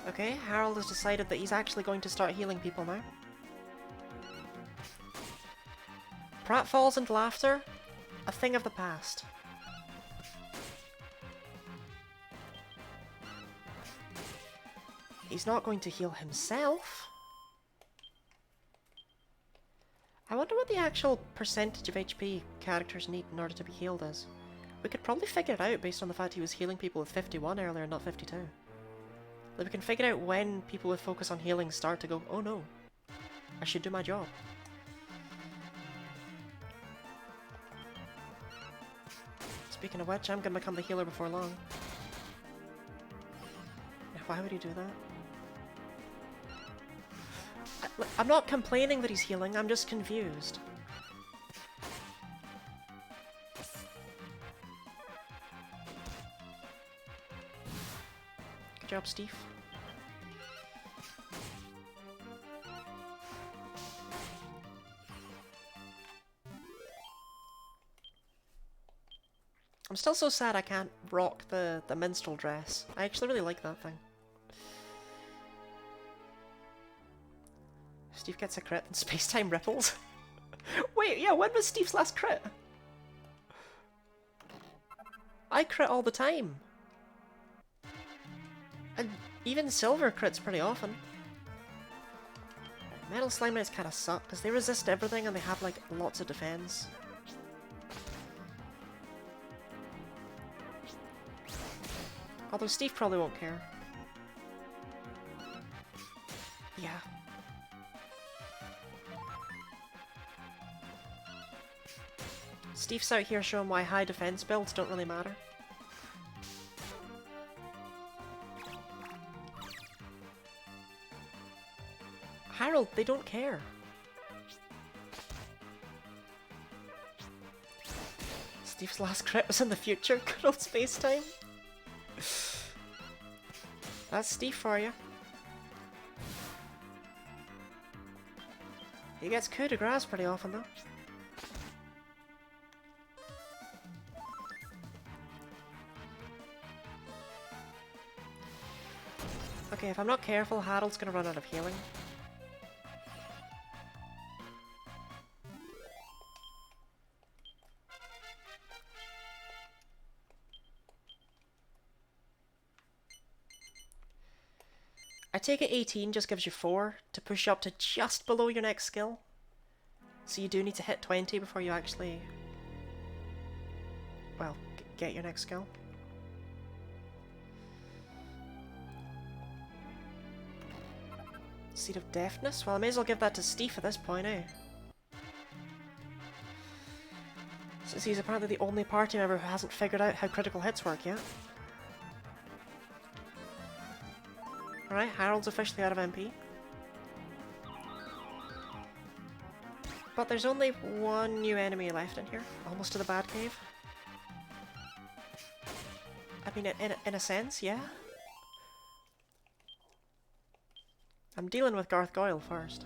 Okay, Harold has decided that he's actually going to start healing people now. Pratfalls and laughter, a thing of the past. He's not going to heal himself. I wonder what the actual percentage of HP characters need in order to be healed is. We could probably figure it out based on the fact he was healing people with 51 earlier and not 52. Like, we can figure out when people with focus on healing start to go, oh no, I should do my job. Speaking of which, I'm gonna become the healer before long. Why would he do that? I'm not complaining that he's healing, I'm just confused. Good job, Steve. I'm still so sad I can't rock the minstrel dress. I actually really like that thing. Steve gets a crit and space-time ripples. Wait, yeah, when was Steve's last crit? I crit all the time. And even silver crits pretty often. Metal Slime Knights kinda suck, because they resist everything and they have, like, lots of defense. Although Steve probably won't care. Yeah. Steve's out here showing why high defense builds don't really matter. Harold, they don't care. Steve's last crit was in the future. Good old space time. That's Steve for you. He gets coup de grace pretty often though. Okay, if I'm not careful, Harold's gonna run out of healing. I take it 18 just gives you 4 to push up to just below your next skill. So you do need to hit 20 before you actually, well, get your next skill. Seed of Deafness? Well, I may as well give that to Steve at this point, eh? Since he's apparently the only party member who hasn't figured out how critical hits work yet. Alright, Harold's officially out of MP. But there's only one new enemy left in here, almost to the bad cave. I mean, in a sense, yeah. I'm dealing with Garth Goyle first.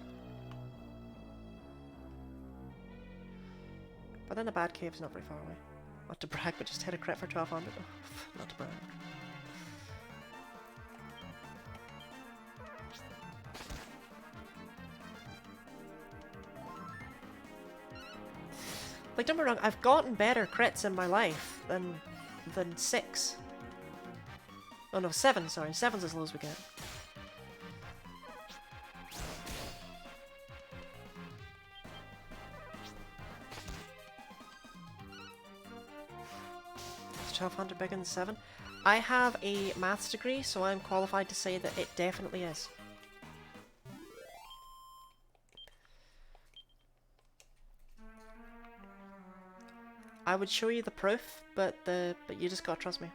But then the bad cave's not very far away. Not to brag, but just hit a crit for 1200. Oh, not to brag. Like, don't be wrong, I've gotten better crits in my life than 6. Oh no, 7, sorry. 7's as low as we get. Is 1200 bigger than 7? I have a maths degree, so I'm qualified to say that it definitely is. I would show you the proof, but you just gotta trust me.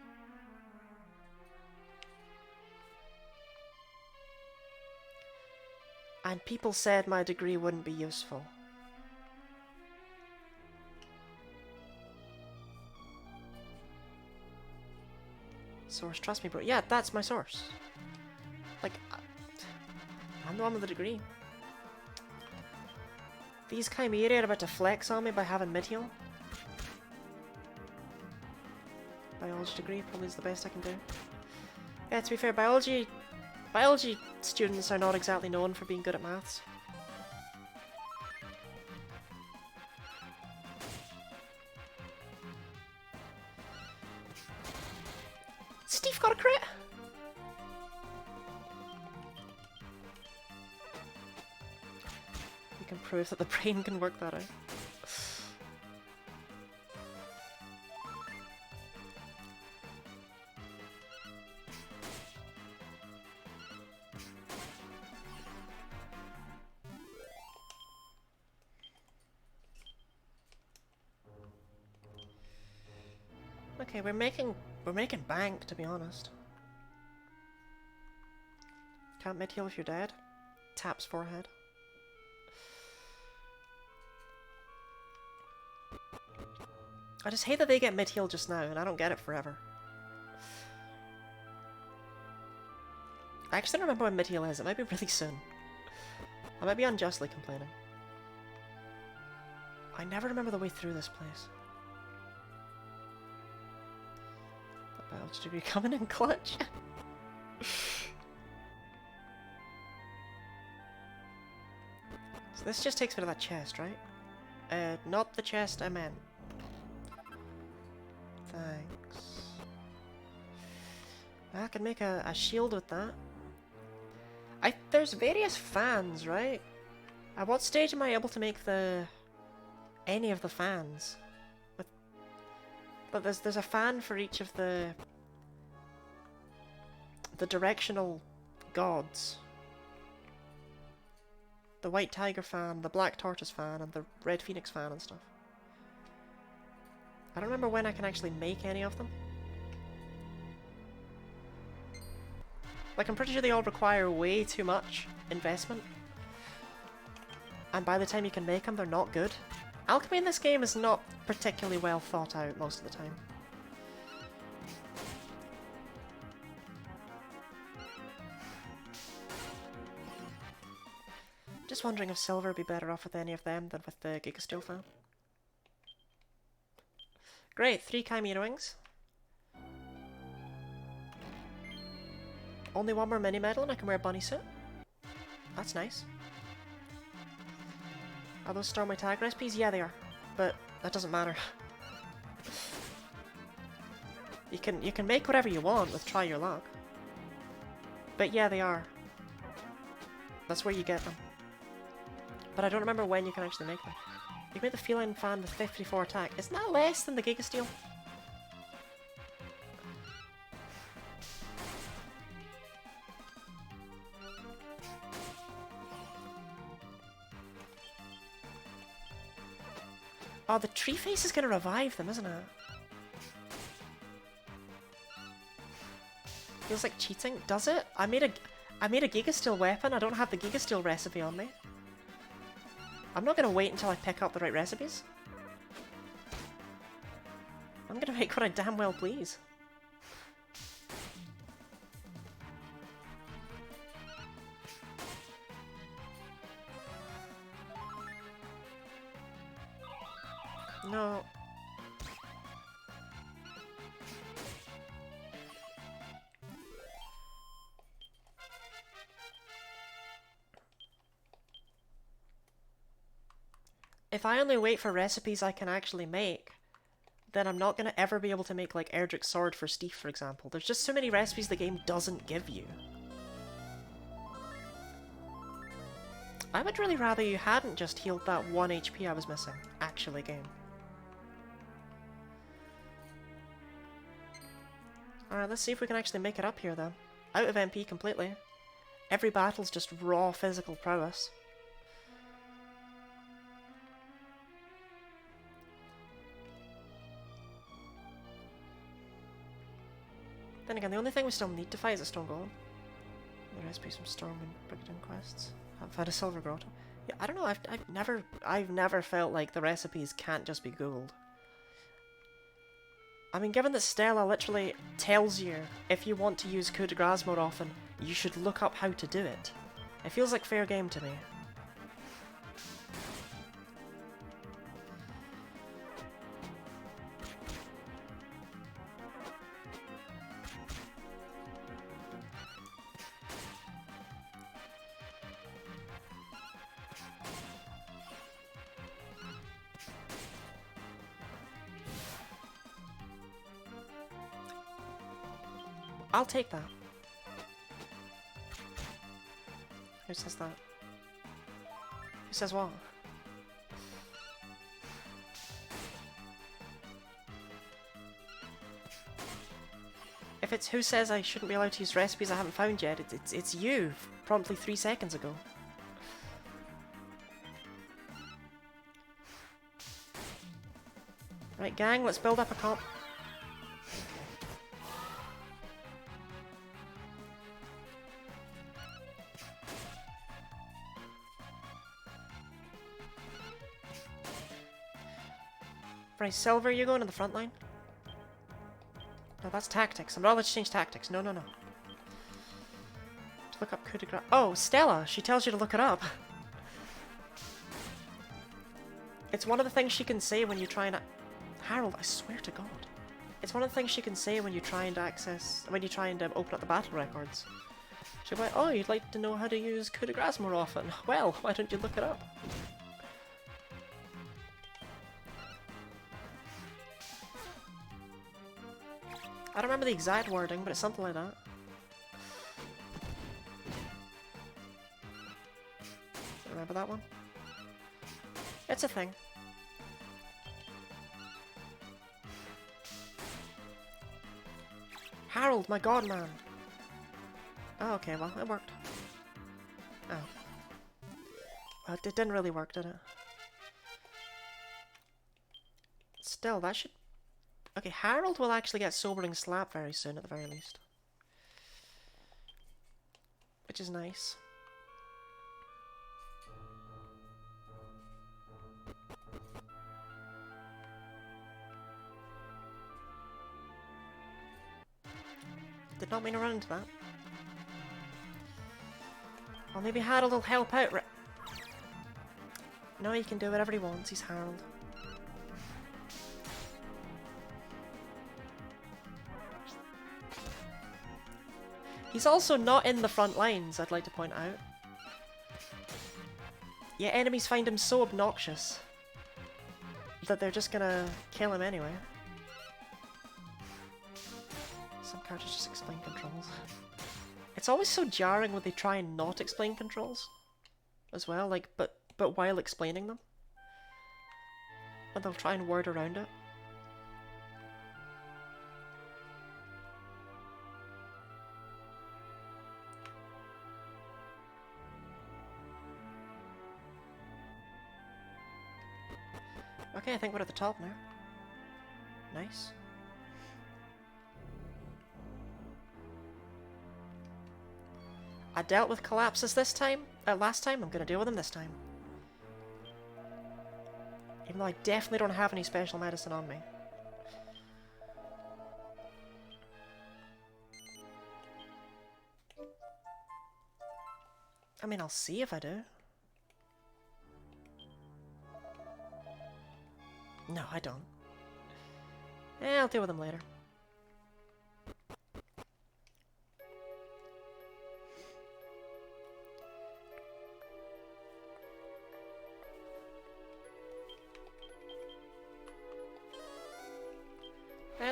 And people said my degree wouldn't be useful. Source, trust me, bro. Yeah, that's my source. Like, I'm the one with the degree. These Chimera are about to flex on me by having mid-heal. Biology degree probably is the best I can do. Yeah, to be fair, biology students are not exactly known for being good at maths. Steve got a crit! You can prove that the brain can work that out. Okay, we're making bank, to be honest. Can't mid-heal if you're dead. Taps forehead. I just hate that they get mid-heal just now, and I don't get it forever. I actually don't remember when mid-heal is. It might be really soon. I might be unjustly complaining. I never remember the way through this place. Biology degree coming in clutch. So this just takes me to that chest, right? Not the chest I meant. Thanks. I can make a shield with that. There's various fans, right? At what stage am I able to make any of the fans? But there's a fan for each of the directional gods. The white tiger fan, the black tortoise fan, and the red phoenix fan and stuff. I don't remember when I can actually make any of them. Like, I'm pretty sure they all require way too much investment. And by the time you can make them, they're not good. Alchemy in this game is not particularly well thought out most of the time. Just wondering if silver would be better off with any of them than with the Gigasteel fan. Great, 3 Chimera wings. Only 1 more mini medal and I can wear a bunny suit. That's nice. Are those Stormy Tag recipes? Yeah, they are. But that doesn't matter. You can make whatever you want with Try Your Luck. But yeah, they are. That's where you get them. But I don't remember when you can actually make them. You can make the feline fan with 54 attack. Isn't that less than the Gigasteel? Oh, the tree face is going to revive them, isn't it? Feels like cheating. Does it? I made I made a Gigasteel weapon. I don't have the Gigasteel recipe on me. I'm not going to wait until I pick up the right recipes. I'm going to make what I damn well please. No. If I only wait for recipes I can actually make, then I'm not going to ever be able to make, like, Erdrick's sword for Steve, for example. There's just so many recipes the game doesn't give you. I would really rather you hadn't just healed that 1 HP I was missing, actually, game. Alright, let's see if we can actually make it up here, then. Out of MP completely. Every battle's just raw physical prowess. Then again, the only thing we still need to fight is a Stone Golem. The recipes from Storm and Brickton quests. I've had a Silver Grotto. Yeah, I don't know, I've never felt like the recipes can't just be googled. I mean, given that Stella literally tells you if you want to use coup de grace more often, you should look up how to do it. It feels like fair game to me. I'll take that. Who says that? Who says what? If it's who says I shouldn't be allowed to use recipes I haven't found yet, it's you, promptly 3 seconds ago. Right, gang, let's build up a comp. Right, Silver, you going to the front line? No, that's tactics. I'm not allowed to change tactics. No, no, no. To look up coup de grace. Oh, Stella! She tells you to look it up. It's one of the things she can say when you try and... Harold, I swear to God. It's one of the things she can say when you try and open up the battle records. She'll be like, oh, you'd like to know how to use coup de grace more often. Well, why don't you look it up? I don't remember the exact wording, but it's something like that. Remember that one? It's a thing. Harold, my god, man! Oh, okay, well, it worked. Oh. Well, it didn't really work, did it? Still, that should... Okay, Harold will actually get Sobering Slap very soon, at the very least. Which is nice. Did not mean to run into that. Well, maybe Harold will help out. No, he can do whatever he wants. He's Harold. He's also not in the front lines, I'd like to point out. Yeah, enemies find him so obnoxious that they're just gonna kill him anyway. Some characters just explain controls. It's always so jarring when they try and not explain controls as well, like, but while explaining them. And they'll try and word around it. Okay, I think we're at the top now. Nice. I dealt with collapses this time, last time, I'm gonna deal with them this time. Even though I definitely don't have any special medicine on me. I mean, I'll see if I do. No, I don't. I'll deal with them later.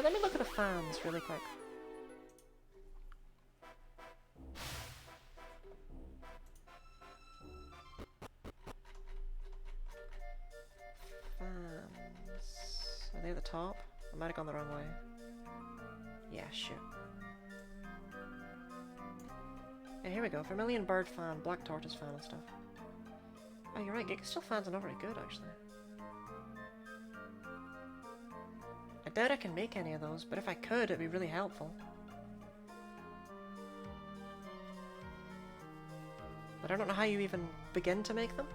Let me look at the fans really quick. Fans. Are they at the top? I might have gone the wrong way. Yeah, shoot. Yeah, here we go. Vermilion bird fan, black tortoise fan and stuff. Oh, you're right. Giga Steel fans are not very good, actually. I doubt I can make any of those, but if I could, it'd be really helpful. But I don't know how you even begin to make them.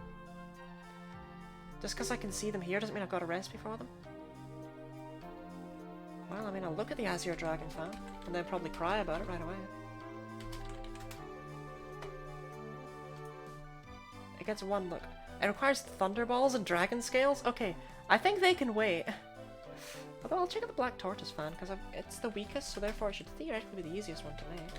Just because I can see them here doesn't mean I've got a recipe for them. Well, I mean, I'll look at the Azure Dragon fan, and then probably cry about it right away. It gets one look. It requires thunderballs and dragon scales? Okay, I think they can wait. Although I'll check out the black tortoise fan, because it's the weakest, so therefore it should theoretically be the easiest one to make.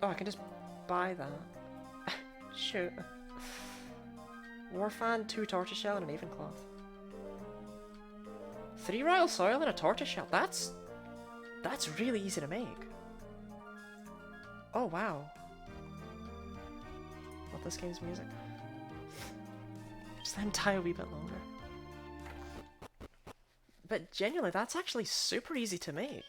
Oh, I can just buy that. Shoot. War fan, 2 tortoise shell, and an even cloth. 3 royal soil and a tortoise shell. That's really easy to make. Oh wow. Love this game's music. Just then tie a wee bit longer. But genuinely, that's actually super easy to make.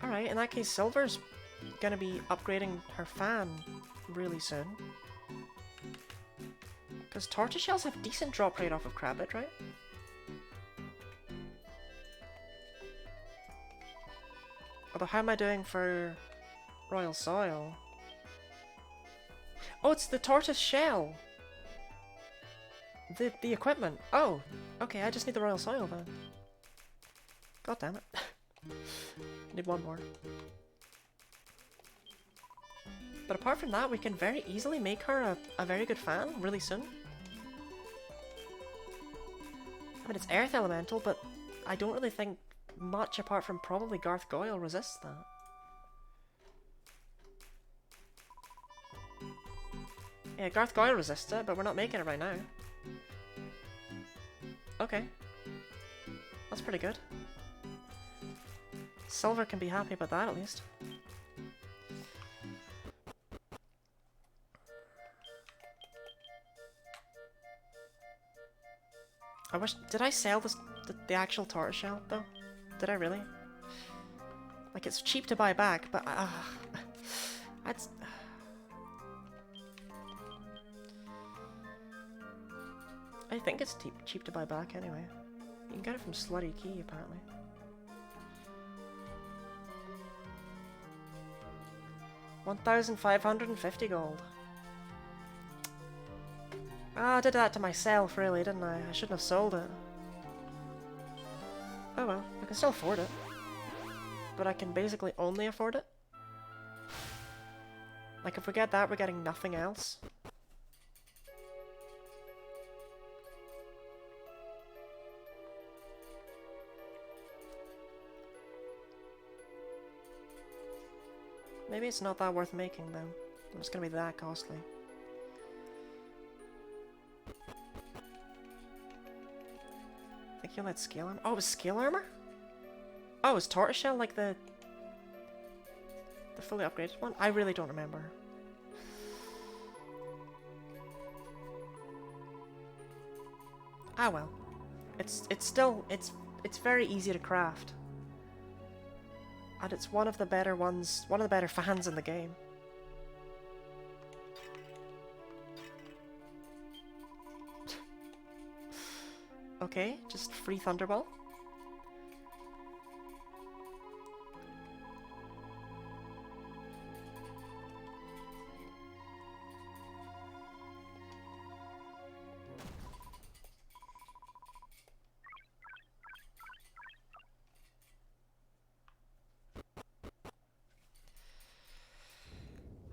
Alright, in that case, Silver's gonna be upgrading her fan really soon. Because tortoise shells have decent drop rate off of Crabbit, right? Although, how am I doing for Royal Soil? Oh, it's the tortoise shell! The equipment. Oh, okay, I just need the Royal Soil then. God damn it. Need one more. But apart from that, we can very easily make her a very good fan really soon. I mean, it's Earth Elemental, but I don't really think much apart from probably Garth Goyle resists that. Yeah, Garth Goyle resists it, but we're not making it right now. Okay. That's pretty good. Silver can be happy about that, at least. I wish... Did I sell this, the actual tortoise shell, though? Did I really? Like, it's cheap to buy back, but... that's... I think it's cheap to buy back, anyway. You can get it from Slutty Key, apparently. $1,550 gold. Ah, I did that to myself, really, didn't I? I shouldn't have sold it. Oh well, I can still afford it. But I can basically only afford it. Like, if we get that, we're getting nothing else. Maybe it's not that worth making, though. It's gonna be that costly. I think you'll let scale armor. Oh, it was scale armor? Oh, is tortoiseshell like the fully upgraded one? I really don't remember. Ah well. It's still it's very easy to craft. And it's one of the better ones, one of the better fans in the game. Okay, just free Thunderball.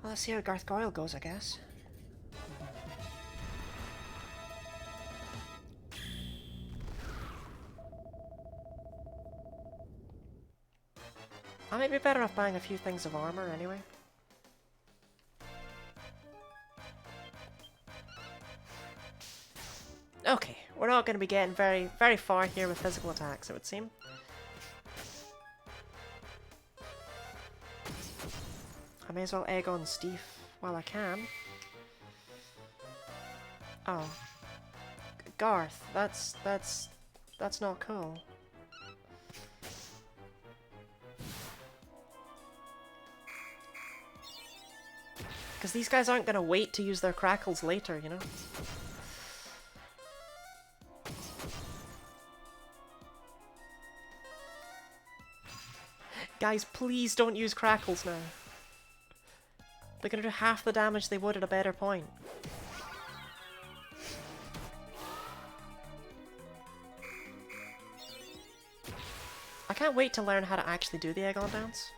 Well, let's see how Gargoyle goes, I guess. I might be better off buying a few things of armor anyway. Okay, we're not going to be getting very far here with physical attacks, it would seem. I may as well egg on Steve while I can. Oh. Garth, that's not cool. Because these guys aren't going to wait to use their crackles later, you know? Guys, please don't use crackles now. They're going to do half the damage they would at a better point. I can't wait to learn how to actually do the egg-on dance.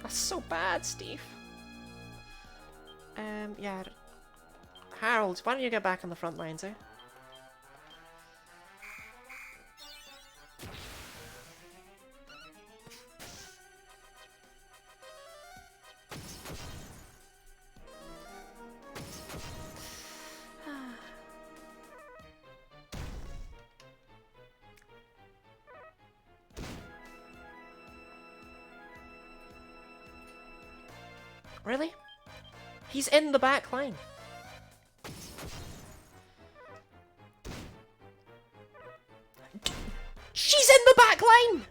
That's so bad, Steve. Yeah. Harold, why don't you get back on the front lines, eh? Really? He's in the back line. She's in the back line!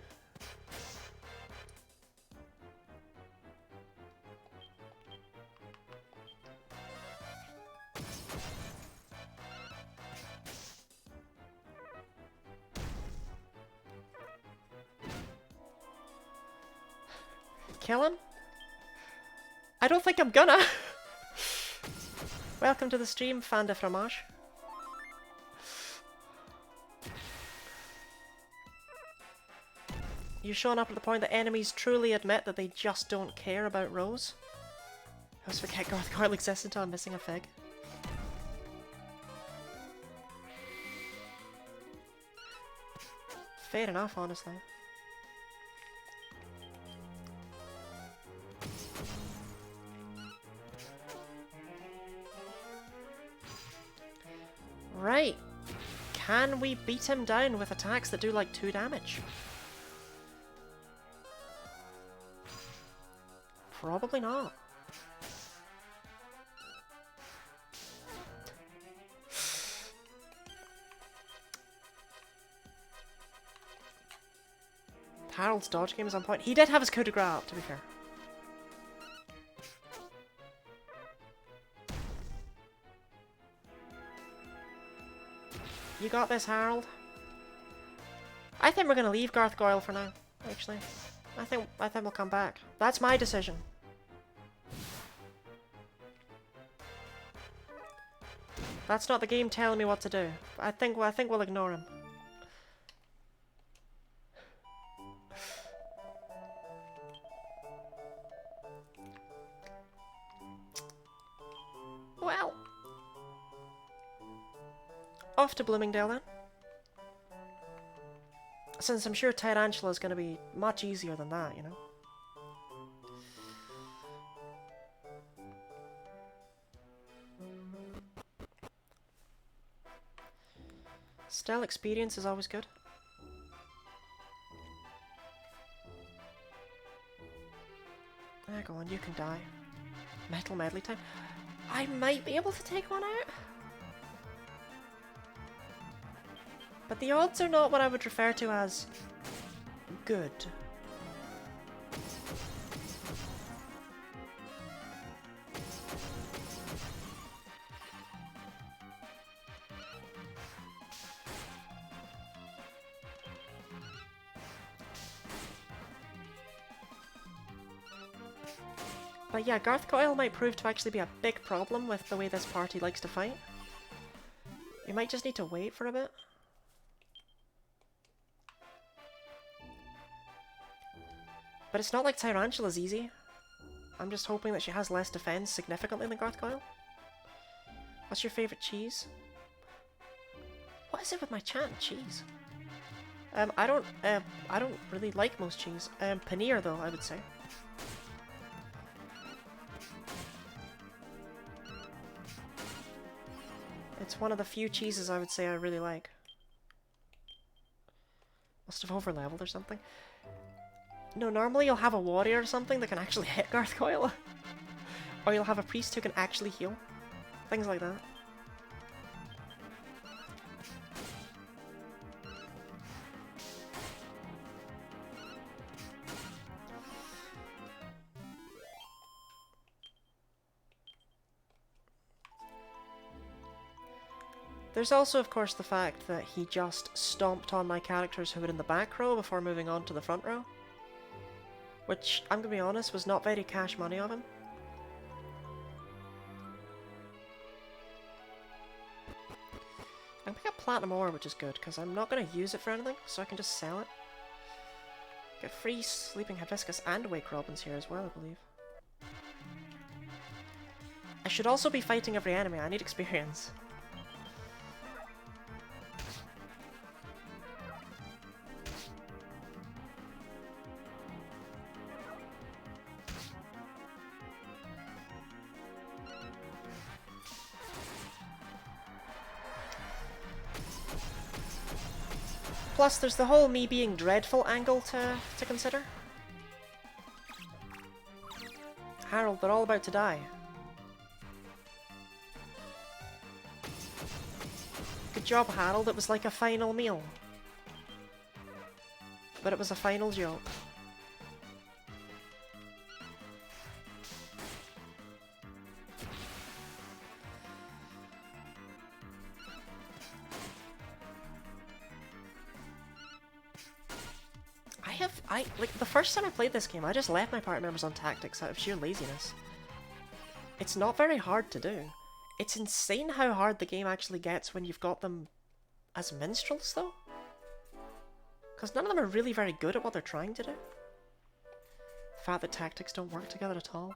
Kill him? I don't think I'm gonna. Welcome to the stream, Fan de Fromage. You're showing up at the point that enemies truly admit that they just don't care about Rose. I always forget Gargoyle exists until I'm missing a fig. Fair enough, honestly. Right. Can we beat him down with attacks that do like 2 damage? Probably not. Harold's dodge game is on point. He did have his coup de grace up, to be fair. You got this, Harold. I think we're gonna leave Gargoyle for now, actually. I think we'll come back. That's my decision. That's not the game telling me what to do. I think we'll ignore him. Well, off to Bloomingdale then. Since I'm sure Tarantula is going to be much easier than that, you know? Still, experience is always good. Go on, you can die. Metal medley time. I might be able to take one out. But the odds are not what I would refer to as good. But yeah, Gargoyle might prove to actually be a big problem with the way this party likes to fight. We might just need to wait for a bit. But it's not like Tyrantula's easy. I'm just hoping that she has less defense significantly than Gargoyle. What's your favourite cheese? What is it with my chat and cheese? I don't really like most cheese. Paneer though, I would say. It's one of the few cheeses I would say I really like. Must have overleveled or something. No, normally you'll have a warrior or something that can actually hit Gargoyle. Or you'll have a priest who can actually heal. Things like that. There's also, of course, the fact that he just stomped on my characters who were in the back row before moving on to the front row. Which, I'm gonna be honest, was not very cash money of him. I can pick up platinum ore, which is good, because I'm not going to use it for anything, so I can just sell it. Get free sleeping hibiscus and wake robins here as well, I believe. I should also be fighting every enemy, I need experience. Plus, there's the whole me being dreadful angle to consider. Harold, they're all about to die. Good job, Harold. It was like a final meal. But it was a final joke. Like, the first time I played this game, I just left my party members on tactics out of sheer laziness. It's not very hard to do. It's insane how hard the game actually gets when you've got them as minstrels, though. Because none of them are really very good at what they're trying to do. The fact that tactics don't work together at all.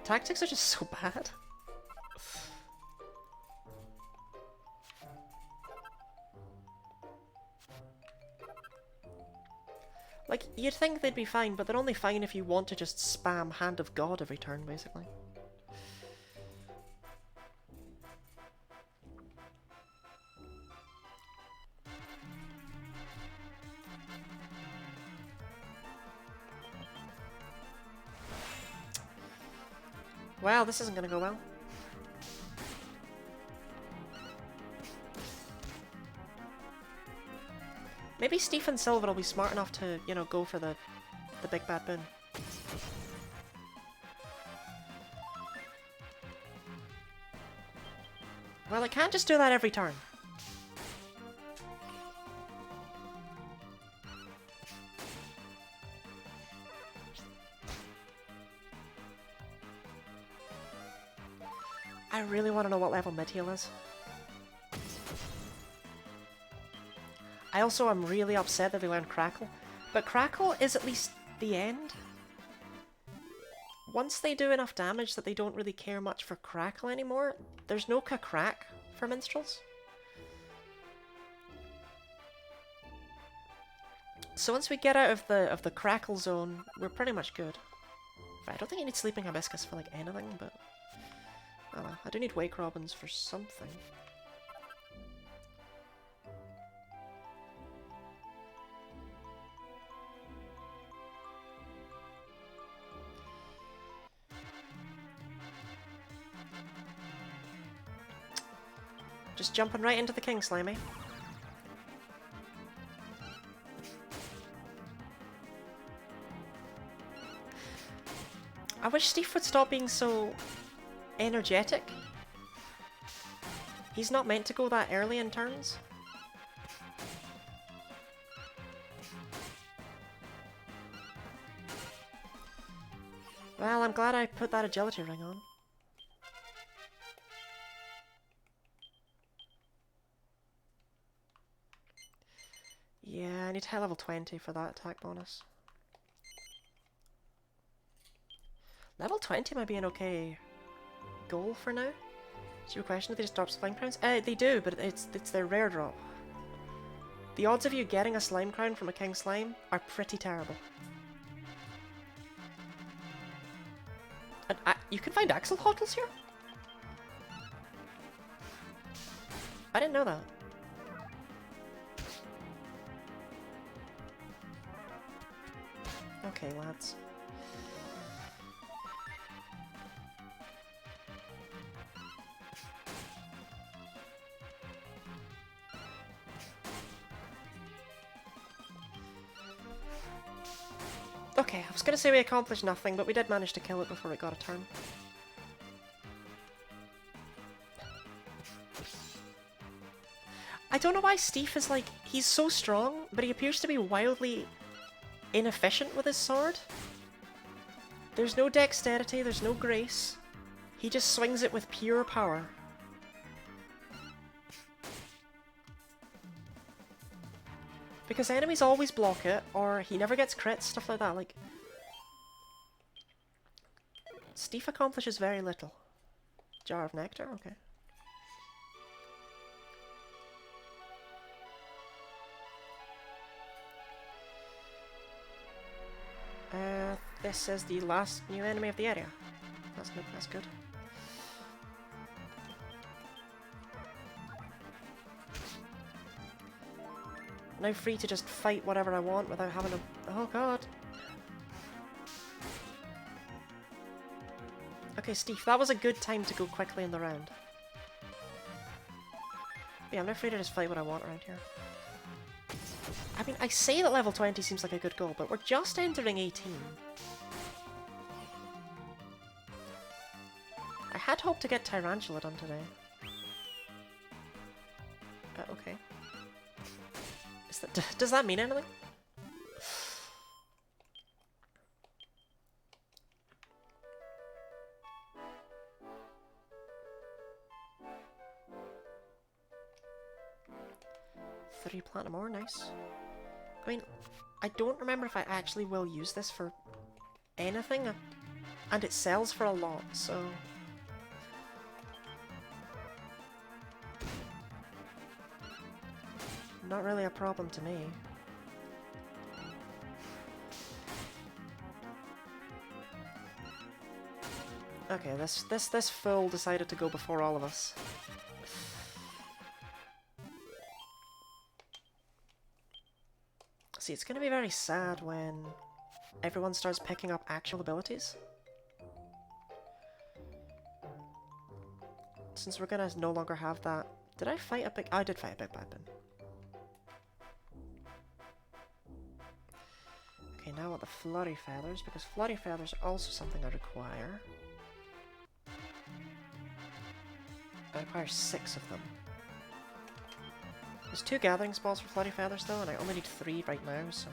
Tactics are just so bad. Like, you'd think they'd be fine, but they're only fine if you want to just spam Hand of God every turn, basically. Well, this isn't gonna go well. Maybe Stephen Silver will be smart enough to, you know, go for the big bad boon. Well, I can't just do that every turn. I really want to know what level mid-heal is. I also am really upset that they learned Crackle, but Crackle is at least the end. Once they do enough damage that they don't really care much for Crackle anymore, there's no crack for Minstrels. So once we get out of the Crackle zone, we're pretty much good. I don't think you need Sleeping Hibiscus for like anything, but oh well, I do need Wake Robins for something. Just jumping right into the King Slimy. I wish Steve would stop being so energetic. He's not meant to go that early in turns. Well, I'm glad I put that agility ring on. Yeah, I need to hit level 20 for that attack bonus. Level 20 might be an okay goal for now. So your question, if they just drop slime crowns? They do, but it's their rare drop. The odds of you getting a slime crown from a king slime are pretty terrible. And you can find axolotls here? I didn't know that. Okay, lads. Okay, I was gonna say we accomplished nothing, but we did manage to kill it before it got a turn. I don't know why Steve is like, he's so strong, but he appears to be wildly inefficient with his sword. There's no dexterity, there's no grace. He just swings it with pure power. Because enemies always block it, or he never gets crits, stuff like that. Like, Steve accomplishes very little. Jar of Nectar, okay. This is the last new enemy of the area. That's good. Now free to just fight whatever I want without having to... Oh god. Okay, Steve, that was a good time to go quickly in the round. Yeah, I'm not free to just fight what I want around here. I mean, I say that level 20 seems like a good goal, but we're just entering 18. I had hoped to get Tyrantula done today. Okay. Does that mean anything? Three platinum ore, nice. I mean, I don't remember if I actually will use this for anything, and it sells for a lot, so... Not really a problem to me. Okay, this fool decided to go before all of us. See, it's gonna be very sad when everyone starts picking up actual abilities. Since we're gonna no longer have that... Did I fight a big... I did fight a big bad bin. Okay, now I want the Flurry Feathers, because Flurry Feathers are also something I require. I require 6 of them. There's 2 gathering spells for Flurry Feathers though, and I only need 3 right now, so...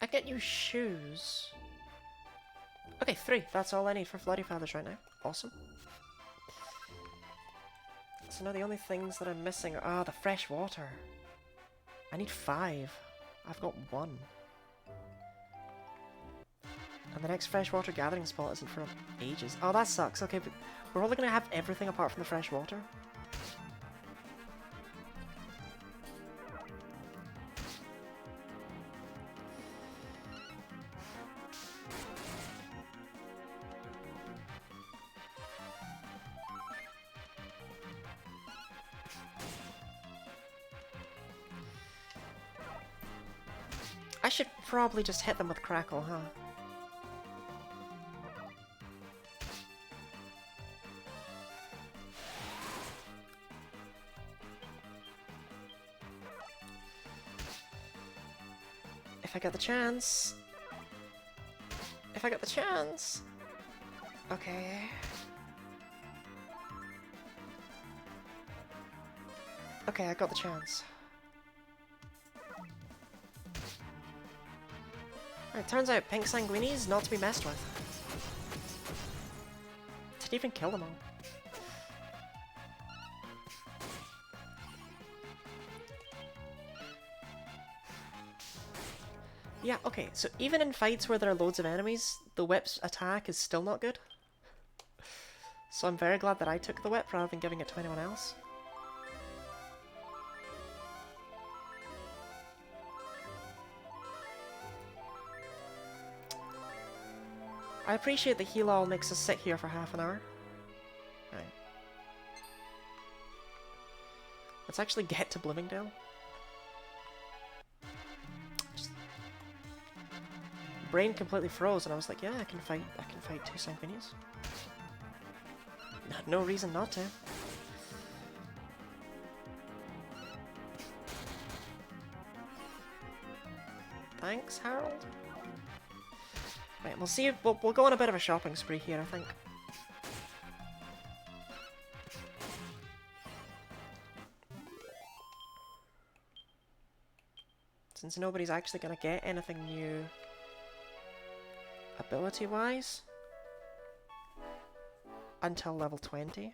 I get new shoes. Okay, 3. That's all I need for Flurry Feathers right now. Awesome. So now the only things that I'm missing are the fresh water. I need 5. I've got 1. And the next freshwater gathering spot isn't for ages. Oh, that sucks. Okay, but we're only gonna have everything apart from the fresh water. I should probably just hit them with Crackle, huh? If I get the chance. If I get the chance. Okay. Okay, I got the chance. It turns out pink sanguini's not to be messed with. Didn't even kill them all. Yeah, okay, so even in fights where there are loads of enemies, the whip's attack is still not good. So I'm very glad that I took the whip rather than giving it to anyone else. I appreciate that heal all makes us sit here for half an hour. Right. Let's actually get to Bloomingdale. Brain completely froze, and I was like, yeah, I can fight 2 Sanguinius. No reason not to. Thanks, Harold. Right, we'll see. We'll go on a bit of a shopping spree here, I think. Since nobody's actually gonna get anything new ability-wise until level 20.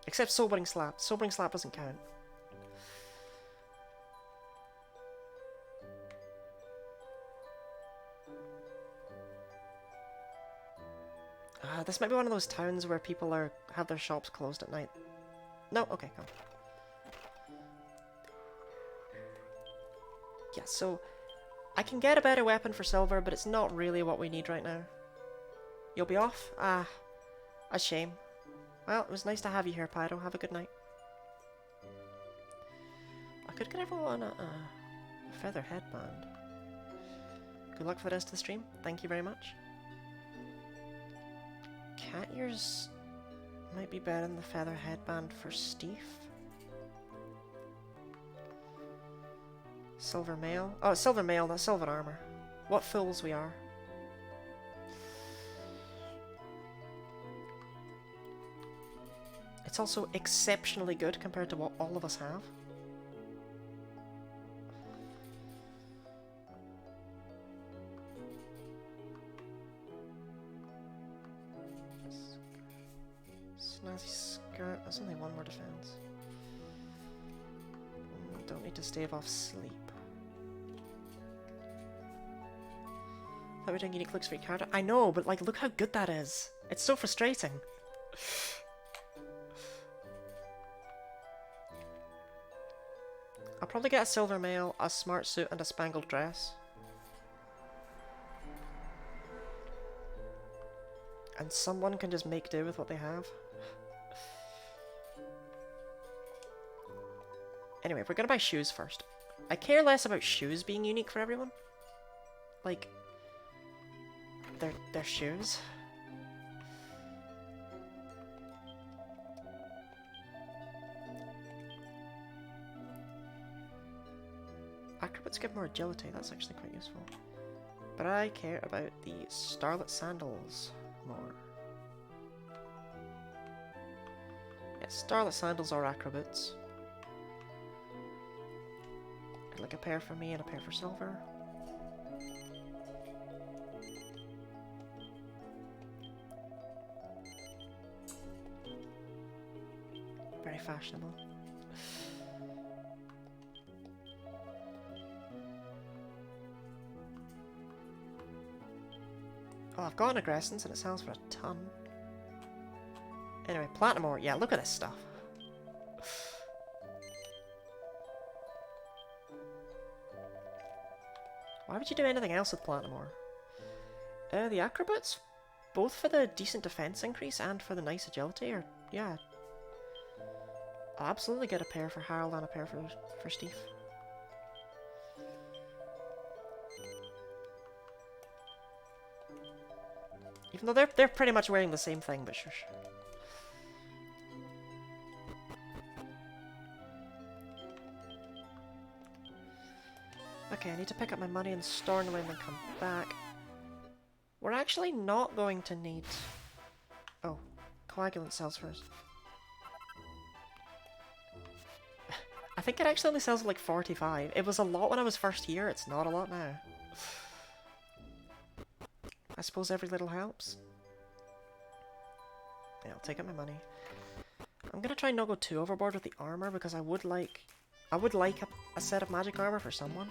Except Sobering Slap. Sobering Slap doesn't count. This might be one of those towns where people have their shops closed at night. No? Okay, come. Yeah, so I can get a better weapon for silver, but it's not really what we need right now. You'll be off? Ah, a shame. Well, it was nice to have you here, Pyro. Have a good night. I could get everyone a feather headband. Good luck for the rest of the stream. Thank you very much. Cat ears might be better than the feather headband for Steve. Silver mail. Oh, silver mail, not silver armor. What fools we are. It's also exceptionally good compared to what all of us have. Snazzy skirt. That's only one more defense. Don't need to stave off sleep. Thought we were doing unique looks for your character. I know, but like, look how good that is. It's so frustrating. I'll probably get a silver mail, a smart suit, and a spangled dress. And someone can just make do with what they have. Anyway, we're gonna buy shoes first. I care less about shoes being unique for everyone. Like, they're shoes. Acrobats give more agility, that's actually quite useful. But I care about the Starlit Sandals more. Yeah, Starlit Sandals are acrobats. Like a pair for me and a pair for silver. Very fashionable. Oh, I've got an aggressance and it sells for a ton. Anyway, platinum ore. Yeah, look at this stuff. Why would you do anything else with platinum ore? The acrobats, both for the decent defense increase and for the nice agility, or yeah. I'll absolutely get a pair for Harold and a pair for Steve. Even though they're pretty much wearing the same thing, but shush. Okay, I need to pick up my money and store it away and then come back. We're actually not going to need... Oh, coagulant cells first. I think it actually only sells like 45. It was a lot when I was first here, it's not a lot now. I suppose every little helps. Yeah, I'll take out my money. I'm gonna try and not go too overboard with the armor because I would like a set of magic armor for someone.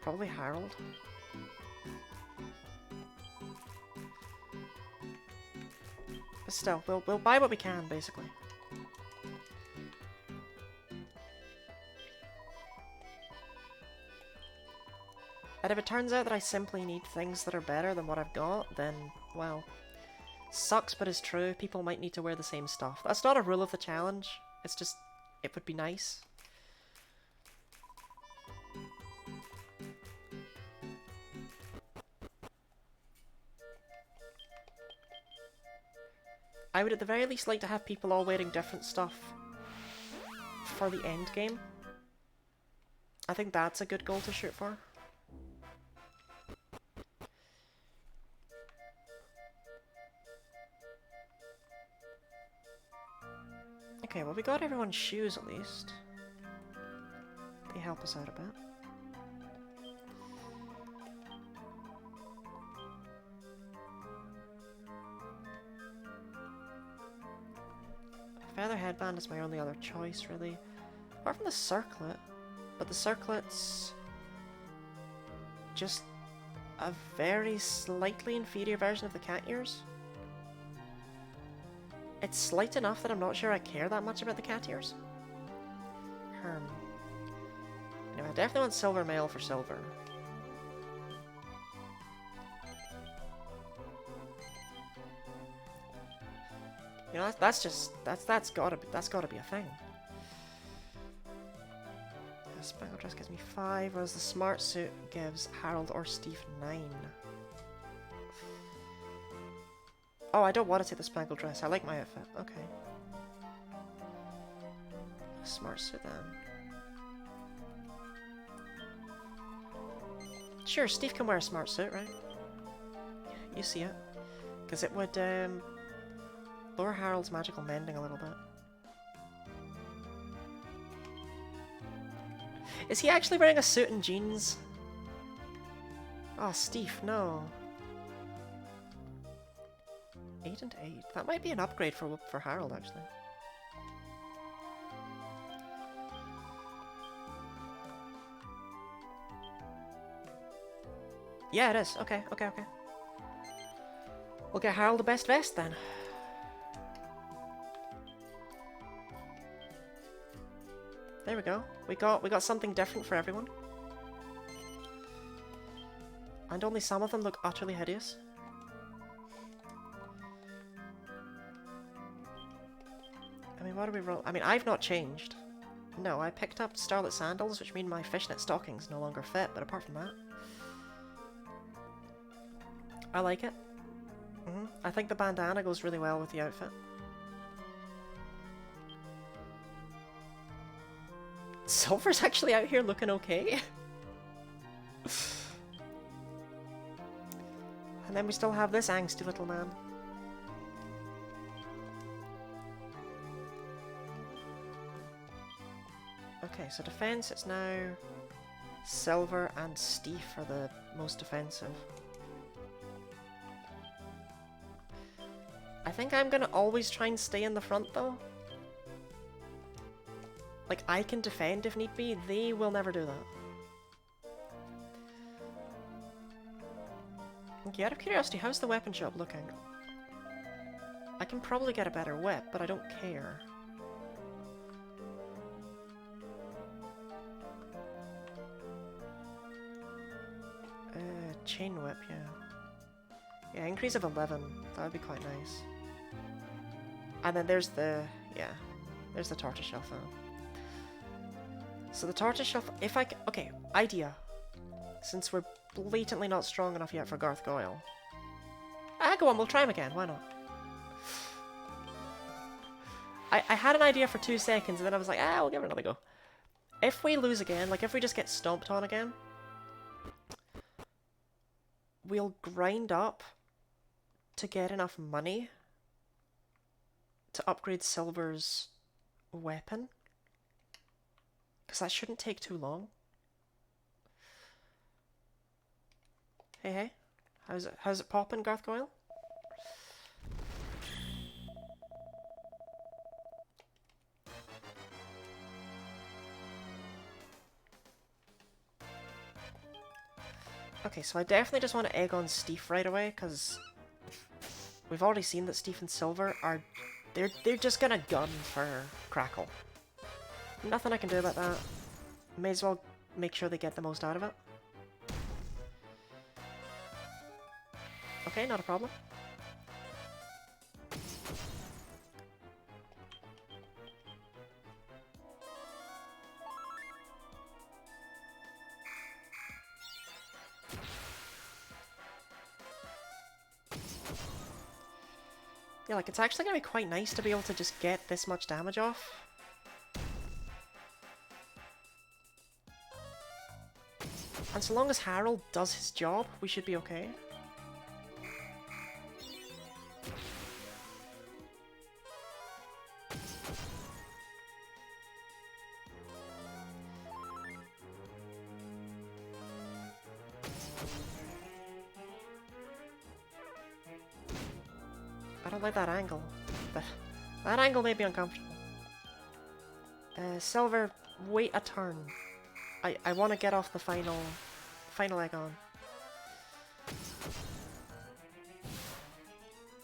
Probably Harold. But still, we'll buy what we can, basically. And if it turns out that I simply need things that are better than what I've got, then, well, sucks but is true. People might need to wear the same stuff. That's not a rule of the challenge. It's just, it would be nice. I would at the very least like to have people all wearing different stuff for the end game. I think that's a good goal to shoot for. Okay, well we got everyone's shoes at least. They help us out a bit. Feather headband is my only other choice, really. Apart from the circlet. But the circlet's just a very slightly inferior version of the cat ears. It's slight enough that I'm not sure I care that much about the cat ears. Anyway, I definitely want silver mail for silver. You know, that's gotta be a thing. The spangled dress gives me 5, whereas the smart suit gives Harold or Steve 9. Oh, I don't want to take the spangled dress. I like my outfit. Okay. Smart suit then. Sure, Steve can wear a smart suit, right? You see it. Because it would lower Harold's magical mending a little bit. Is he actually wearing a suit and jeans? Oh, Steve, no. 8 and 8. That might be an upgrade for Harold, actually. Yeah, it is. Okay, okay, okay. We'll get Harold the best vest then. There we go. We got something different for everyone. And only some of them look utterly hideous. I mean, what do we roll? I mean, I've not changed. No, I picked up starlet sandals, which mean my fishnet stockings no longer fit, but apart from that... I like it. I think the bandana goes really well with the outfit. Silver's actually out here looking okay. And then we still have this angsty little man. Okay, so defense, it's now Silver and Steve are the most defensive. I think I'm gonna always try and stay in the front though. Like, I can defend if need be, they will never do that. Okay, out of curiosity, how's the weapon shop looking? I can probably get a better whip, but I don't care. Chain whip, yeah. Yeah, increase of 11. That would be quite nice. And then there's the... yeah. There's the tortoiseshell phone. So the tortoiseshell... if I... okay, idea. Since we're blatantly not strong enough yet for Garth Goyle. Ah, go on, we'll try him again. Why not? I had an idea for 2 seconds, and then I was like, ah, we'll give it another go. If we lose again, like if we just get stomped on again, we'll grind up to get enough money to upgrade Silver's weapon. Because that shouldn't take too long. Hey, hey. How's it poppin', Gargoyle? Okay, so I definitely just want to egg on Steve right away, because we've already seen that Steve and Silver are... They're just gonna gun for Crackle. Nothing I can do about that. May as well make sure they get the most out of it. Okay, not a problem. Yeah, like, it's actually gonna be quite nice to be able to just get this much damage off. And so long as Harold does his job, we should be okay. I don't like that angle, but that angle may be uncomfortable. Silver, wait a turn. I want to get off the final egg on.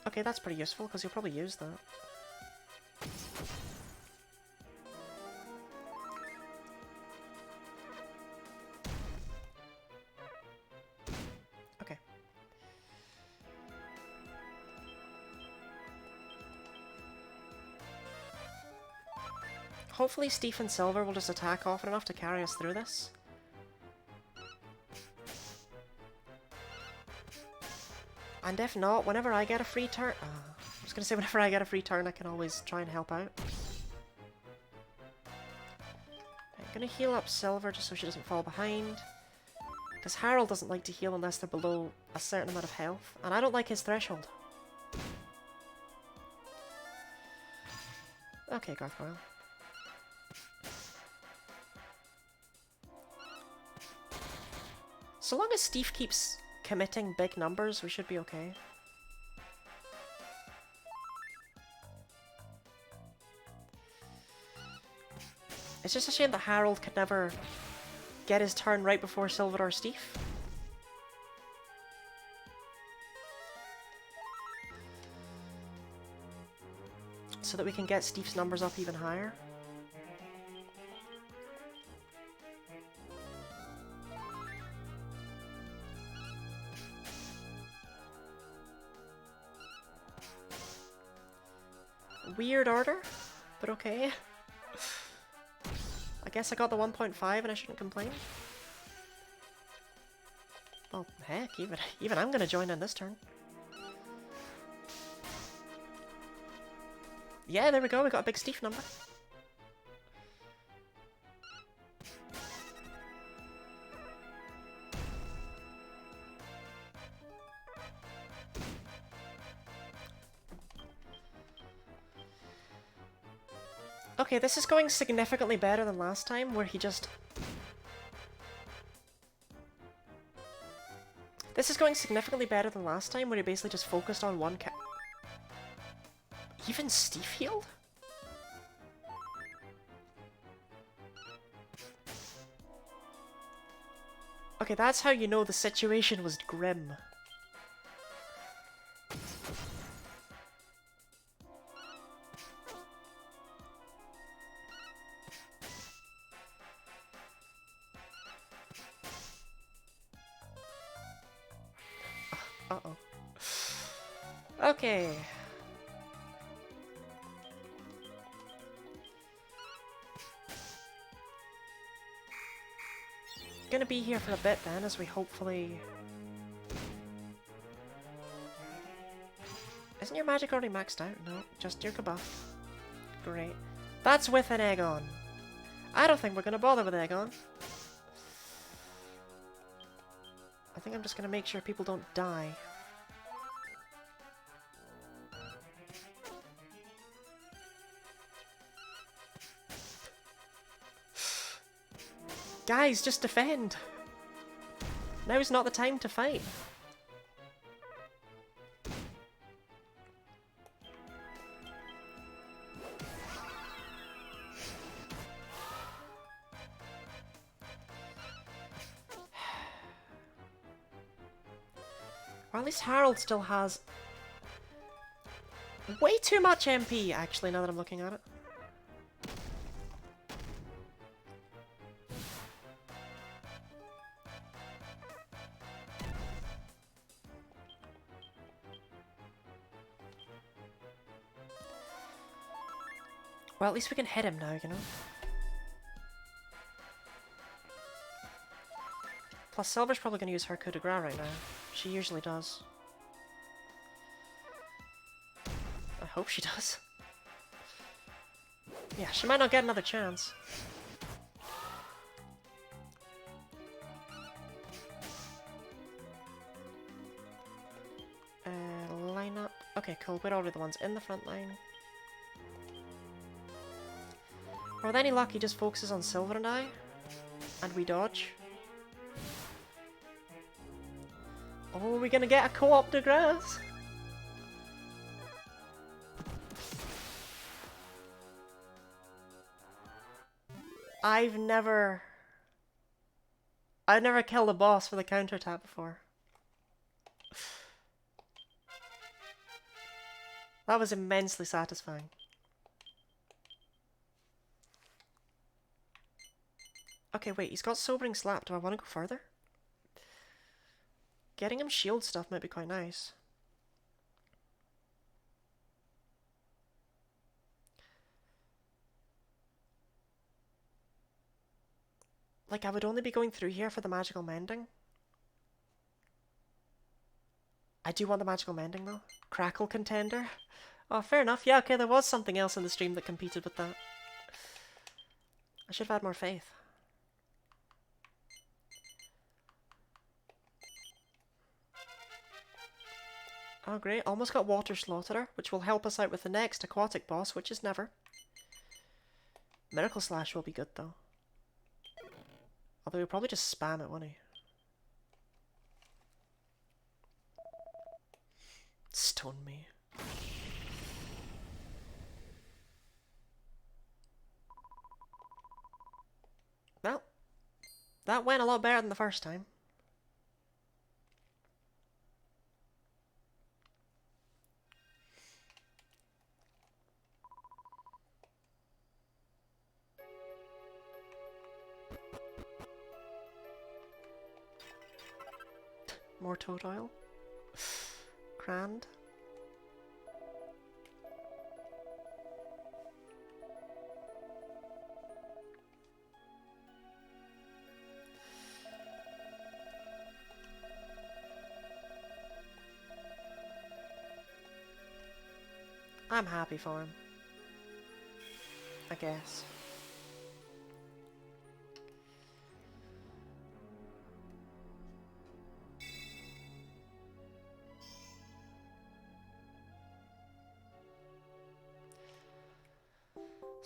Okay, that's pretty useful, because you'll probably use that. Okay. Hopefully Steve and Silver will just attack often enough to carry us through this. And if not, whenever I get a free turn... I was gonna say whenever I get a free turn, I can always try and help out. I'm gonna heal up Silver just so she doesn't fall behind. Because Harold doesn't like to heal unless they're below a certain amount of health. And I don't like his threshold. Okay, Gargoyle. So long as Steve keeps committing big numbers, we should be okay. It's just a shame that Harold could never get his turn right before Silver or Steve. So that we can get Steve's numbers up even higher. Weird order, but okay. I guess I got the 1.5 and I shouldn't complain. Well, heck, even I'm gonna join in this turn. Yeah, there we go, we got a big Steve number. Okay, this is going significantly better than last time, where he just... This is going significantly better than last time, where he basically just focused on one ca- Even Steve healed? Okay, that's how you know the situation was grim. Uh-oh. Okay. Gonna be here for a bit then, as we hopefully... Isn't your magic already maxed out? No, just your Kabuff. Great. That's with an egg on. I don't think we're gonna bother with Egon. I think I'm just gonna make sure people don't die. Guys, just defend! Now's not the time to fight. Or at least Harold still has way too much MP, actually, now that I'm looking at it. Well, at least we can hit him now, you know? Plus, Silver's probably going to use her coup de grace right now. She usually does. I hope she does. Yeah, she might not get another chance. Line up. Okay, cool. We're already the ones in the front line. Or with any luck, he just focuses on Silver and I. And we dodge. Oh, are we gonna get a co-op de grace? I've never killed a boss with a counter tap before. That was immensely satisfying. Okay, wait, he's got Sobering Slap. Do I want to go further? Getting him shield stuff might be quite nice. Like, I would only be going through here for the magical mending. I do want the magical mending, though. Crackle contender. Oh, fair enough. Yeah, okay, there was something else in the stream that competed with that. I should have had more faith. Oh, great. Almost got Water Slaughterer, which will help us out with the next aquatic boss, which is never. Miracle Slash will be good, though. Although he'll probably just spam it, won't he? Stun me. Well, that went a lot better than the first time. More toad oil. Grand. I'm happy for him. I guess.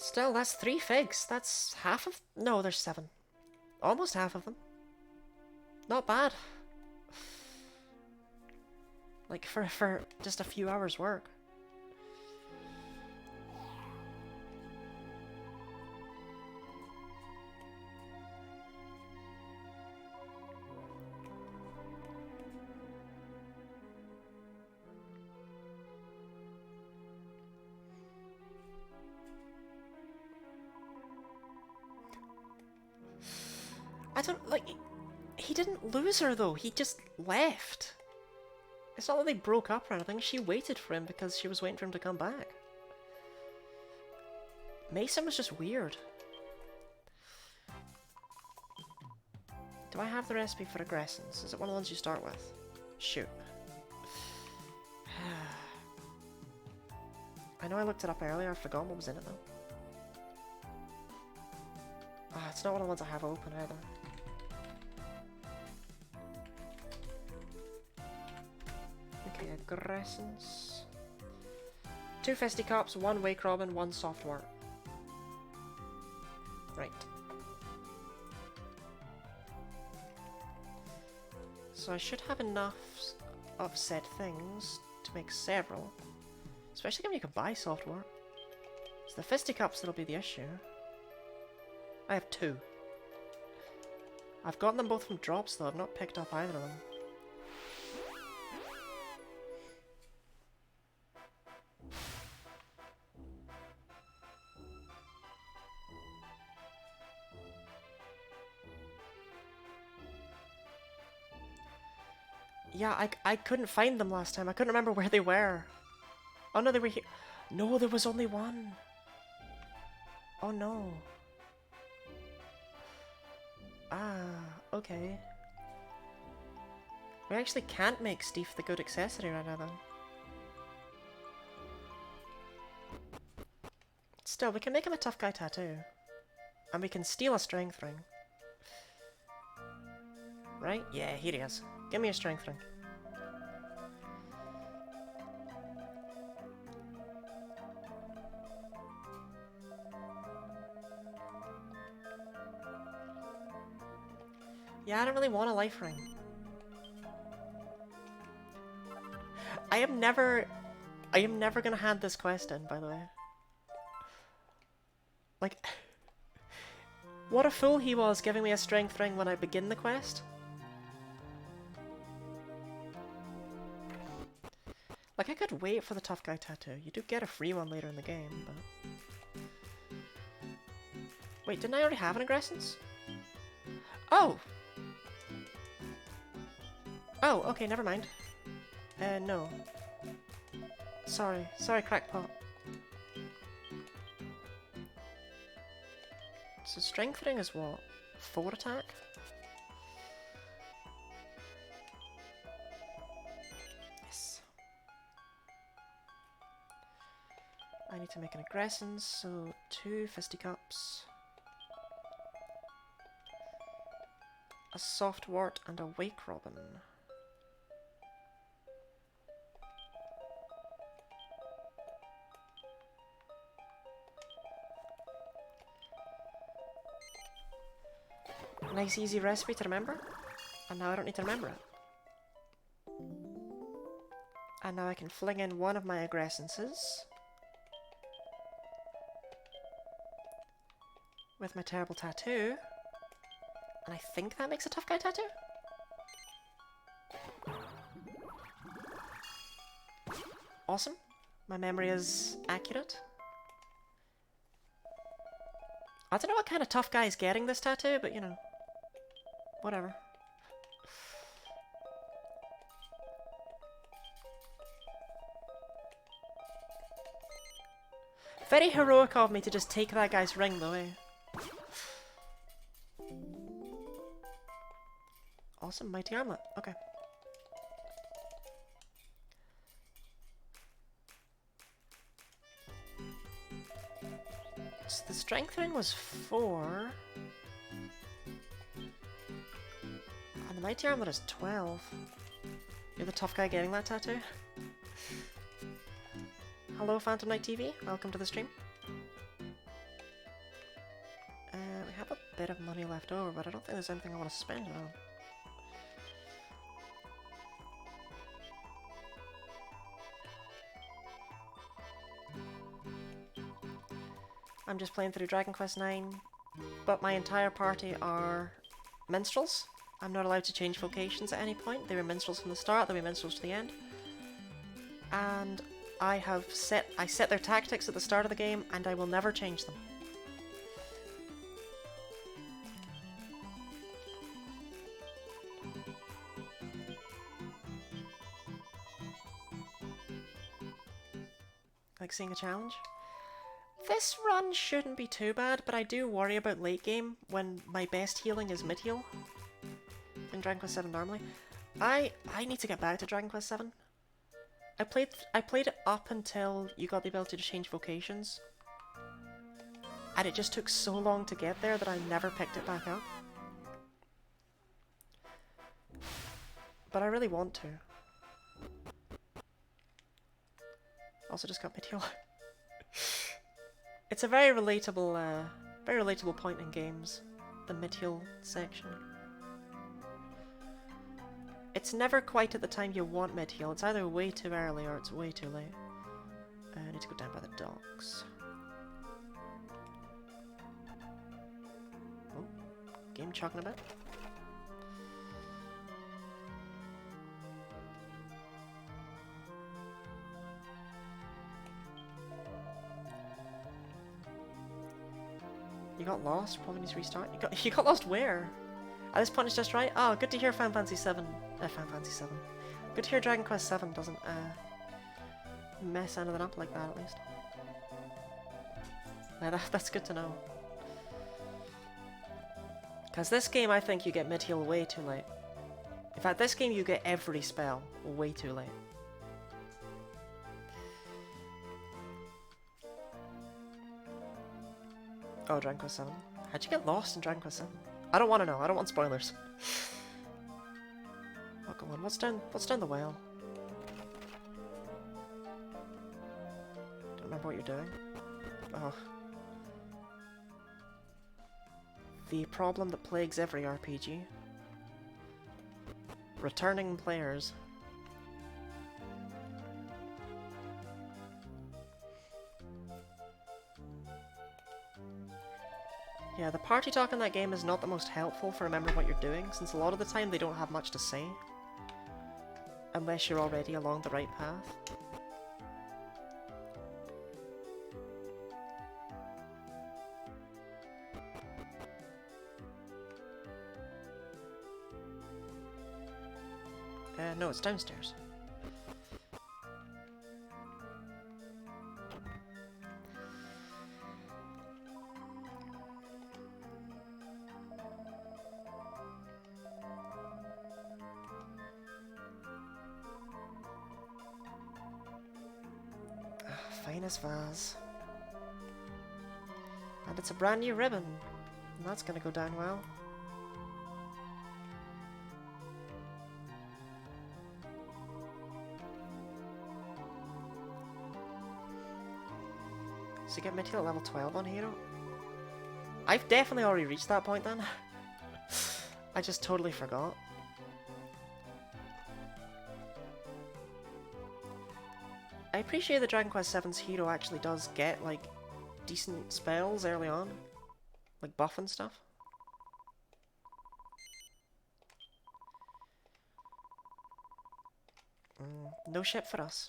Still, that's 3 figs. That's half of... No, there's 7. Almost half of them. Not bad. Like, for just a few hours' work. I don't, like, he didn't lose her though, he just left. It's not that they broke up or anything, she waited for him because she was waiting for him to come back. Mason was just weird. Do I have the recipe for aggressons? Is it one of the ones you start with? Shoot. I know I looked it up earlier, I forgot what was in it though. It's not one of the ones I have open either. Okay, aggressors. 2 fisticuffs, 1 wake robin, 1 soft wart. Right. So I should have enough of said things to make several. Especially given you can buy soft wart. It's the fisticuffs that'll be the issue. I have 2. I've gotten them both from drops though, I've not picked up either of them. Yeah, I couldn't find them last time. I couldn't remember where they were. Oh no, they were here. No, there was only one. Oh no. Ah, okay. We actually can't make Steve the good accessory right now then. Still, we can make him a tough guy tattoo. And we can steal a strength ring. Right? Yeah, here he is. Give me a strength ring. Yeah, I don't really want a life ring. I am never gonna hand this quest in, by the way. Like, what a fool he was giving me a strength ring when I begin the quest. Like, I could wait for the tough guy tattoo. You do get a free one later in the game, but... Wait, didn't I already have an aggressance? Oh! Oh, okay, never mind. No. Sorry, crackpot. So strengthening is what? 4 attack? Yes. I need to make an aggressance, so 2 fisticuffs. A soft wart and a wake robin. Nice easy recipe to remember, and now I don't need to remember it. And now I can fling in one of my aggressances with my terrible tattoo, and I think that makes a tough guy tattoo? Awesome. My memory is accurate. I don't know what kind of tough guy is getting this tattoo, but you know. Whatever. Very heroic of me to just take that guy's ring though, eh? Awesome, mighty armlet. Okay. So the strength ring was 4. And the mighty armlet is 12. You're the tough guy getting that tattoo? Hello, Phantom Knight TV. Welcome to the stream. We have a bit of money left over, but I don't think there's anything I want to spend it on. I'm just playing through Dragon Quest IX, but my entire party are minstrels. I'm not allowed to change vocations at any point. They were minstrels from the start, they'll be minstrels to the end. And I set their tactics at the start of the game, and I will never change them. Like seeing a challenge? This run shouldn't be too bad, but I do worry about late game when my best healing is mid heal in Dragon Quest VII normally. I need to get back to Dragon Quest VII. I played it up until you got the ability to change vocations, And it just took so long to get there that I never picked it back up. But I really want to. Also just got mid-heal. It's a very relatable point in games. The mid-heal section. It's never quite at the time you want mid-heal. It's either way too early or it's way too late. I need to go down by the docks. Oh, game chugging a bit. You got lost? Probably needs to restart. You got lost where? At this point it's just right. Oh, good to hear Final Fantasy 7. Good to hear Dragon Quest 7 doesn't mess anything up like that at least. Yeah, that's good to know. Because this game I think you get mid-heal way too late. In fact, this game you get every spell way too late. Oh, Dragon Quest 7. How'd you get lost in Dragon Quest 7? I don't want to know. I don't want spoilers. Oh, go on. What's down the well? Don't remember what you're doing. Oh. The problem that plagues every RPG. Returning players. Yeah, the party talk in that game is not the most helpful for remembering what you're doing, since a lot of the time they don't have much to say. Unless you're already along the right path. No, it's downstairs. Finest vase. And it's a brand new ribbon. And that's gonna go down well. So you get mid-heal at level 12 on Hero? I've definitely already reached that point then. I just totally forgot. I appreciate that Dragon Quest VII's Hero actually does get, like, decent spells early on. Like buff and stuff. No ship for us.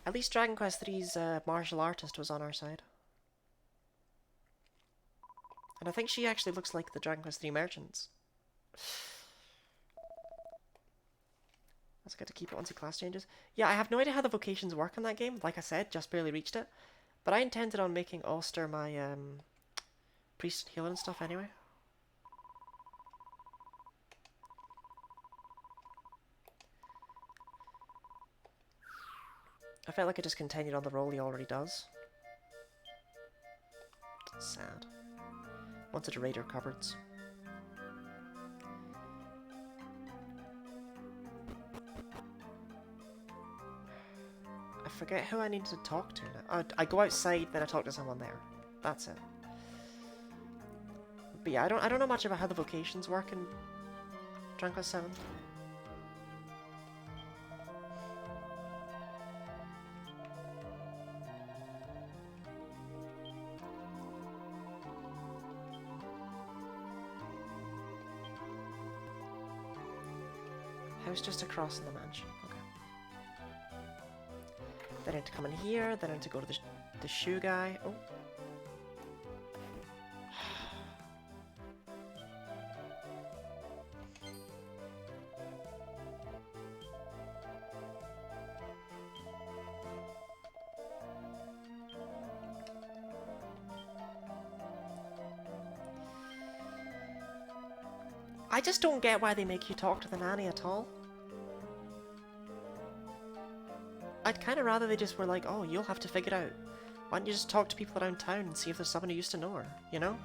At least Dragon Quest III's martial artist was on our side. And I think she actually looks like the Dragon Quest III merchants. That's good to keep it once the class changes. Yeah, I have no idea how the vocations work in that game. Like I said, just barely reached it. But I intended on making Ulster my priest healer and stuff anyway. I felt like I just continued on the role he already does. Sad. Wanted to raid our cupboards. I forget who I need to talk to now. I go outside, then I talk to someone there. That's it. But yeah, I don't know much about how the vocations work in Dragon Quest 7. House just across in the mansion. Okay. Then I need to come in here, then I need to go to the shoe guy. Oh. I just don't get why they make you talk to the nanny at all. I'd kind of rather they just were like, oh, you'll have to figure it out. Why don't you just talk to people around town and see if there's someone who used to know her, you know?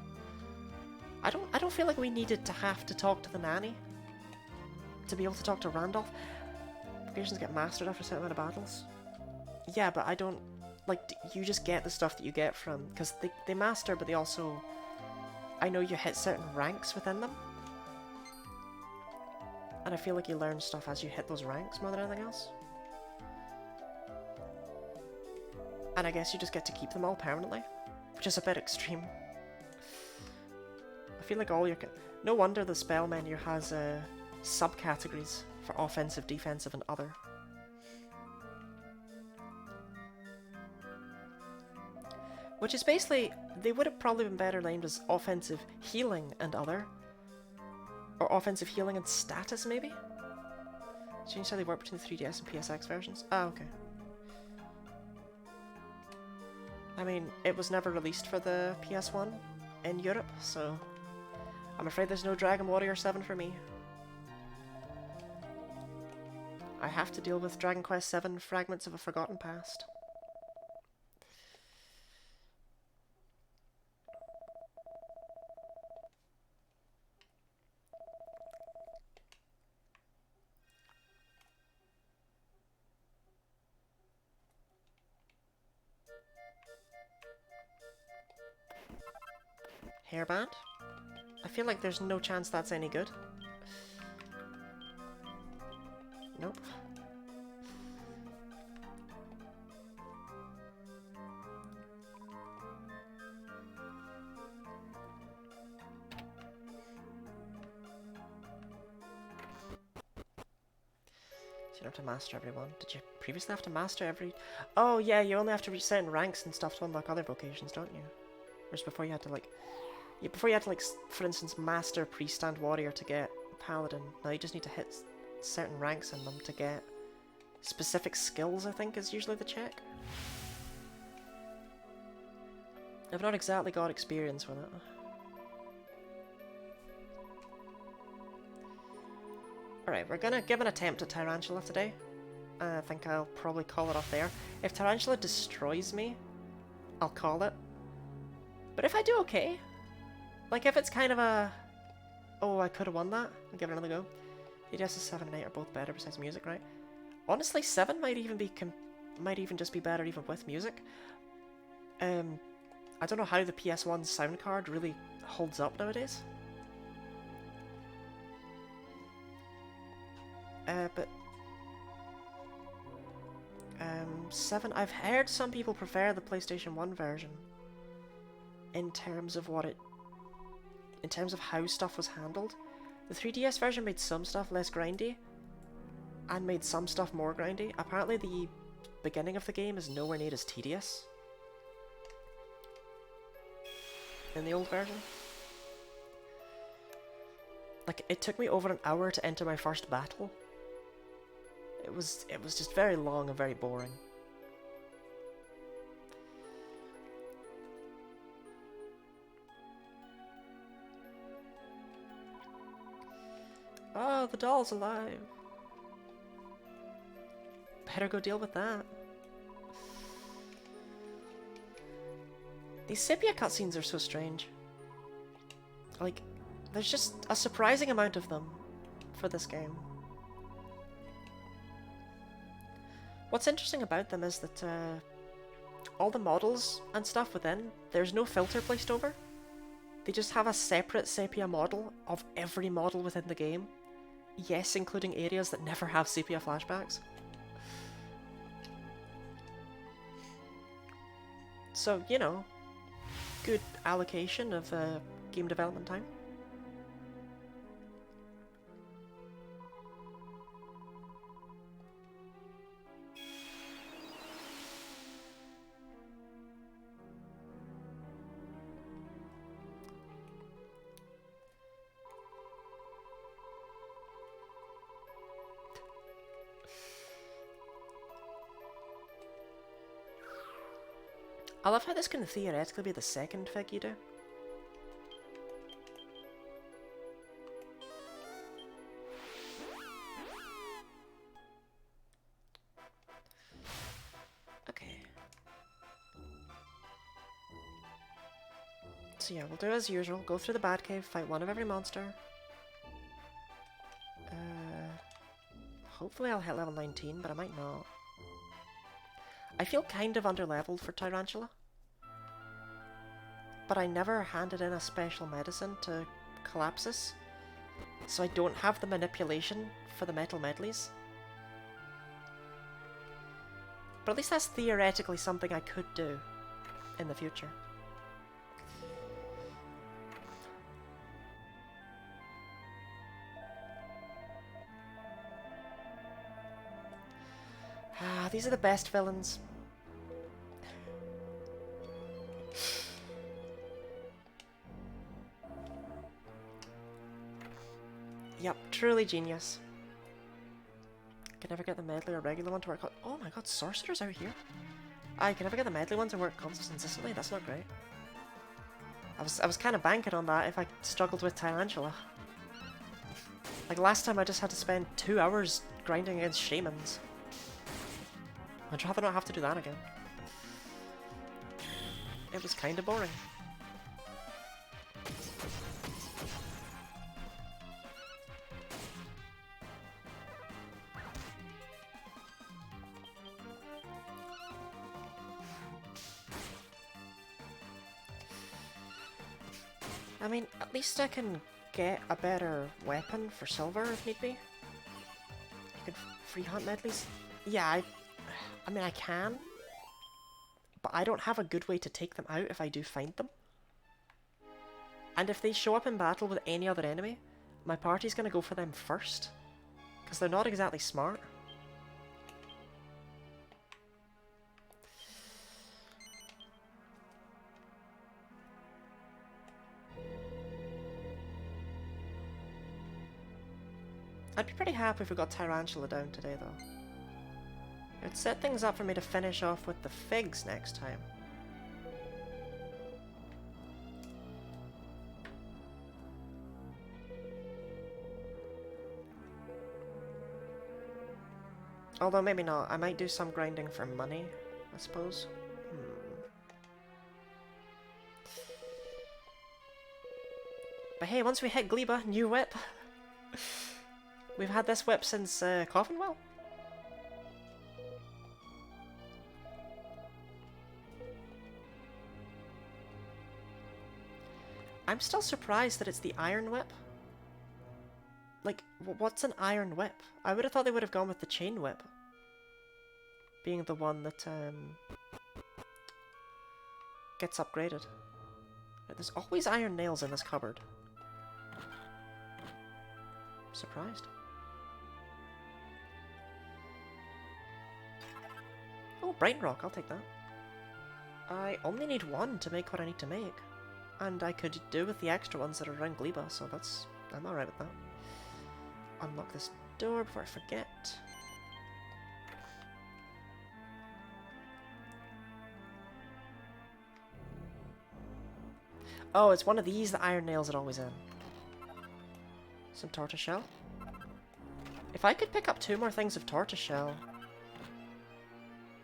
I don't feel like we needed to have to talk to the nanny to be able to talk to Randolph. Vocations get mastered after a certain amount of battles. Yeah, but I don't... Like, you just get the stuff that you get from... Because they master, but they also... I know you hit certain ranks within them. And I feel like you learn stuff as you hit those ranks more than anything else. And I guess you just get to keep them all permanently, which is a bit extreme. I feel like all your... No wonder the spell menu has subcategories for offensive, defensive, and other. Which is basically... They would have probably been better named as offensive, healing, and other. Or offensive, healing, and status, maybe? Change how they work between the 3DS and PSX versions? Ah, okay. I mean, it was never released for the PS1 in Europe, so I'm afraid there's no Dragon Warrior 7 for me. I have to deal with Dragon Quest 7 Fragments of a Forgotten Past. Hairband? I feel like there's no chance that's any good. Nope. So you don't have to master everyone. Did you previously have to master every... Oh yeah, you only have to reach certain ranks and stuff to unlock other vocations, don't you? Whereas before you had to like... Yeah, before you had to like, for instance, master priest and warrior to get paladin. Now you just need to hit certain ranks in them to get specific skills, I think is usually the check. I've not exactly got experience with it. Alright, we're gonna give an attempt at Tarantula today. I think I'll probably call it off there. If Tarantula destroys me, I'll call it. But if I do okay, like if it's kind of a... Oh, I could have won that. I'll give it another go. EDS 7 and 8 are both better besides music, right? Honestly, 7 might even be might even just be better even with music. I don't know how the PS1 sound card really holds up nowadays. But 7, I've heard some people prefer the PlayStation 1 version in terms of what it... in terms of how stuff was handled. The 3DS version made some stuff less grindy, and made some stuff more grindy. Apparently the beginning of the game is nowhere near as tedious in the old version. Like, it took me over an hour to enter my first battle. It was just very long and very boring. Oh, the doll's alive. Better go deal with that. These sepia cutscenes are so strange. Like, there's just a surprising amount of them for this game. What's interesting about them is that all the models and stuff within, there's no filter placed over. They just have a separate sepia model of every model within the game. Yes, including areas that never have sepia flashbacks. So, you know, good allocation of game development time. I love how this can theoretically be the second fig you do. So yeah, we'll do as usual. Go through the Batcave, fight one of every monster. Hopefully I'll hit level 19, but I might not. I feel kind of underleveled for Tyrantula. But I never handed in a special medicine to Collapsus, so I don't have the manipulation for the metal medleys. But at least that's theoretically something I could do in the future. Ah, these are the best villains. Yep, truly genius. Can never get the medley or regular one to work. Oh my god, sorcerers out here. I can never get the medley one to work consistently. That's not great. I was kind of banking on that if I struggled with Tyrantula. Like last time, I just had to spend 2 hours grinding against shamans. I'd rather not have to do that again. It was kind of boring. I mean, at least I can get a better weapon for silver if need be. You can free hunt medleys. Yeah, I mean I can, but I don't have a good way to take them out if I do find them. And if they show up in battle with any other enemy, my party's gonna go for them first, because they're not exactly smart. I'd be pretty happy if we got Tyrantula down today, though. It'd set things up for me to finish off with the figs next time. Although maybe not. I might do some grinding for money, I suppose. But hey, once we hit Gleba, new whip. We've had this whip since Coffinwell. I'm still surprised that it's the Iron Whip. Like, what's an Iron Whip? I would have thought they would have gone with the Chain Whip. Being the one that gets upgraded. There's always iron nails in this cupboard. Surprised. Oh, Brighton Rock, I'll take that. I only need one to make what I need to make. And I could do with the extra ones that are around Gleba, so I'm alright with that. Unlock this door before I forget. Oh, it's one of these, the iron nails, are always in. Some tortoiseshell. If I could pick up 2 more things of tortoiseshell,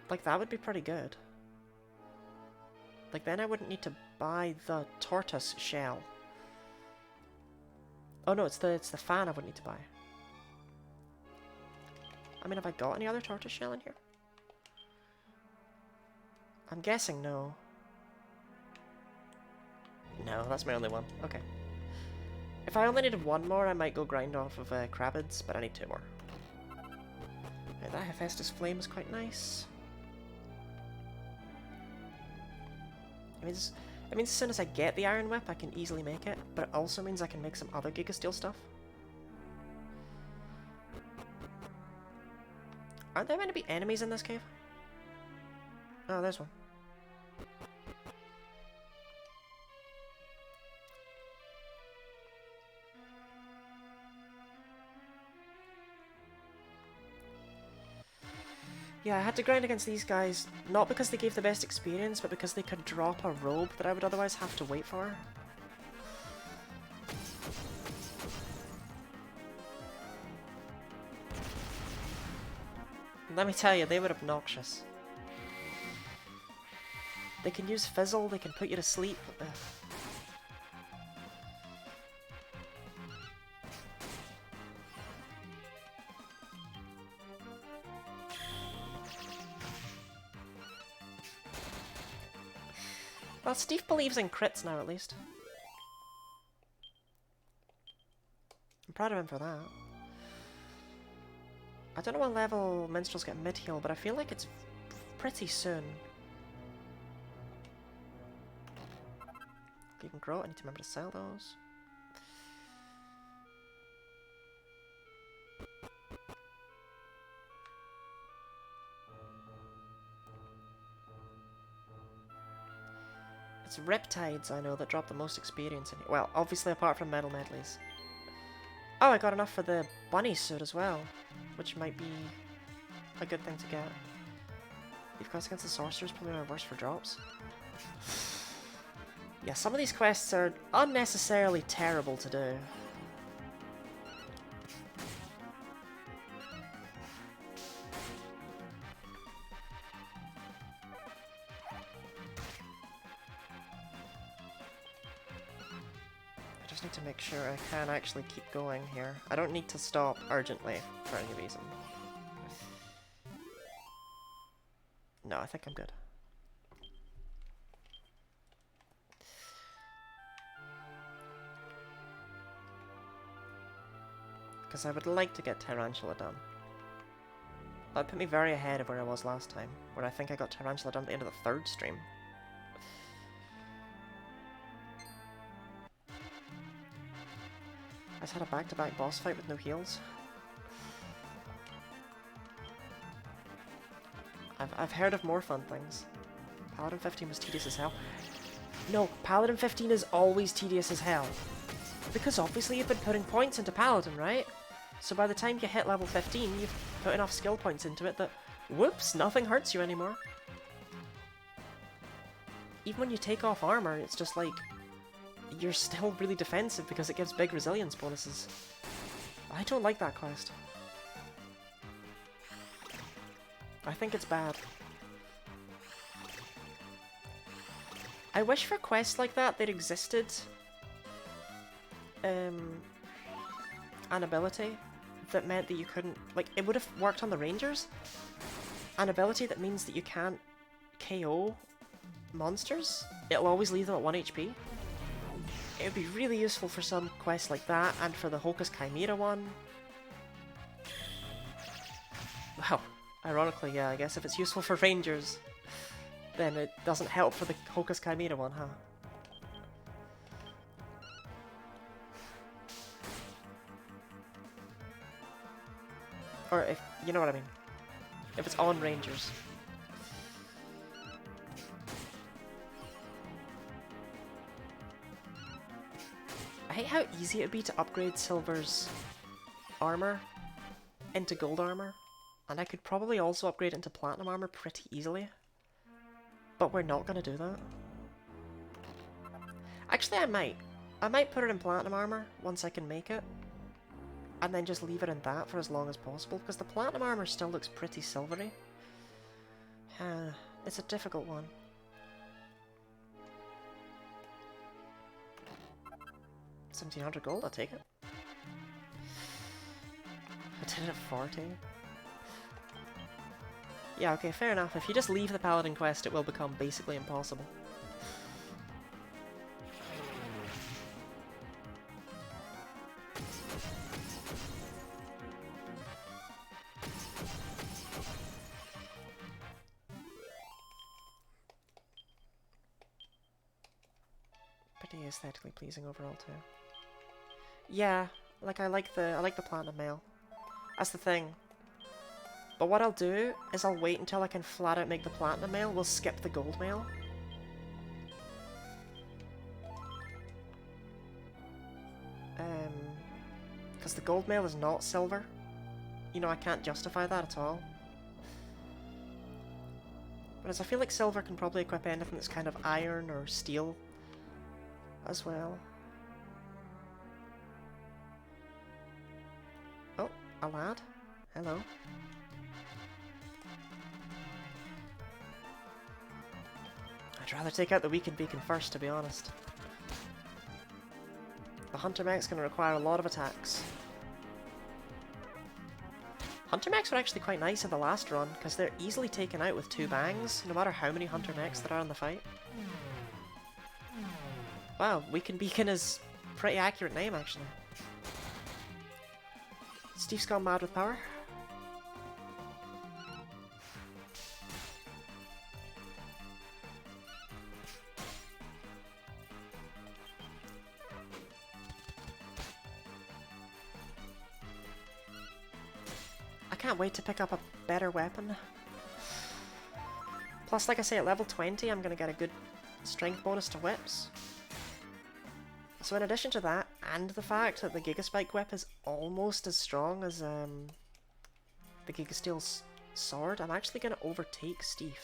like that would be pretty good. Like then I wouldn't need to buy the tortoise shell. Oh no, it's the fan I would need to buy. I mean, have I got any other tortoiseshell in here? I'm guessing no. No, that's my only one. Okay. If I only needed 1 more, I might go grind off of Crabbids, but I need 2 more. Right, that Hephaestus Flame is quite nice. It means as soon as I get the Iron Whip, I can easily make it, but it also means I can make some other Gigasteel stuff. Aren't there meant to be enemies in this cave? Oh, there's one. Yeah, I had to grind against these guys, not because they gave the best experience, but because they could drop a robe that I would otherwise have to wait for. Let me tell you, they were obnoxious. They can use Fizzle, they can put you to sleep. Ugh. Well, Steve believes in crits now, at least. I'm proud of him for that. I don't know what level Minstrels get mid-heal, but I feel like it's pretty soon. You can grow. I need to remember to sell those. It's Riptides, I know, that drop the most experience in here. Well, obviously apart from Metal Medleys. Oh, I got enough for the bunny suit as well, which might be a good thing to get. You've got against the sorcerers, probably worse for drops. Yeah, some of these quests are unnecessarily terrible to do. I just need to make sure I can actually keep going here. I don't need to stop urgently for any reason. No, I think I'm good. Because I would like to get Tarantula done. That put me very ahead of where I was last time, where I think I got Tarantula done at the end of the third stream. I just had a back-to-back boss fight with no heals. I've heard of more fun things. Paladin 15 was tedious as hell. No, Paladin 15 is always tedious as hell. Because obviously you've been putting points into Paladin, right? So by the time you hit level 15, you've put enough skill points into it that, whoops, nothing hurts you anymore. Even when you take off armor, it's just like, you're still really defensive because it gives big resilience bonuses. I don't like that quest. I think it's bad. I wish for quests like that there existed an ability that meant that you couldn't, like, it would have worked on the rangers. An ability that means that you can't KO monsters. It'll always leave them at 1 HP. It would be really useful for some quests like that, and for the Hocus Chimera one. Well, ironically, yeah, I guess if it's useful for rangers, then it doesn't help for the Hocus Chimera one, huh? Or if, you know what I mean. If it's on rangers. I hate how easy it would be to upgrade Silver's armor into gold armor. And I could probably also upgrade it into platinum armor pretty easily. But we're not going to do that. Actually, I might. I might put it in platinum armor once I can make it. And then just leave it in that for as long as possible, because the platinum armor still looks pretty silvery. It's a difficult one. $1,700 gold, I'll take it. I did it at 40. Yeah, okay, fair enough. If you just leave the Paladin quest, it will become basically impossible. Pretty aesthetically pleasing overall too. Yeah, like I like the platinum mail. That's the thing. But what I'll do is I'll wait until I can flat out make the platinum mail. We'll skip the gold mail. Because the gold mail is not silver. You know, I can't justify that at all. Whereas I feel like silver can probably equip anything that's kind of iron or steel as well. Oh, a lad. Hello. I'd rather take out the weakened beacon first, to be honest. The Hunter Mech's going to require a lot of attacks. Hunter Mechs were actually quite nice in the last run, because they're easily taken out with 2 bangs, no matter how many Hunter Mechs there are in the fight. Wow, Weaken Beacon is a pretty accurate name, actually. Steve's gone mad with power. I can't wait to pick up a better weapon. Plus, like I say, at level 20, I'm going to get a good strength bonus to whips. So in addition to that, and the fact that the Gigaspike whip is almost as strong as the Gigasteel's sword, I'm actually going to overtake Steve.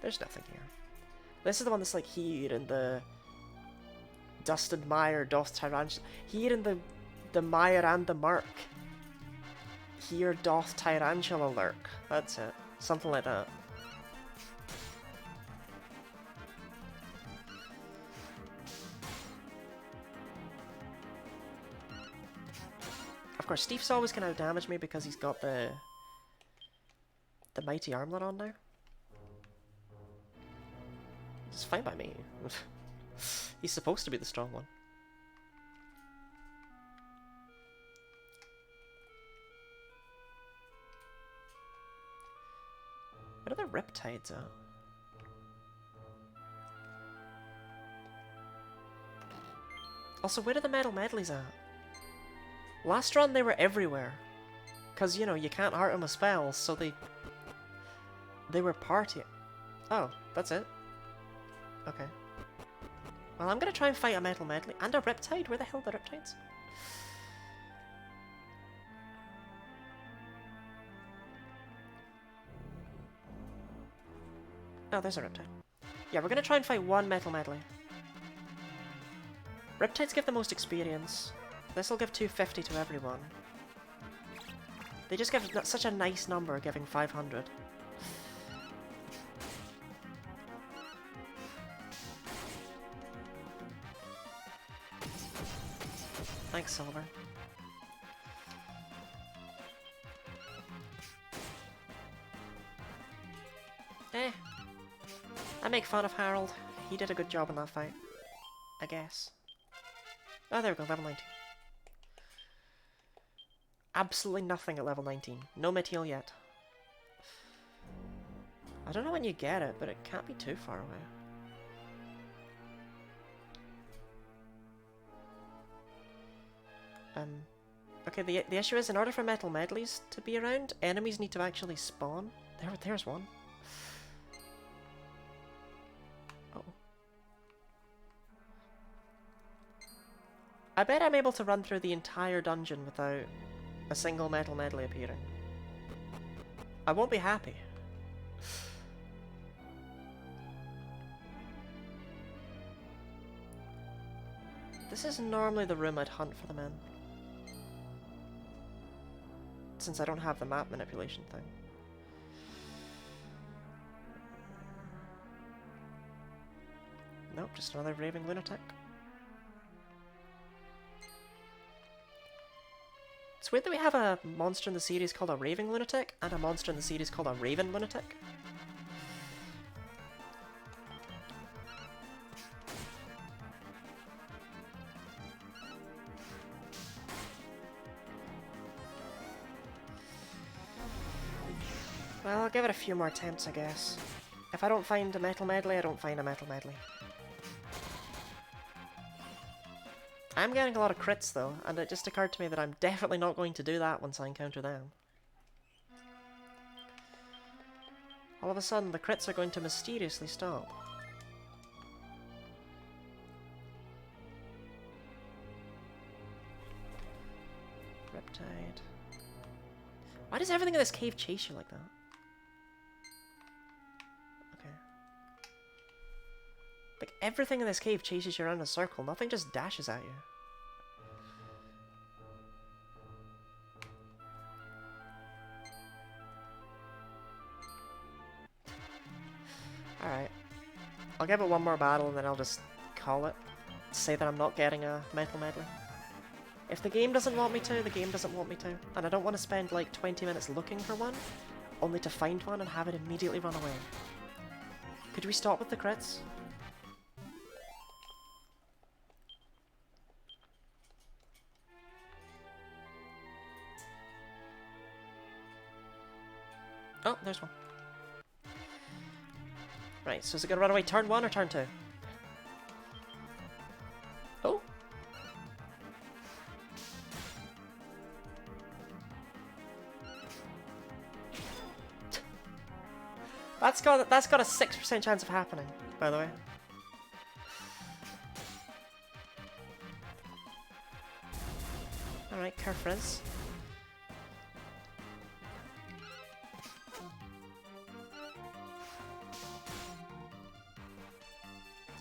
There's nothing here. This is the one that's like here in the Dusted Mire doth Tarantula. Here in the mire and the murk. Here doth Tarantula lurk. That's it. Something like that. Of course, Steve's always going to outdamage me because he's got the mighty armlet on now. It's fine by me. He's supposed to be the strong one. Where are the Riptides at? Also, where are the Metal Medleys at? Last run they were everywhere. Because, you know, you can't hurt them with spells, so they were partying. Oh, that's it? Okay. Well, I'm gonna try and fight a Metal Medley. And a Riptide? Where the hell are the Riptides? Oh, there's a Riptide. Yeah, we're gonna try and fight one Metal Medley. Riptides give the most experience. This'll give 250 to everyone. They just give such a nice number, giving 500. Thanks, Silver. I make fun of Harold. He did a good job in that fight. I guess. Oh, there we go, level 19. Absolutely nothing at level 19. No mid-heal yet. I don't know when you get it, but it can't be too far away. Okay, the issue is, in order for Metal Medleys to be around, enemies need to actually spawn. There's one. Oh. I bet I'm able to run through the entire dungeon without a single Metal Medley appearing. I won't be happy. This is normally the room I'd hunt for them in. Since I don't have the map manipulation thing. Nope, just another raving lunatic. It's weird that we have a monster in the series called a raving lunatic and a monster in the series called a raven lunatic. Well, I'll give it a few more attempts, I guess. If I don't find a Metal Medley, I don't find a Metal Medley. I'm getting a lot of crits though, and it just occurred to me that I'm definitely not going to do that once I encounter them. All of a sudden, the crits are going to mysteriously stop. Riptide. Why does everything in this cave chase you like that? Like, everything in this cave chases you around in a circle, nothing just dashes at you. Alright. I'll give it one more battle and then I'll just call it. Say that I'm not getting a Metal Medley. If the game doesn't want me to, the game doesn't want me to. And I don't want to spend like 20 minutes looking for one, only to find one and have it immediately run away. Could we stop with the crits? Oh, there's one. Right, so is it gonna run away turn 1 or turn 2? Oh. That's got a 6% chance of happening, by the way. Alright, Curve Frizz.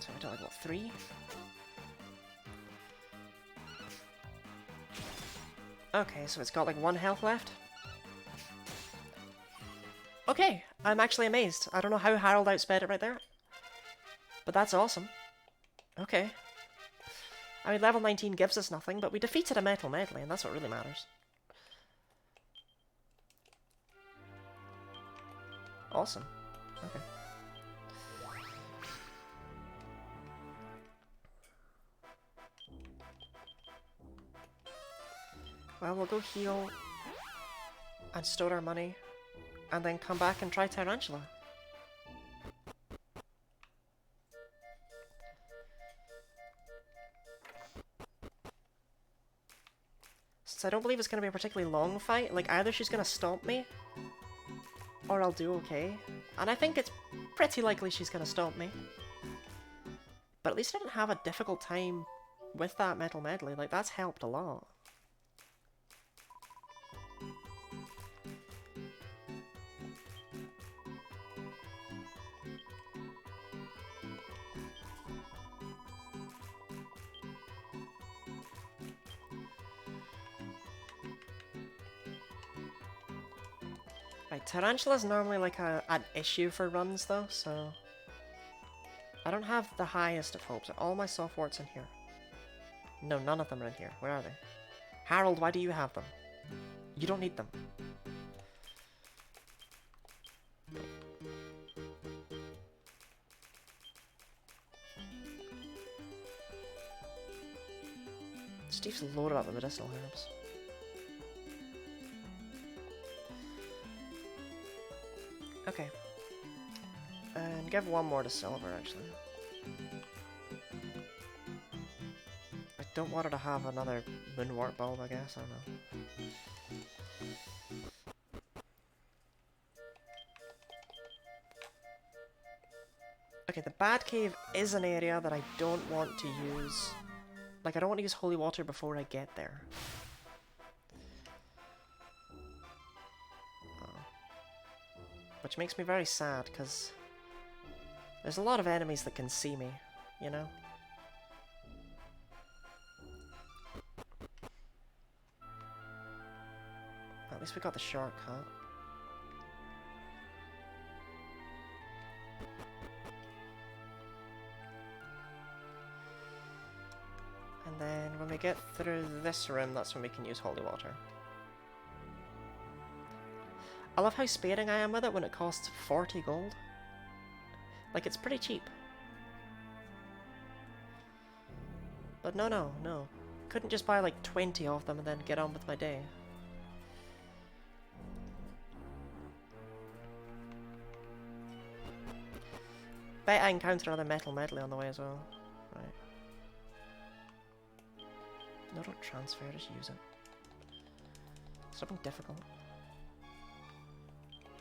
So we don't like what, 3? Okay, so it's got like 1 health left. Okay, I'm actually amazed. I don't know how Harold outsped it right there. But that's awesome. Okay. I mean, level 19 gives us nothing, but we defeated a Metal Medley, and that's what really matters. Awesome. Okay. Well, we'll go heal and store our money, and then come back and try Tarantula. Since I don't believe it's going to be a particularly long fight, like either she's going to stomp me, or I'll do okay. And I think it's pretty likely she's going to stomp me. But at least I didn't have a difficult time with that Metal Medley, like that's helped a lot. Right, Tarantula's normally like an issue for runs though, so... I don't have the highest of hopes. Are all my soft warts in here? No, none of them are in here. Where are they? Harold, why do you have them? You don't need them. Steve's loaded up with medicinal herbs. Okay. And give 1 more to Silver, actually. I don't want her to have another Moonwort Bulb, I guess. I don't know. Okay, the Bad Cave is an area that I don't want to use. Like, I don't want to use Holy Water before I get there. Which makes me very sad, because there's a lot of enemies that can see me, you know? At least we got the shortcut. And then when we get through this room, that's when we can use Holy Water. I love how spading I am with it when it costs 40 gold. Like, it's pretty cheap. But no. Couldn't just buy like 20 of them and then get on with my day. Bet I encounter another Metal Medley on the way as well. Right. No, don't transfer, just use it. Something difficult.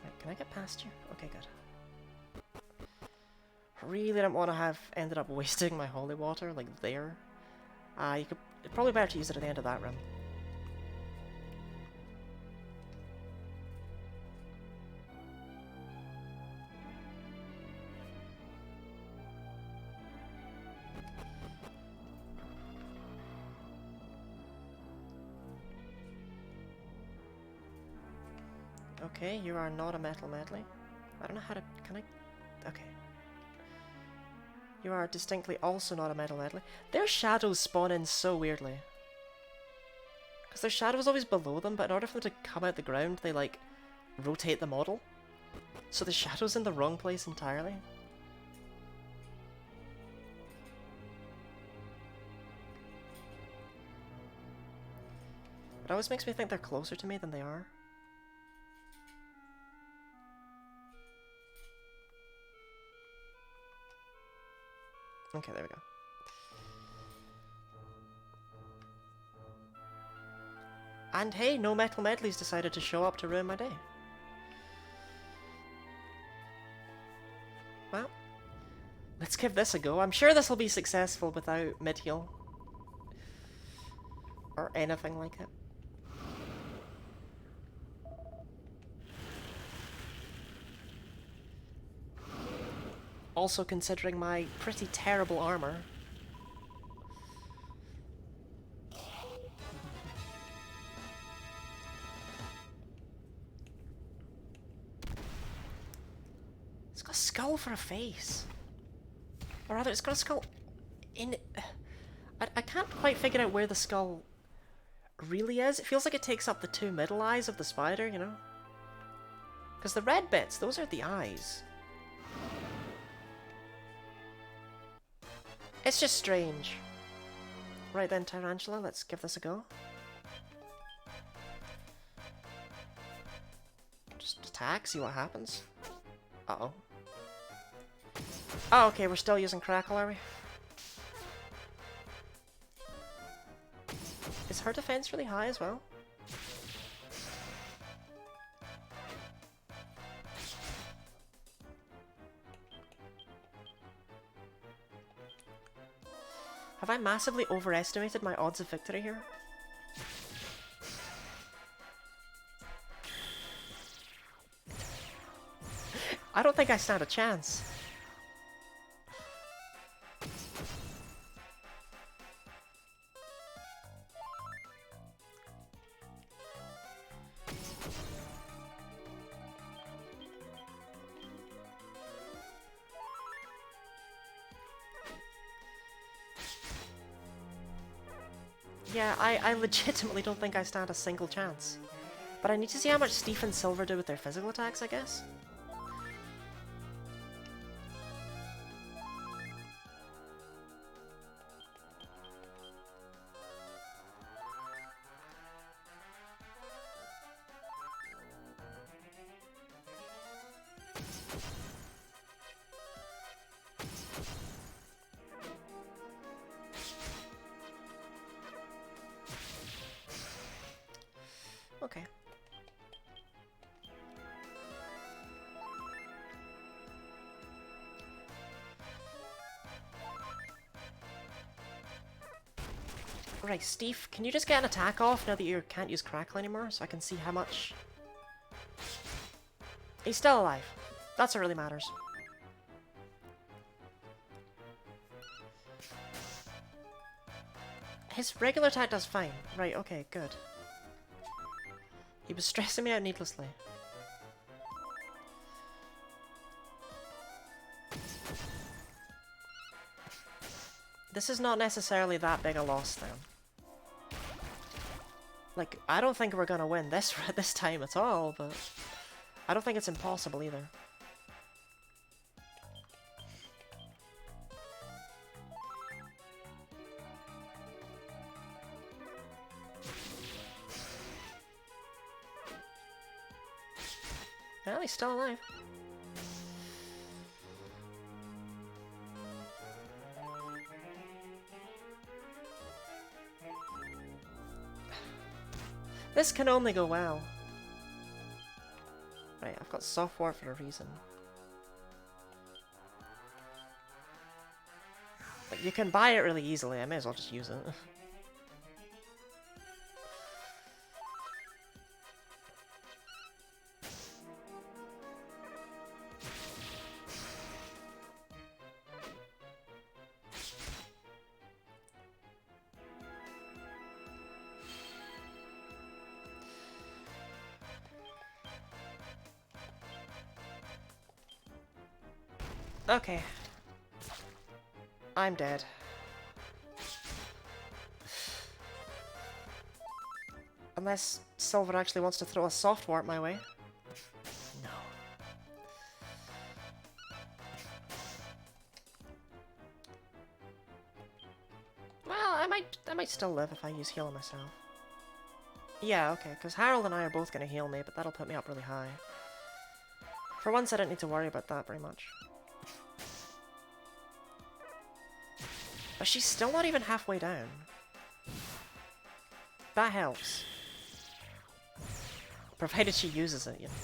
Right, can I get past you? Okay, good. I really didn't want to have ended up wasting my holy water, like, there. You could... It's probably better to use it at the end of that room. Okay, you are not a Metal Medley. I don't know how to... Can I... Okay. You are distinctly also not a Metal Medley. Their shadows spawn in so weirdly. Because their shadow's always below them, but in order for them to come out the ground, they, like, rotate the model. So the shadow's in the wrong place entirely. It always makes me think they're closer to me than they are. Okay, there we go. And hey, no Metal Medleys decided to show up to ruin my day. Well, let's give this a go. I'm sure this will be successful without mid-heal. Or anything like it. Also considering my pretty terrible armor. It's got a skull for a face. Or rather, it's got a skull in it. I can't quite figure out where the skull really is. It feels like it takes up the two middle eyes of the spider, you know? Because the red bits, those are the eyes. It's just strange. Right then, Tarantula, let's give this a go. Just attack, see what happens. Uh-oh. Oh, okay, we're still using Crackle, are we? Is her defense really high as well? Have I massively overestimated my odds of victory here? I don't think I stand a chance. Yeah, I legitimately don't think I stand a single chance. But I need to see how much Steve and Silver do with their physical attacks, I guess. Okay. Right, Steve, can you just get an attack off now that you can't use Crackle anymore, so I can see how much... He's still alive. That's what really matters. His regular attack does fine. Right, okay, good. He was stressing me out needlessly. This is not necessarily that big a loss, then. Like, I don't think we're gonna win this this time at all, but I don't think it's impossible either. Well, he's still alive. This can only go well. Right, I've got software for a reason. Like, you can buy it really easily, I may as well just use it. Okay. I'm dead. Unless Silver actually wants to throw a soft warp my way. No. Well, I might still live if I use heal on myself. Yeah, okay, because Harold and I are both going to heal me, but that'll put me up really high. For once, I don't need to worry about that very much. But she's still not even halfway down. That helps. Provided she uses it, you know.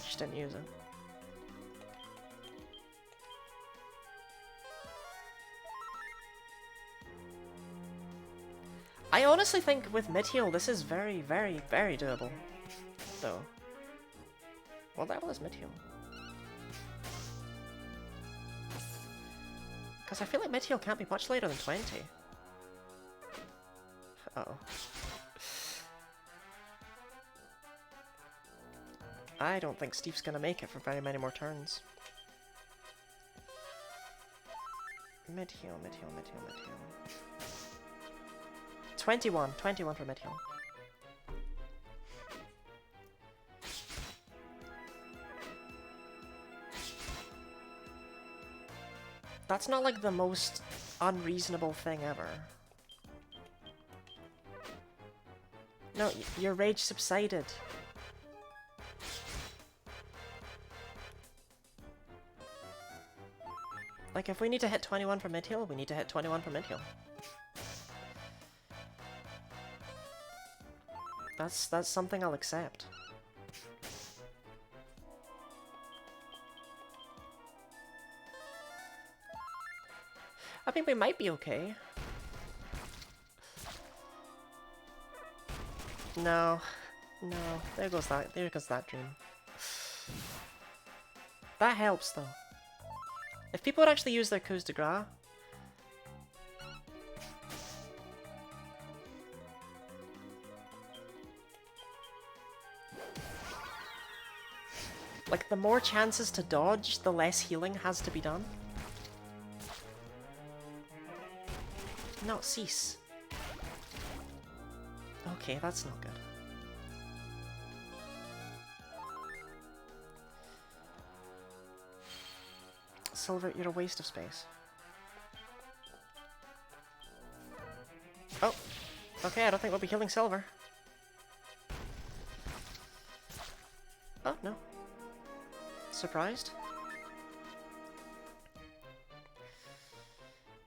She didn't use it. I honestly think with mid-heal, this is very, very, very doable. Though. What level is mid-heal? Because I feel like mid-heal can't be much later than 20. Uh-oh. I don't think Steve's gonna make it for very many more turns. Mid-heal, mid-heal, mid-heal, mid-heal. 21 for mid-heal. That's not like the most unreasonable thing ever. No, your rage subsided. Like, if we need to hit 21 for mid-heal, we need to hit 21 for mid-heal. That's something I'll accept. I think we might be okay. No. No. There goes that dream. That helps, though. If people would actually use their coups de grace... Like, the more chances to dodge, the less healing has to be done. No, cease. Okay, that's not good. Silver, you're a waste of space. Oh. Okay, I don't think we'll be killing Silver. Oh, no. Surprised?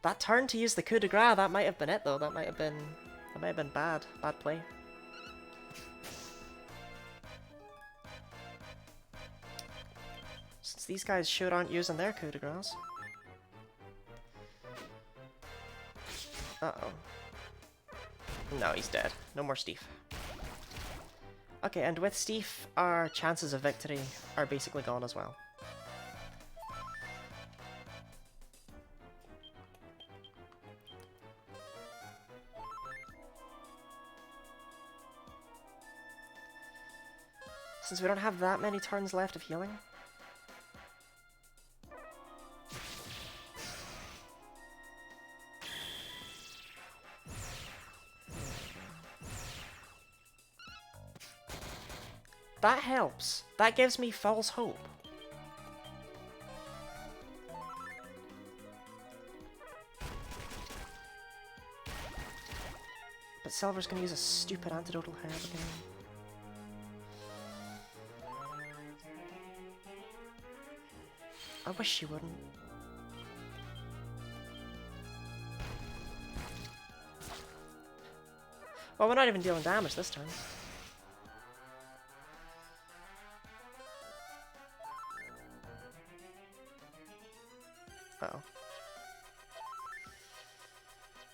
That turn to use the coup de grace, that might have been it though. That might have been bad. Bad play. Since these guys sure aren't using their coup de grace. Uh-oh. No, he's dead. No more Steve. Okay, and with Steve, our chances of victory are basically gone as well. Since we don't have that many turns left of healing. That helps. That gives me false hope. But Silver's gonna use a stupid antidotal herb again. I wish she wouldn't. Well, we're not even dealing damage this turn. Uh-oh.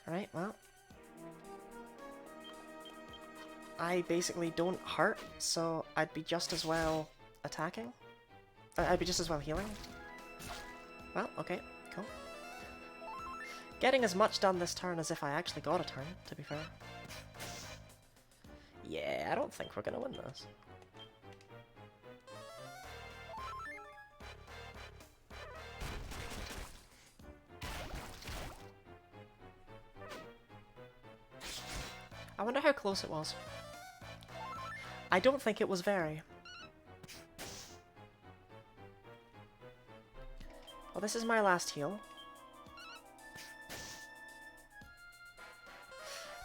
Alright, well. I basically don't hurt, so I'd be just as well attacking. I'd be just as well healing. Well, okay, cool. Getting as much done this turn as if I actually got a turn, to be fair. Yeah, I don't think we're gonna win this. I wonder how close it was. I don't think it was very. Well, this is my last heal.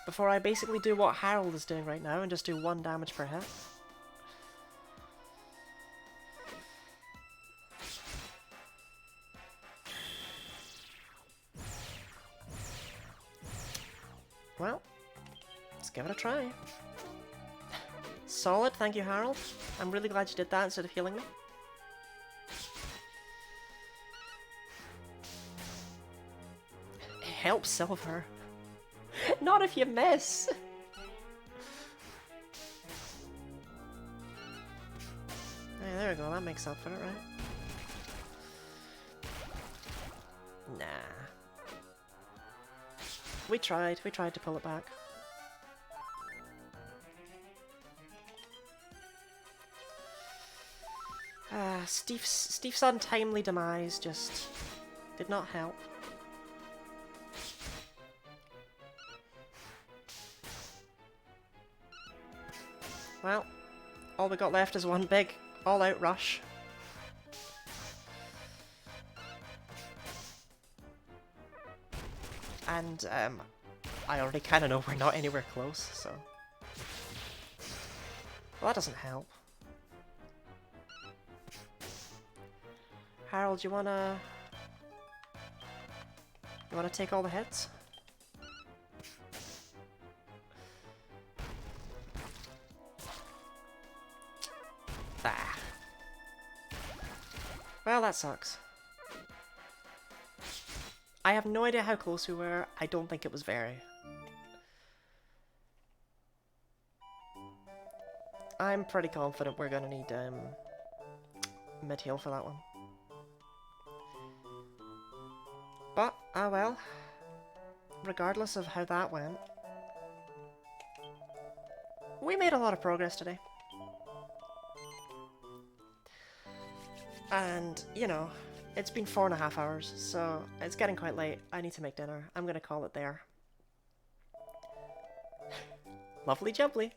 before I basically do what Harold is doing right now and just do 1 damage per hit. Well, let's give it a try. Solid, thank you, Harold. I'm really glad you did that instead of healing me. Help Silver. Not if you miss. Hey, there we go, that makes up for it, right? Nah. We tried to pull it back. Steve's untimely demise just did not help. Well, all we got left is one big all-out rush. And, I already kind of know we're not anywhere close, so... Well, that doesn't help. Harold, you wanna take all the hits? Ah. Well, that sucks. I have no idea how close we were. I don't think it was very. I'm pretty confident we're gonna need mid-heal for that one. But, ah well. Regardless of how that went, we made a lot of progress today. And, you know, it's been 4.5 hours, so it's getting quite late. I need to make dinner. I'm gonna call it there. Lovely jubbly.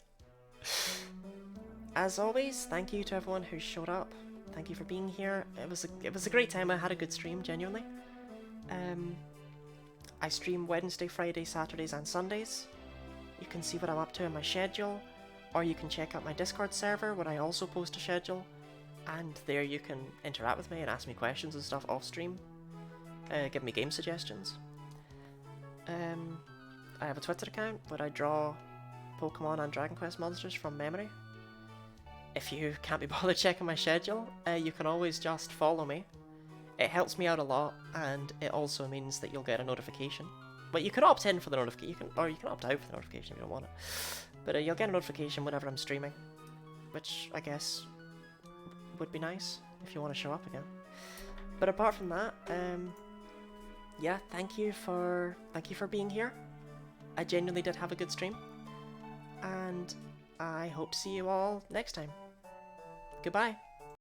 As always, thank you to everyone who showed up. Thank you for being here. It was a great time. I had a good stream, genuinely. I stream Wednesday, Friday, Saturdays, and Sundays. You can see what I'm up to in my schedule, or you can check out my Discord server where I also post a schedule. And there you can interact with me and ask me questions and stuff off stream. Give me game suggestions. I have a Twitter account where I draw Pokemon and Dragon Quest monsters from memory. If you can't be bothered checking my schedule, you can always just follow me. It helps me out a lot, and it also means that you'll get a notification. But you can opt in for the notification, or you can opt out for the notification if you don't want it. But you'll get a notification whenever I'm streaming, which I guess would be nice if you want to show up again. But apart from that, yeah, thank you for being here. I genuinely did have a good stream, and I hope to see you all next time. Goodbye.